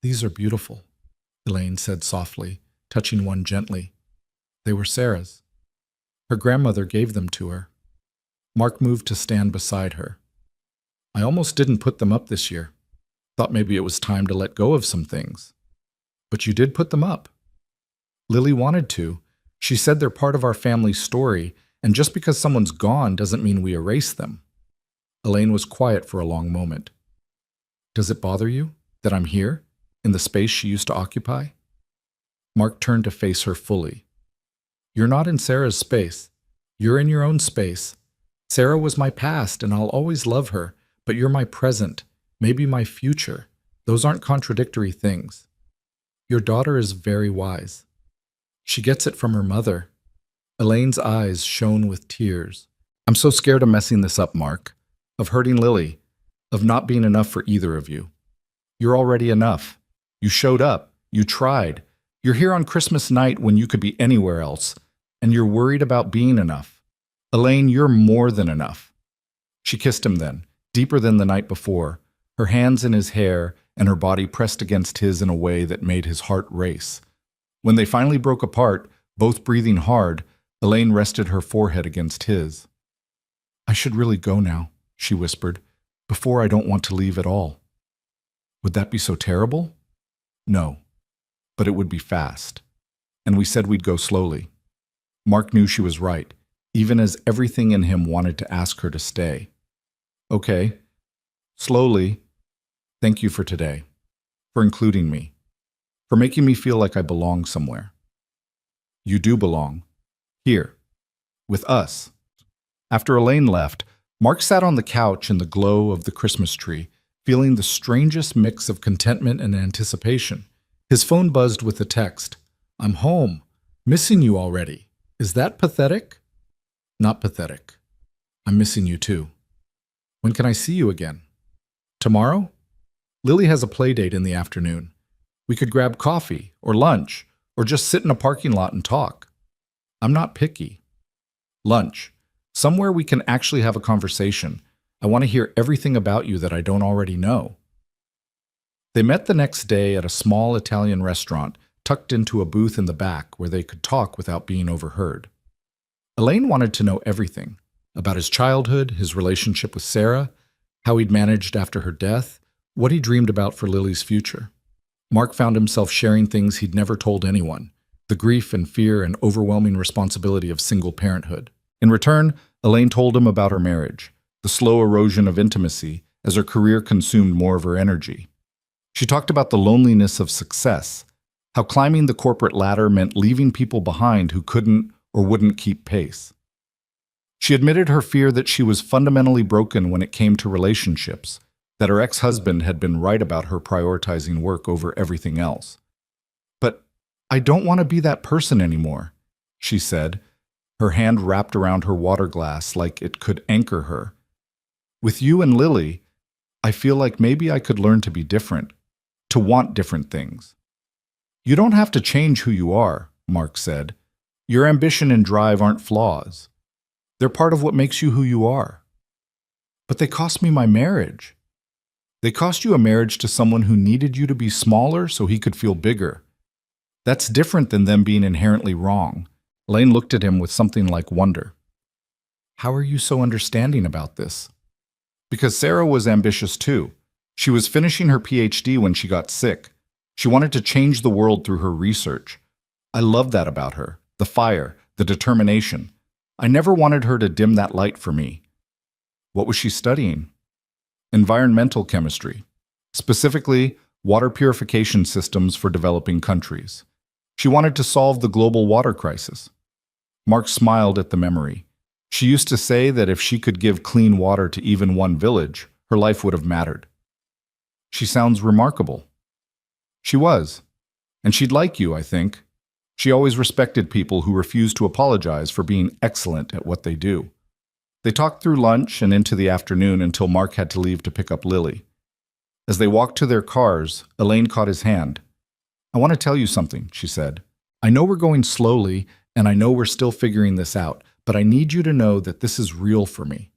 "These are beautiful," Elaine said softly, touching one gently. "They were Sarah's. Her grandmother gave them to her." Mark moved to stand beside her. "I almost didn't put them up this year. Thought maybe it was time to let go of some things. But you did put them up." "Lily wanted to. She said they're part of our family story, and just because someone's gone doesn't mean we erase them." Elaine was quiet for a long moment. "Does it bother you that I'm here, in the space she used to occupy?" Mark turned to face her fully. "You're not in Sarah's space. You're in your own space. Sarah was my past, and I'll always love her, but you're my present, maybe my future. Those aren't contradictory things. Your daughter is very wise. She gets it from her mother." Elaine's eyes shone with tears. "I'm so scared of messing this up, Mark, of hurting Lily, of not being enough for either of you. You're already enough. You showed up. You tried. You're here on Christmas night when you could be anywhere else, and you're worried about being enough. Elaine, you're more than enough." She kissed him then, deeper than the night before, her hands in his hair and her body pressed against his in a way that made his heart race. When they finally broke apart, both breathing hard, Elaine rested her forehead against his. "I should really go now," she whispered, "before I don't want to leave at all." "Would that be so terrible?" "No, but it would be fast. And we said we'd go slowly." Mark knew she was right, even as everything in him wanted to ask her to stay. "Okay, slowly. Thank you for today, for including me, for making me feel like I belong somewhere. You do belong. Here. With us." After Elaine left, Mark sat on the couch in the glow of the Christmas tree, feeling the strangest mix of contentment and anticipation. His phone buzzed with a text. "I'm home. Missing you already. Is that pathetic?" "Not pathetic." I'm missing you too. When can I see you again? Tomorrow? Lily has a play date in the afternoon. We could grab coffee or lunch or just sit in a parking lot and talk. I'm not picky. Lunch. Somewhere we can actually have a conversation. I want to hear everything about you that I don't already know. They met the next day at a small Italian restaurant tucked into a booth in the back where they could talk without being overheard. Elaine wanted to know everything about his childhood, his relationship with Sarah, how he'd managed after her death, what he dreamed about for Lily's future. Mark found himself sharing things he'd never told anyone, the grief and fear and overwhelming responsibility of single parenthood. In return, Elaine told him about her marriage, the slow erosion of intimacy as her career consumed more of her energy. She talked about the loneliness of success, how climbing the corporate ladder meant leaving people behind who couldn't or wouldn't keep pace. She admitted her fear that she was fundamentally broken when it came to relationships, that her ex-husband had been right about her prioritizing work over everything else. "But I don't want to be that person anymore," she said, her hand wrapped around her water glass like it could anchor her. "With you and Lily, I feel like maybe I could learn to be different, to want different things." "You don't have to change who you are," Mark said. "Your ambition and drive aren't flaws. They're part of what makes you who you are." "But they cost me my marriage." "They cost you a marriage to someone who needed you to be smaller so he could feel bigger. That's different than them being inherently wrong." Lane looked at him with something like wonder. "How are you so understanding about this?" "Because Sarah was ambitious too. She was finishing her PhD when she got sick. She wanted to change the world through her research. I love that about her, the fire, the determination. I never wanted her to dim that light for me." "What was she studying?" "Environmental chemistry, specifically water purification systems for developing countries. She wanted to solve the global water crisis." Mark smiled at the memory. She used to say that if she could give clean water to even one village, her life would have mattered. "She sounds remarkable." "She was. And she'd like you, I think. She always respected people who refused to apologize for being excellent at what they do." They talked through lunch and into the afternoon until Mark had to leave to pick up Lily. As they walked to their cars, Elaine caught his hand. "I want to tell you something," she said. "I know we're going slowly, and I know we're still figuring this out, but I need you to know that this is real for me.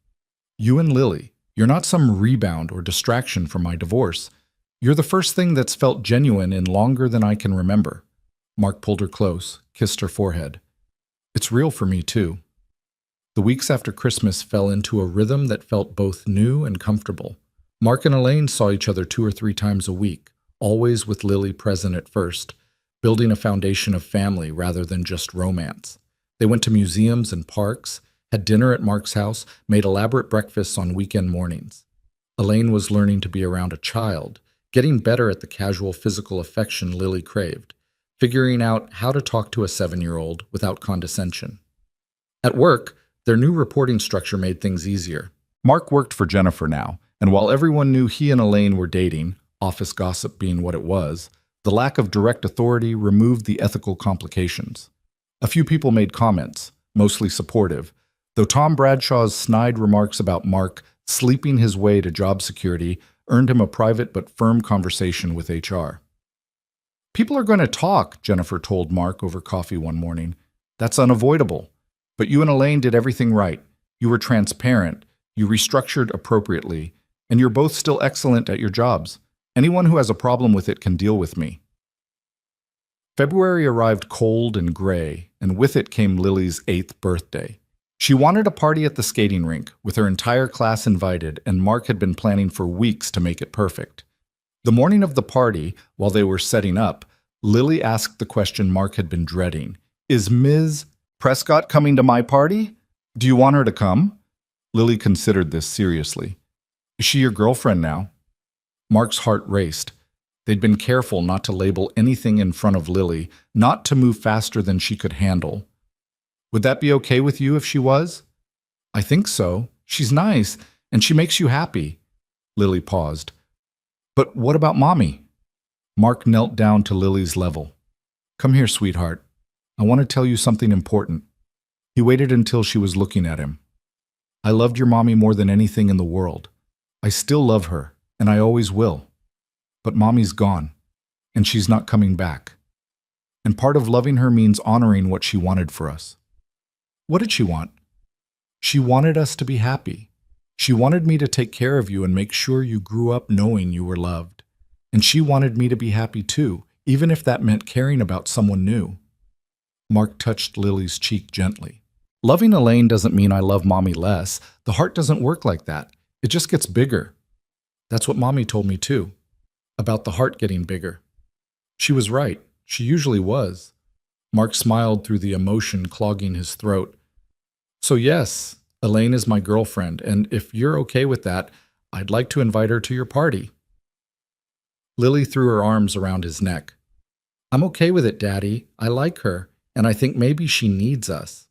You and Lily, you're not some rebound or distraction from my divorce. You're the first thing that's felt genuine in longer than I can remember." Mark pulled her close, kissed her forehead. "It's real for me, too." The weeks after Christmas fell into a rhythm that felt both new and comfortable. Mark and Elaine saw each other 2 or 3 times a week, always with Lily present at first, building a foundation of family rather than just romance. They went to museums and parks, had dinner at Mark's house, made elaborate breakfasts on weekend mornings. Elaine was learning to be around a child, getting better at the casual physical affection Lily craved, figuring out how to talk to a 7-year-old without condescension. At work, their new reporting structure made things easier. Mark worked for Jennifer now, and while everyone knew he and Elaine were dating, office gossip being what it was, the lack of direct authority removed the ethical complications. A few people made comments, mostly supportive, though Tom Bradshaw's snide remarks about Mark sleeping his way to job security earned him a private but firm conversation with HR. "People are going to talk," Jennifer told Mark over coffee one morning. "That's unavoidable. But you and Elaine did everything right. You were transparent, you restructured appropriately, and you're both still excellent at your jobs. Anyone who has a problem with it can deal with me." February arrived cold and gray, and with it came Lily's 8th birthday. She wanted a party at the skating rink, with her entire class invited, and Mark had been planning for weeks to make it perfect. The morning of the party, while they were setting up, Lily asked the question Mark had been dreading. "Is Ms. Prescott coming to my party? Do you want her to come?" Lily considered this seriously. "Is she your girlfriend now?" Mark's heart raced. They'd been careful not to label anything in front of Lily, not to move faster than she could handle. "Would that be okay with you if she was?" "I think so. She's nice, and she makes you happy." Lily paused. "But what about Mommy?" Mark knelt down to Lily's level. "Come here, sweetheart. I want to tell you something important." He waited until she was looking at him. I loved your mommy more than anything in the world. I still love her, and I always will. But mommy's gone, and she's not coming back. And part of loving her means honoring what she wanted for us. What did she want? She wanted us to be happy. She wanted me to take care of you and make sure you grew up knowing you were loved. And she wanted me to be happy too, even if that meant caring about someone new. Mark touched Lily's cheek gently. Loving Elaine doesn't mean I love mommy less. The heart doesn't work like that. It just gets bigger. That's what mommy told me too, about the heart getting bigger. She was right. She usually was. Mark smiled through the emotion clogging his throat. So yes, Elaine is my girlfriend, and if you're okay with that, I'd like to invite her to your party. Lily threw her arms around his neck. I'm okay with it, Daddy. I like her, and I think maybe she needs us.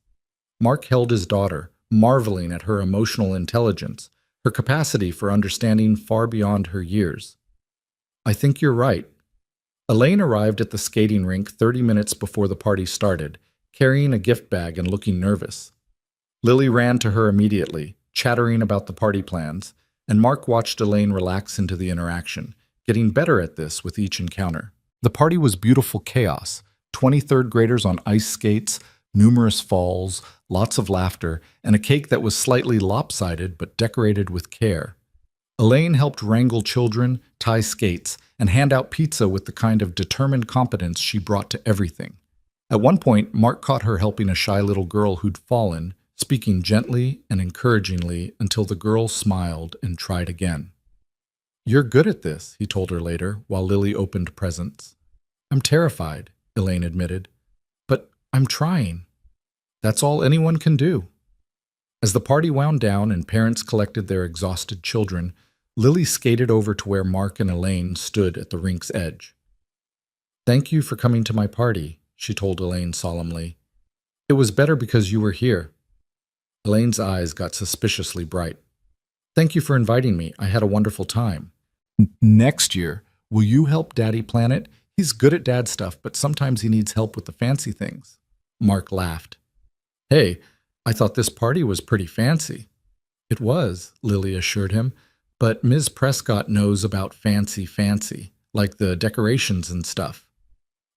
Mark held his daughter, marveling at her emotional intelligence, her capacity for understanding far beyond her years. I think you're right. Elaine arrived at the skating rink 30 minutes before the party started, carrying a gift bag and looking nervous. Lily ran to her immediately, chattering about the party plans, and Mark watched Elaine relax into the interaction, getting better at this with each encounter. The party was beautiful chaos, 23rd graders on ice skates, numerous falls, lots of laughter, and a cake that was slightly lopsided but decorated with care. Elaine helped wrangle children, tie skates, and hand out pizza with the kind of determined competence she brought to everything. At one point, Mark caught her helping a shy little girl who'd fallen, speaking gently and encouragingly until the girl smiled and tried again. You're good at this, he told her later, while Lily opened presents. I'm terrified, Elaine admitted, but I'm trying. That's all anyone can do. As the party wound down and parents collected their exhausted children, Lily skated over to where Mark and Elaine stood at the rink's edge. Thank you for coming to my party, she told Elaine solemnly. It was better because you were here. Elaine's eyes got suspiciously bright. Thank you for inviting me. I had a wonderful time. Next year, will you help Daddy plan it? He's good at dad stuff, but sometimes he needs help with the fancy things. Mark laughed. Hey, I thought this party was pretty fancy. It was, Lily assured him, but Ms. Prescott knows about fancy, like the decorations and stuff.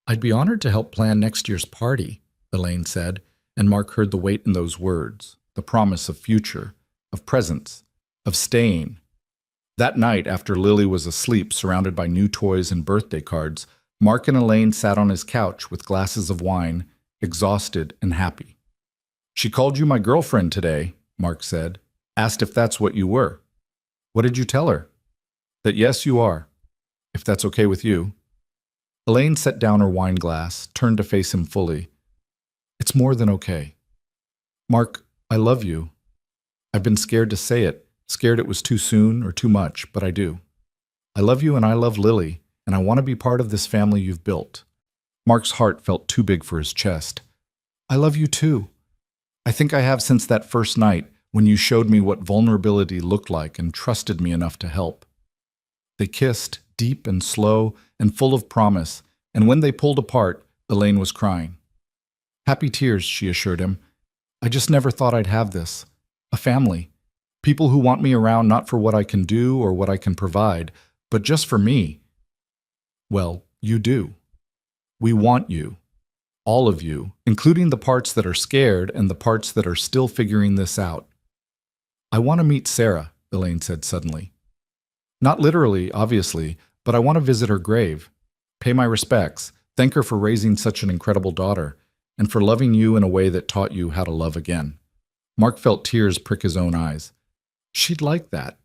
I'd be honored to help plan next year's party, Elaine said, and Mark heard the weight in those words, the promise of future, of presence, of staying. That night, after Lily was asleep surrounded by new toys and birthday cards, Mark and Elaine sat on his couch with glasses of wine, exhausted and happy. She called you my girlfriend today, Mark said, asked if that's what you were. What did you tell her? That yes, you are, if that's okay with you. Elaine set down her wine glass, turned to face him fully. It's more than okay. Mark, I love you. I've been scared to say it, scared it was too soon or too much, but I do. I love you and I love Lily, and I want to be part of this family you've built. Mark's heart felt too big for his chest. I love you too. I think I have since that first night when you showed me what vulnerability looked like and trusted me enough to help. They kissed, deep and slow and full of promise, and when they pulled apart, Elaine was crying. Happy tears, she assured him. I just never thought I'd have this. A family. People who want me around not for what I can do or what I can provide, but just for me. Well, you do. We want you. All of you, including the parts that are scared and the parts that are still figuring this out. I want to meet Sarah, Elaine said suddenly. Not literally, obviously, but I want to visit her grave, pay my respects, thank her for raising such an incredible daughter, and for loving you in a way that taught you how to love again. Mark felt tears prick his own eyes. She'd like that.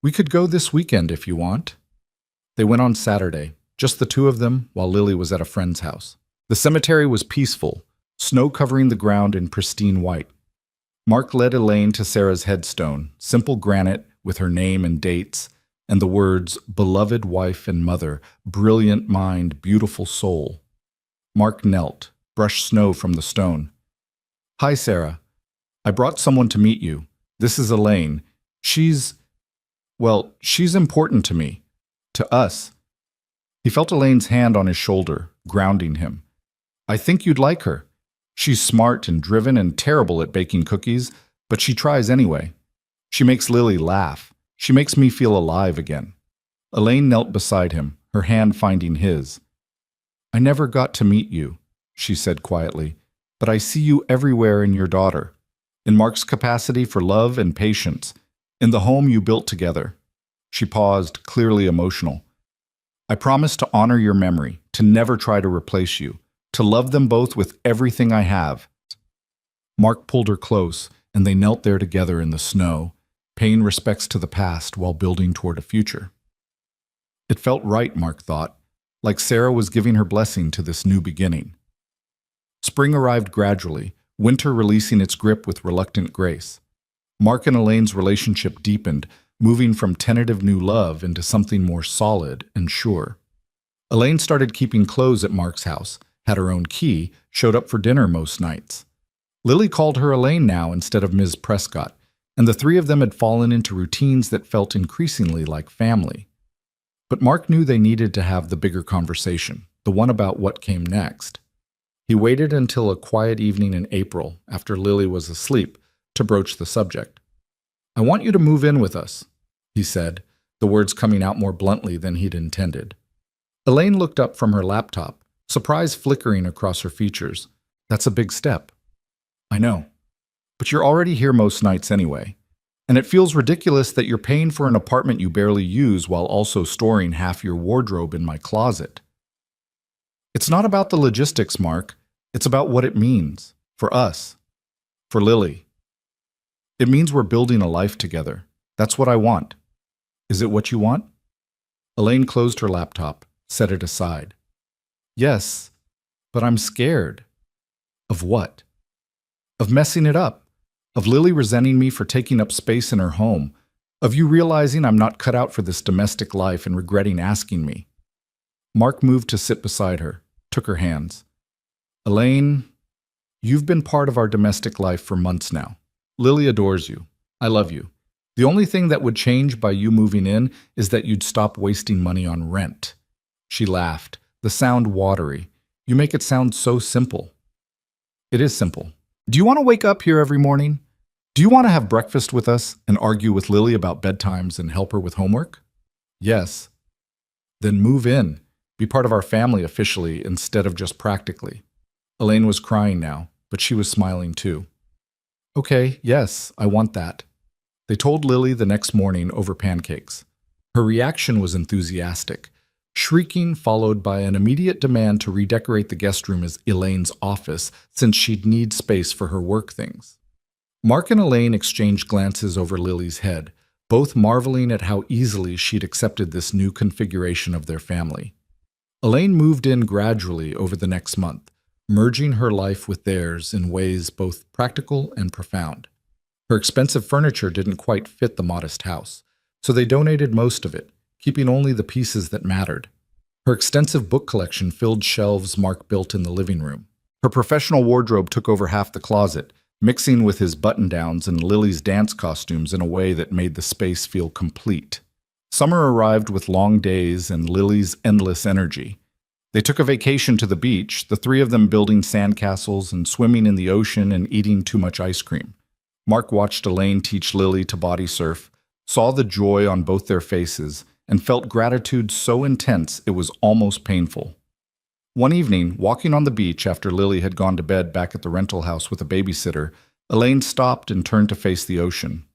We could go this weekend if you want. They went on Saturday, just the two of them, while Lily was at a friend's house. The cemetery was peaceful, snow covering the ground in pristine white. Mark led Elaine to Sarah's headstone, simple granite with her name and dates, and the words, beloved wife and mother, brilliant mind, beautiful soul. Mark knelt, brushed snow from the stone. Hi, Sarah. I brought someone to meet you. This is Elaine. She's important to me. To us. He felt Elaine's hand on his shoulder, grounding him. I think you'd like her. She's smart and driven and terrible at baking cookies, but she tries anyway. She makes Lily laugh. She makes me feel alive again. Elaine knelt beside him, her hand finding his. I never got to meet you, she said quietly, but I see you everywhere in your daughter, in Mark's capacity for love and patience, in the home you built together. She paused, clearly emotional. I promise to honor your memory, to never try to replace you, to love them both with everything I have. Mark pulled her close, and they knelt there together in the snow, paying respects to the past while building toward a future. It felt right, Mark thought, like Sarah was giving her blessing to this new beginning. Spring arrived gradually, winter releasing its grip with reluctant grace. Mark and Elaine's relationship deepened, moving from tentative new love into something more solid and sure. Elaine started keeping clothes at Mark's house, had her own key, showed up for dinner most nights. Lily called her Elaine now instead of Ms. Prescott, and the three of them had fallen into routines that felt increasingly like family. But Mark knew they needed to have the bigger conversation, the one about what came next. He waited until a quiet evening in April, after Lily was asleep, to broach the subject. I want you to move in with us, he said, the words coming out more bluntly than he'd intended. Elaine looked up from her laptop, surprise flickering across her features. That's a big step. I know. But you're already here most nights anyway. And it feels ridiculous that you're paying for an apartment you barely use while also storing half your wardrobe in my closet. It's not about the logistics, Mark. It's about what it means. For us. For Lily. It means we're building a life together. That's what I want. Is it what you want? Elaine closed her laptop, set it aside. Yes, but I'm scared. Of what? Of messing it up. Of Lily resenting me for taking up space in her home. Of you realizing I'm not cut out for this domestic life and regretting asking me. Mark moved to sit beside her, took her hands. Elaine, you've been part of our domestic life for months now. Lily adores you. I love you. The only thing that would change by you moving in is that you'd stop wasting money on rent. She laughed, the sound watery. You make it sound so simple. It is simple. Do you want to wake up here every morning? Do you want to have breakfast with us and argue with Lily about bedtimes and help her with homework? Yes. Then move in. Be part of our family officially instead of just practically. Elaine was crying now, but she was smiling too. Okay, yes, I want that. They told Lily the next morning over pancakes. Her reaction was enthusiastic, shrieking followed by an immediate demand to redecorate the guest room as Elaine's office since she'd need space for her work things. Mark and Elaine exchanged glances over Lily's head, both marveling at how easily she'd accepted this new configuration of their family. Elaine moved in gradually over the next month, merging her life with theirs in ways both practical and profound. Her expensive furniture didn't quite fit the modest house, so they donated most of it, keeping only the pieces that mattered. Her extensive book collection filled shelves Mark built in the living room. Her professional wardrobe took over half the closet, mixing with his button-downs and Lily's dance costumes in a way that made the space feel complete. Summer arrived with long days and Lily's endless energy. They took a vacation to the beach, the three of them building sandcastles and swimming in the ocean and eating too much ice cream. Mark watched Elaine teach Lily to body surf, saw the joy on both their faces, and felt gratitude so intense it was almost painful. One evening, walking on the beach after Lily had gone to bed back at the rental house with a babysitter, Elaine stopped and turned to face the ocean.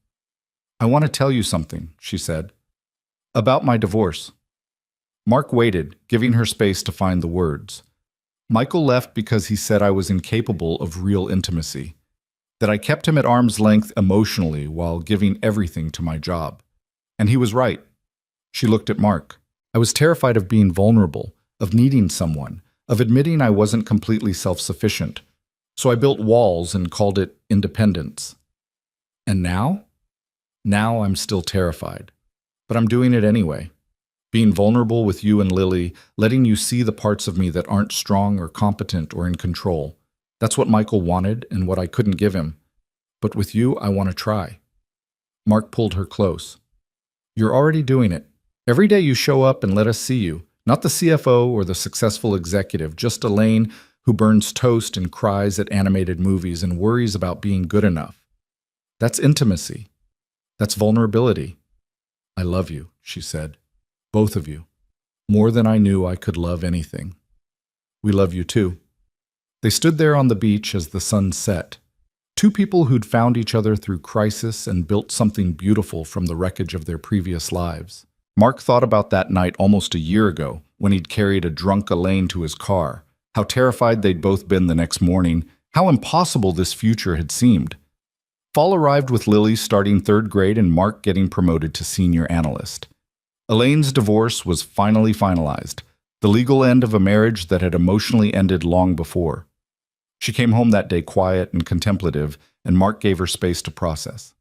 I want to tell you something, she said. About my divorce. Mark waited, giving her space to find the words. Michael left because he said I was incapable of real intimacy, that I kept him at arm's length emotionally while giving everything to my job. And he was right. She looked at Mark. I was terrified of being vulnerable, of needing someone, of admitting I wasn't completely self-sufficient. So I built walls and called it independence. And now? Now I'm still terrified. But I'm doing it anyway. Being vulnerable with you and Lily, letting you see the parts of me that aren't strong or competent or in control. That's what Michael wanted and what I couldn't give him. But with you, I want to try. Mark pulled her close. You're already doing it. Every day you show up and let us see you. Not the CFO or the successful executive, just Elaine who burns toast and cries at animated movies and worries about being good enough. That's intimacy. That's vulnerability. I love you, she said. Both of you. More than I knew I could love anything. We love you too. They stood there on the beach as the sun set. Two people who'd found each other through crisis and built something beautiful from the wreckage of their previous lives. Mark thought about that night almost a year ago when he'd carried a drunk Elaine to his car, how terrified they'd both been the next morning, how impossible this future had seemed. Fall arrived with Lily starting third grade and Mark getting promoted to senior analyst. Elaine's divorce was finally finalized, the legal end of a marriage that had emotionally ended long before. She came home that day quiet and contemplative, and Mark gave her space to process.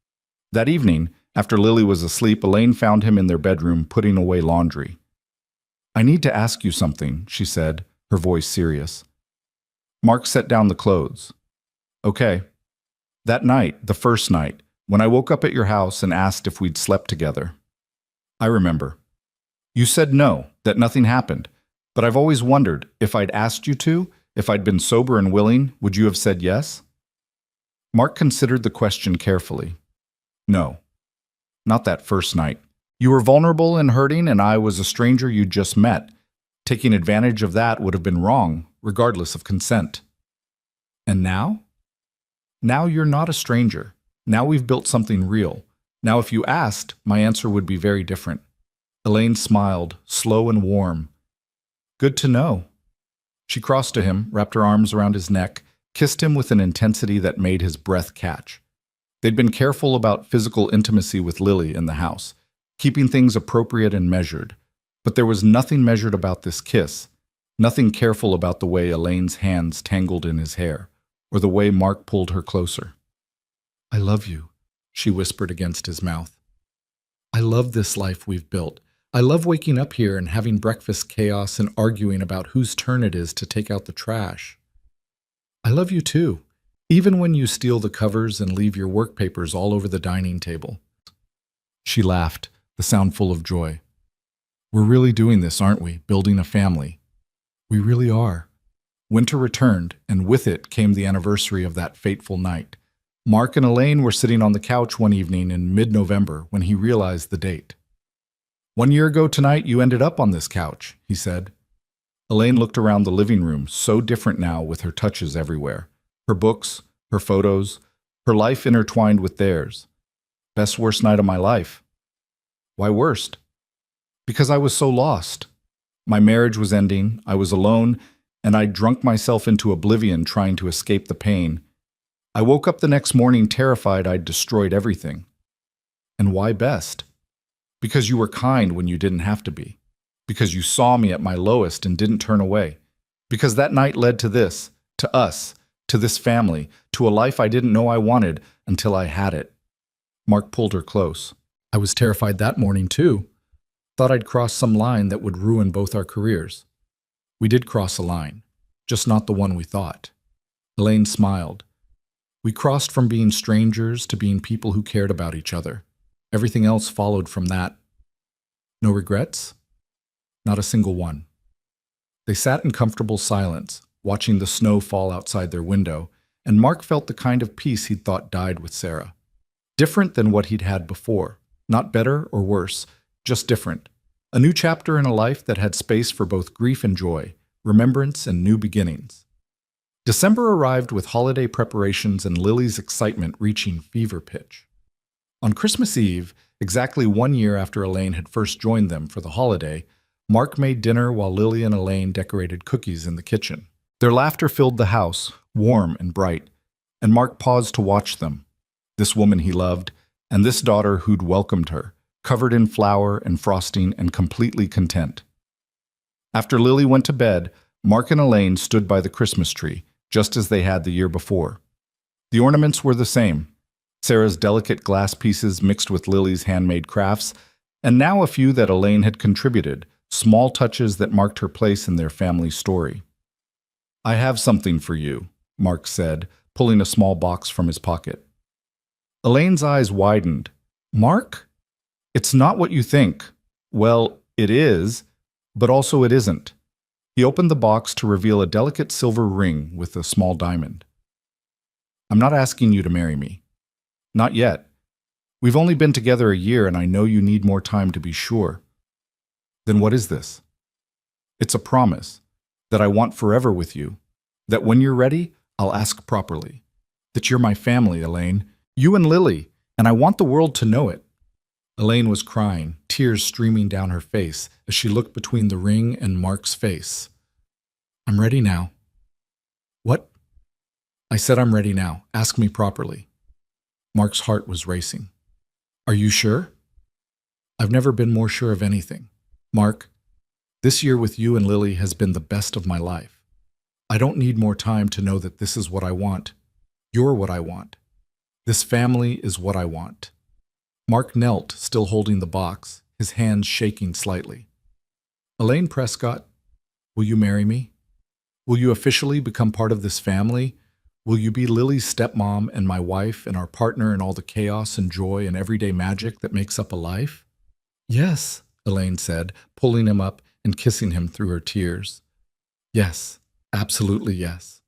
That evening, after Lily was asleep, Elaine found him in their bedroom putting away laundry. I need to ask you something, she said, her voice serious. Mark set down the clothes. Okay. That night, the first night, when I woke up at your house and asked if we'd slept together. I remember. You said no, that nothing happened, but I've always wondered, if I'd asked you to, if I'd been sober and willing, would you have said yes? Mark considered the question carefully. No. Not that first night. You were vulnerable and hurting, and I was a stranger you'd just met. Taking advantage of that would have been wrong, regardless of consent. And now? Now you're not a stranger. Now we've built something real. Now if you asked, my answer would be very different. Elaine smiled, slow and warm. Good to know. She crossed to him, wrapped her arms around his neck, kissed him with an intensity that made his breath catch. They'd been careful about physical intimacy with Lily in the house, keeping things appropriate and measured. But there was nothing measured about this kiss, nothing careful about the way Elaine's hands tangled in his hair, or the way Mark pulled her closer. I love you, she whispered against his mouth. I love this life we've built. I love waking up here and having breakfast chaos and arguing about whose turn it is to take out the trash. I love you too, even when you steal the covers and leave your work papers all over the dining table. She laughed, the sound full of joy. We're really doing this, aren't we? Building a family. We really are. Winter returned, and with it came the anniversary of that fateful night. Mark and Elaine were sitting on the couch one evening in mid-November when he realized the date. 1 year ago tonight, you ended up on this couch, he said. Elaine looked around the living room, so different now with her touches everywhere. Her books, her photos, her life intertwined with theirs. Best worst night of my life. Why worst? Because I was so lost. My marriage was ending, I was alone, and I'd drunk myself into oblivion trying to escape the pain. I woke up the next morning terrified I'd destroyed everything. And why best? Because you were kind when you didn't have to be. Because you saw me at my lowest and didn't turn away. Because that night led to this, to us, to this family, to a life I didn't know I wanted until I had it. Mark pulled her close. I was terrified that morning too. Thought I'd crossed some line that would ruin both our careers. We did cross a line, just not the one we thought. Elaine smiled. We crossed from being strangers to being people who cared about each other. Everything else followed from that. No regrets? Not a single one. They sat in comfortable silence, watching the snow fall outside their window, and Mark felt the kind of peace he'd thought died with Sarah. Different than what he'd had before. Not better or worse, just different. A new chapter in a life that had space for both grief and joy, remembrance and new beginnings. December arrived with holiday preparations and Lily's excitement reaching fever pitch. On Christmas Eve, exactly 1 year after Elaine had first joined them for the holiday, Mark made dinner while Lily and Elaine decorated cookies in the kitchen. Their laughter filled the house, warm and bright, and Mark paused to watch them. This woman he loved, and this daughter who'd welcomed her, covered in flour and frosting and completely content. After Lily went to bed, Mark and Elaine stood by the Christmas tree, just as they had the year before. The ornaments were the same. Sarah's delicate glass pieces mixed with Lily's handmade crafts, and now a few that Elaine had contributed, small touches that marked her place in their family story. I have something for you, Mark said, pulling a small box from his pocket. Elaine's eyes widened. Mark? It's not what you think. Well, it is, but also it isn't. He opened the box to reveal a delicate silver ring with a small diamond. I'm not asking you to marry me. Not yet. We've only been together a year, and I know you need more time to be sure. Then what is this? It's a promise that I want forever with you, that when you're ready, I'll ask properly, that you're my family, Elaine, you and Lily, and I want the world to know it. Elaine was crying, tears streaming down her face as she looked between the ring and Mark's face. I'm ready now. What? I said I'm ready now. Ask me properly. Mark's heart was racing. Are you sure? I've never been more sure of anything. Mark, this year with you and Lily has been the best of my life. I don't need more time to know that this is what I want. You're what I want. This family is what I want. Mark knelt, still holding the box, his hands shaking slightly. Elaine Prescott, will you marry me? Will you officially become part of this family? Will you be Lily's stepmom and my wife and our partner in all the chaos and joy and everyday magic that makes up a life? Yes, Elaine said, pulling him up and kissing him through her tears. Yes, absolutely yes.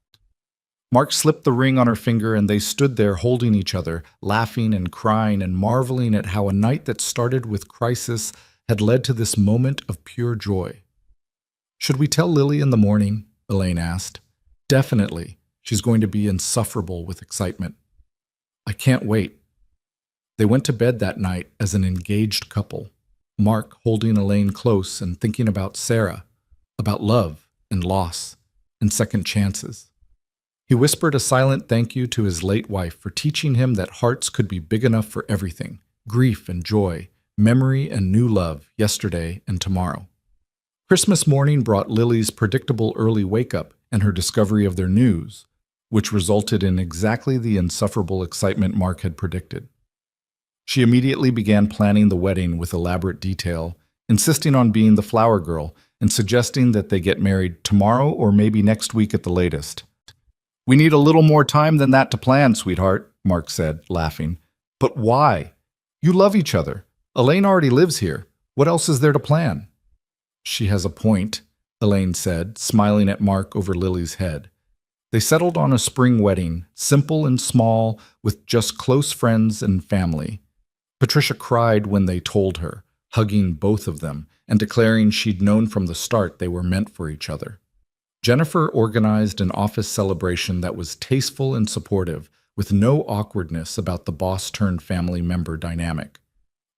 Mark slipped the ring on her finger and they stood there holding each other, laughing and crying and marveling at how a night that started with crisis had led to this moment of pure joy. Should we tell Lily in the morning? Elaine asked. Definitely. She's going to be insufferable with excitement. I can't wait. They went to bed that night as an engaged couple, Mark holding Elaine close and thinking about Sarah, about love and loss and second chances. He whispered a silent thank you to his late wife for teaching him that hearts could be big enough for everything, grief and joy, memory and new love, yesterday and tomorrow. Christmas morning brought Lily's predictable early wake-up and her discovery of their news, which resulted in exactly the insufferable excitement Mark had predicted. She immediately began planning the wedding with elaborate detail, insisting on being the flower girl and suggesting that they get married tomorrow or maybe next week at the latest. We need a little more time than that to plan, sweetheart, Mark said, laughing. But why? You love each other. Elaine already lives here. What else is there to plan? She has a point, Elaine said, smiling at Mark over Lily's head. They settled on a spring wedding, simple and small, with just close friends and family. Patricia cried when they told her, hugging both of them and declaring she'd known from the start they were meant for each other. Jennifer organized an office celebration that was tasteful and supportive, with no awkwardness about the boss-turned-family member dynamic.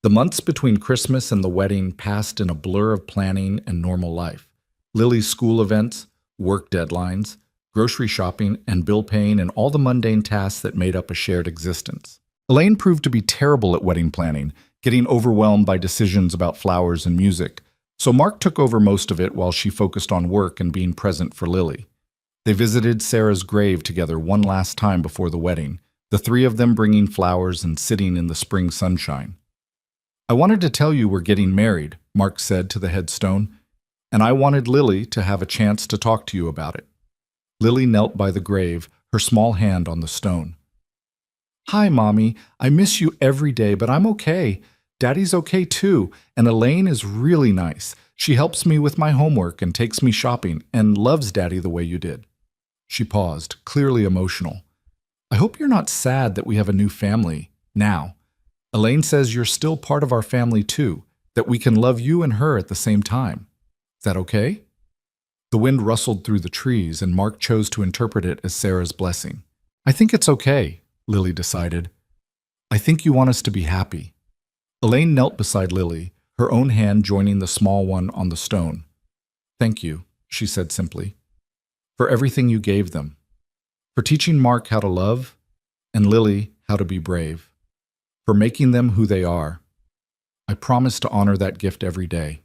The months between Christmas and the wedding passed in a blur of planning and normal life. Lily's school events, work deadlines, grocery shopping, and bill paying, and all the mundane tasks that made up a shared existence. Elaine proved to be terrible at wedding planning, getting overwhelmed by decisions about flowers and music, so Mark took over most of it while she focused on work and being present for Lily. They visited Sarah's grave together one last time before the wedding, the three of them bringing flowers and sitting in the spring sunshine. I wanted to tell you we're getting married, Mark said to the headstone, and I wanted Lily to have a chance to talk to you about it. Lily knelt by the grave, her small hand on the stone. Hi, Mommy. I miss you every day, but I'm okay. Daddy's okay too, and Elaine is really nice. She helps me with my homework and takes me shopping and loves Daddy the way you did. She paused, clearly emotional. I hope you're not sad that we have a new family now. Elaine says you're still part of our family too, that we can love you and her at the same time. Is that okay? The wind rustled through the trees, and Mark chose to interpret it as Sarah's blessing. I think it's okay, Lily decided. I think you want us to be happy. Elaine knelt beside Lily, her own hand joining the small one on the stone. Thank you, she said simply, for everything you gave them, for teaching Mark how to love and Lily how to be brave, for making them who they are. I promise to honor that gift every day.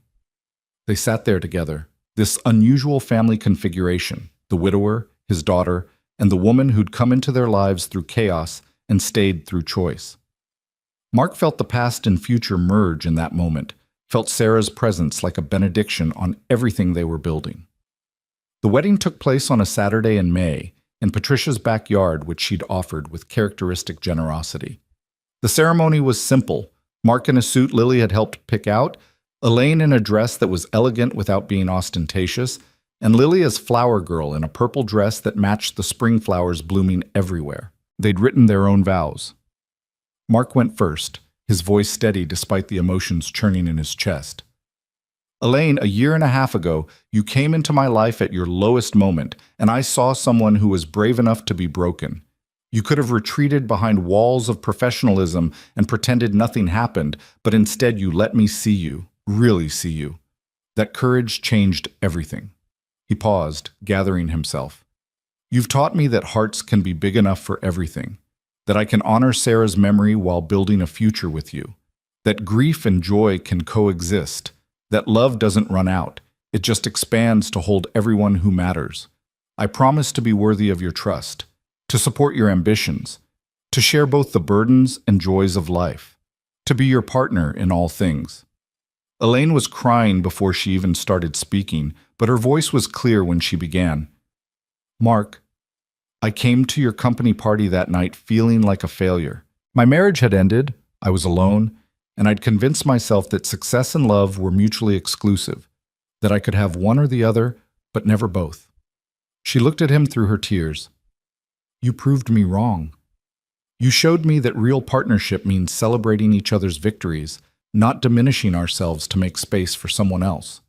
They sat there together, this unusual family configuration, the widower, his daughter, and the woman who'd come into their lives through chaos and stayed through choice. Mark felt the past and future merge in that moment, felt Sarah's presence like a benediction on everything they were building. The wedding took place on a Saturday in May, in Patricia's backyard, which she'd offered with characteristic generosity. The ceremony was simple. Mark in a suit Lily had helped pick out, Elaine in a dress that was elegant without being ostentatious, and Lily as flower girl in a purple dress that matched the spring flowers blooming everywhere. They'd written their own vows. Mark went first, his voice steady despite the emotions churning in his chest. Elaine, a year and a half ago, you came into my life at your lowest moment, and I saw someone who was brave enough to be broken. You could have retreated behind walls of professionalism and pretended nothing happened, but instead you let me see you, really see you. That courage changed everything. He paused, gathering himself. You've taught me that hearts can be big enough for everything, that I can honor Sarah's memory while building a future with you, that grief and joy can coexist, that love doesn't run out, it just expands to hold everyone who matters. I promise to be worthy of your trust, to support your ambitions, to share both the burdens and joys of life, to be your partner in all things. Elaine was crying before she even started speaking, but her voice was clear when she began. Mark, I came to your company party that night feeling like a failure. My marriage had ended, I was alone, and I'd convinced myself that success and love were mutually exclusive, that I could have one or the other, but never both. She looked at him through her tears. You proved me wrong. You showed me that real partnership means celebrating each other's victories, not diminishing ourselves to make space for someone else.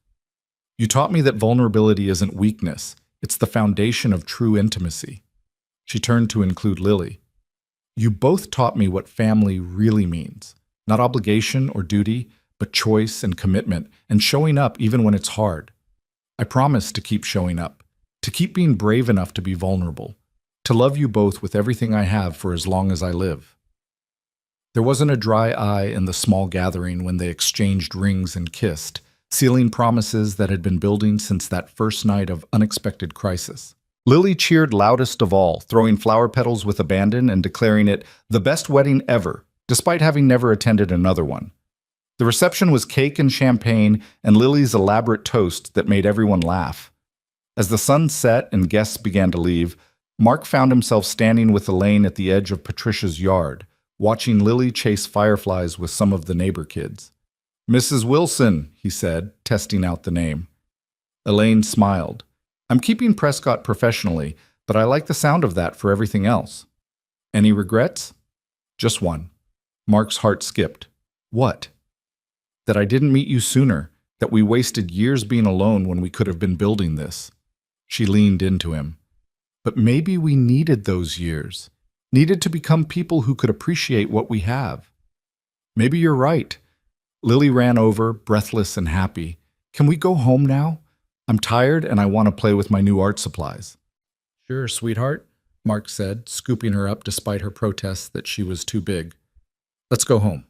You taught me that vulnerability isn't weakness, it's the foundation of true intimacy. She turned to include Lily. You both taught me what family really means, not obligation or duty, but choice and commitment, and showing up even when it's hard. I promise to keep showing up, to keep being brave enough to be vulnerable, to love you both with everything I have for as long as I live. There wasn't a dry eye in the small gathering when they exchanged rings and kissed, sealing promises that had been building since that first night of unexpected crisis. Lily cheered loudest of all, throwing flower petals with abandon and declaring it the best wedding ever, despite having never attended another one. The reception was cake and champagne and Lily's elaborate toast that made everyone laugh. As the sun set and guests began to leave, Mark found himself standing with Elaine at the edge of Patricia's yard, watching Lily chase fireflies with some of the neighbor kids. Mrs. Wilson, he said, testing out the name. Elaine smiled. I'm keeping Prescott professionally, but I like the sound of that for everything else. Any regrets? Just one. Mark's heart skipped. What? That I didn't meet you sooner, that we wasted years being alone when we could have been building this. She leaned into him. But maybe we needed those years, needed to become people who could appreciate what we have. Maybe you're right. Lily ran over, breathless and happy. Can we go home now? I'm tired and I want to play with my new art supplies. Sure, sweetheart, Mark said, scooping her up despite her protests that she was too big. Let's go home.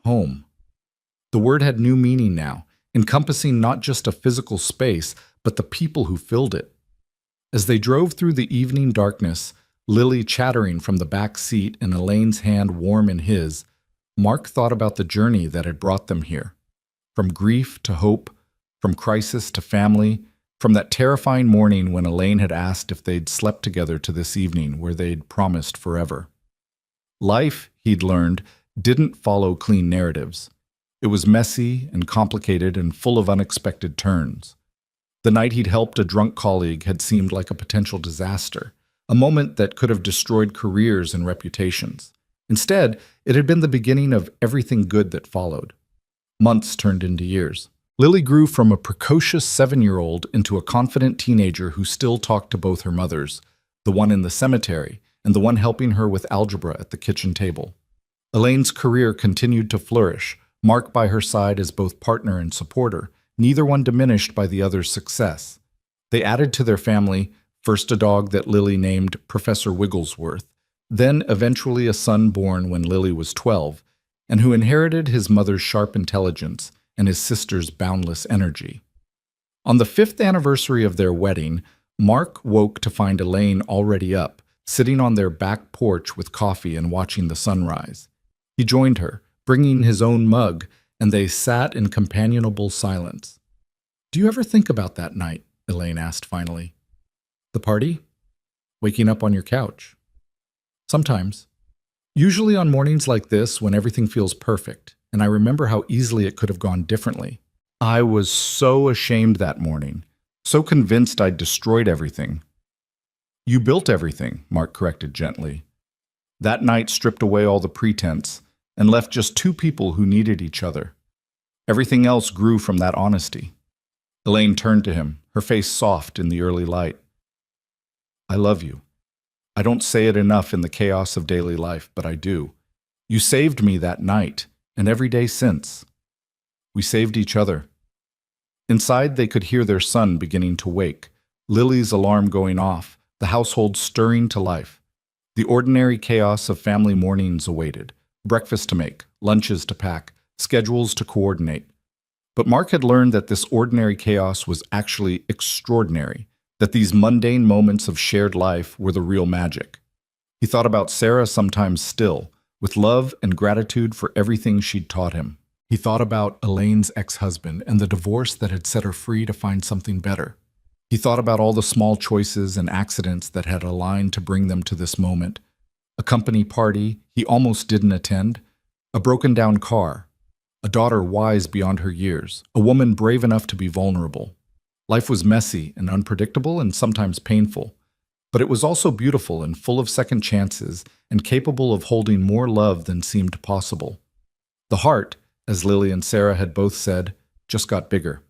Home. The word had new meaning now, encompassing not just a physical space, but the people who filled it. As they drove through the evening darkness, Lily chattering from the back seat and Elaine's hand warm in his, Mark thought about the journey that had brought them here. From grief to hope, from crisis to family, from that terrifying morning when Elaine had asked if they'd slept together to this evening where they'd promised forever. Life, he'd learned, didn't follow clean narratives. It was messy and complicated and full of unexpected turns. The night he'd helped a drunk colleague had seemed like a potential disaster, a moment that could have destroyed careers and reputations. Instead, it had been the beginning of everything good that followed. Months turned into years. Lily grew from a precocious 7-year-old into a confident teenager who still talked to both her mothers, the one in the cemetery and the one helping her with algebra at the kitchen table. Elaine's career continued to flourish, Mark by her side as both partner and supporter, neither one diminished by the other's success. They added to their family, first a dog that Lily named Professor Wigglesworth, then eventually a son born when Lily was 12, and who inherited his mother's sharp intelligence and his sister's boundless energy. On the 5th anniversary of their wedding, Mark woke to find Elaine already up, sitting on their back porch with coffee and watching the sunrise. He joined her, bringing his own mug, and they sat in companionable silence. Do you ever think about that night? Elaine asked finally. The party? Waking up on your couch? Sometimes. Usually on mornings like this when everything feels perfect, and I remember how easily it could have gone differently. I was so ashamed that morning, so convinced I'd destroyed everything. You built everything, Mark corrected gently. That night stripped away all the pretense, and left just two people who needed each other. Everything else grew from that honesty. Elaine turned to him, her face soft in the early light. I love you. I don't say it enough in the chaos of daily life, but I do. You saved me that night, and every day since. We saved each other. Inside, they could hear their son beginning to wake, Lily's alarm going off, the household stirring to life. The ordinary chaos of family mornings awaited, breakfast to make, lunches to pack, schedules to coordinate. But Mark had learned that this ordinary chaos was actually extraordinary, that these mundane moments of shared life were the real magic. He thought about Sarah sometimes still, with love and gratitude for everything she'd taught him. He thought about Elaine's ex-husband and the divorce that had set her free to find something better. He thought about all the small choices and accidents that had aligned to bring them to this moment. A company party he almost didn't attend, a broken-down car, a daughter wise beyond her years, a woman brave enough to be vulnerable. Life was messy and unpredictable and sometimes painful, but it was also beautiful and full of second chances and capable of holding more love than seemed possible. The heart, as Lily and Sarah had both said, just got bigger.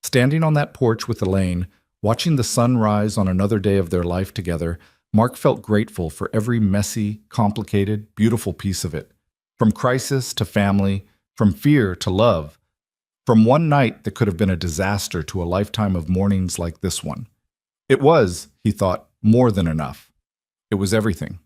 Standing on that porch with Elaine, watching the sun rise on another day of their life together, Mark felt grateful for every messy, complicated, beautiful piece of it. From crisis to family, from fear to love, from one night that could have been a disaster to a lifetime of mornings like this one. It was, he thought, more than enough. It was everything.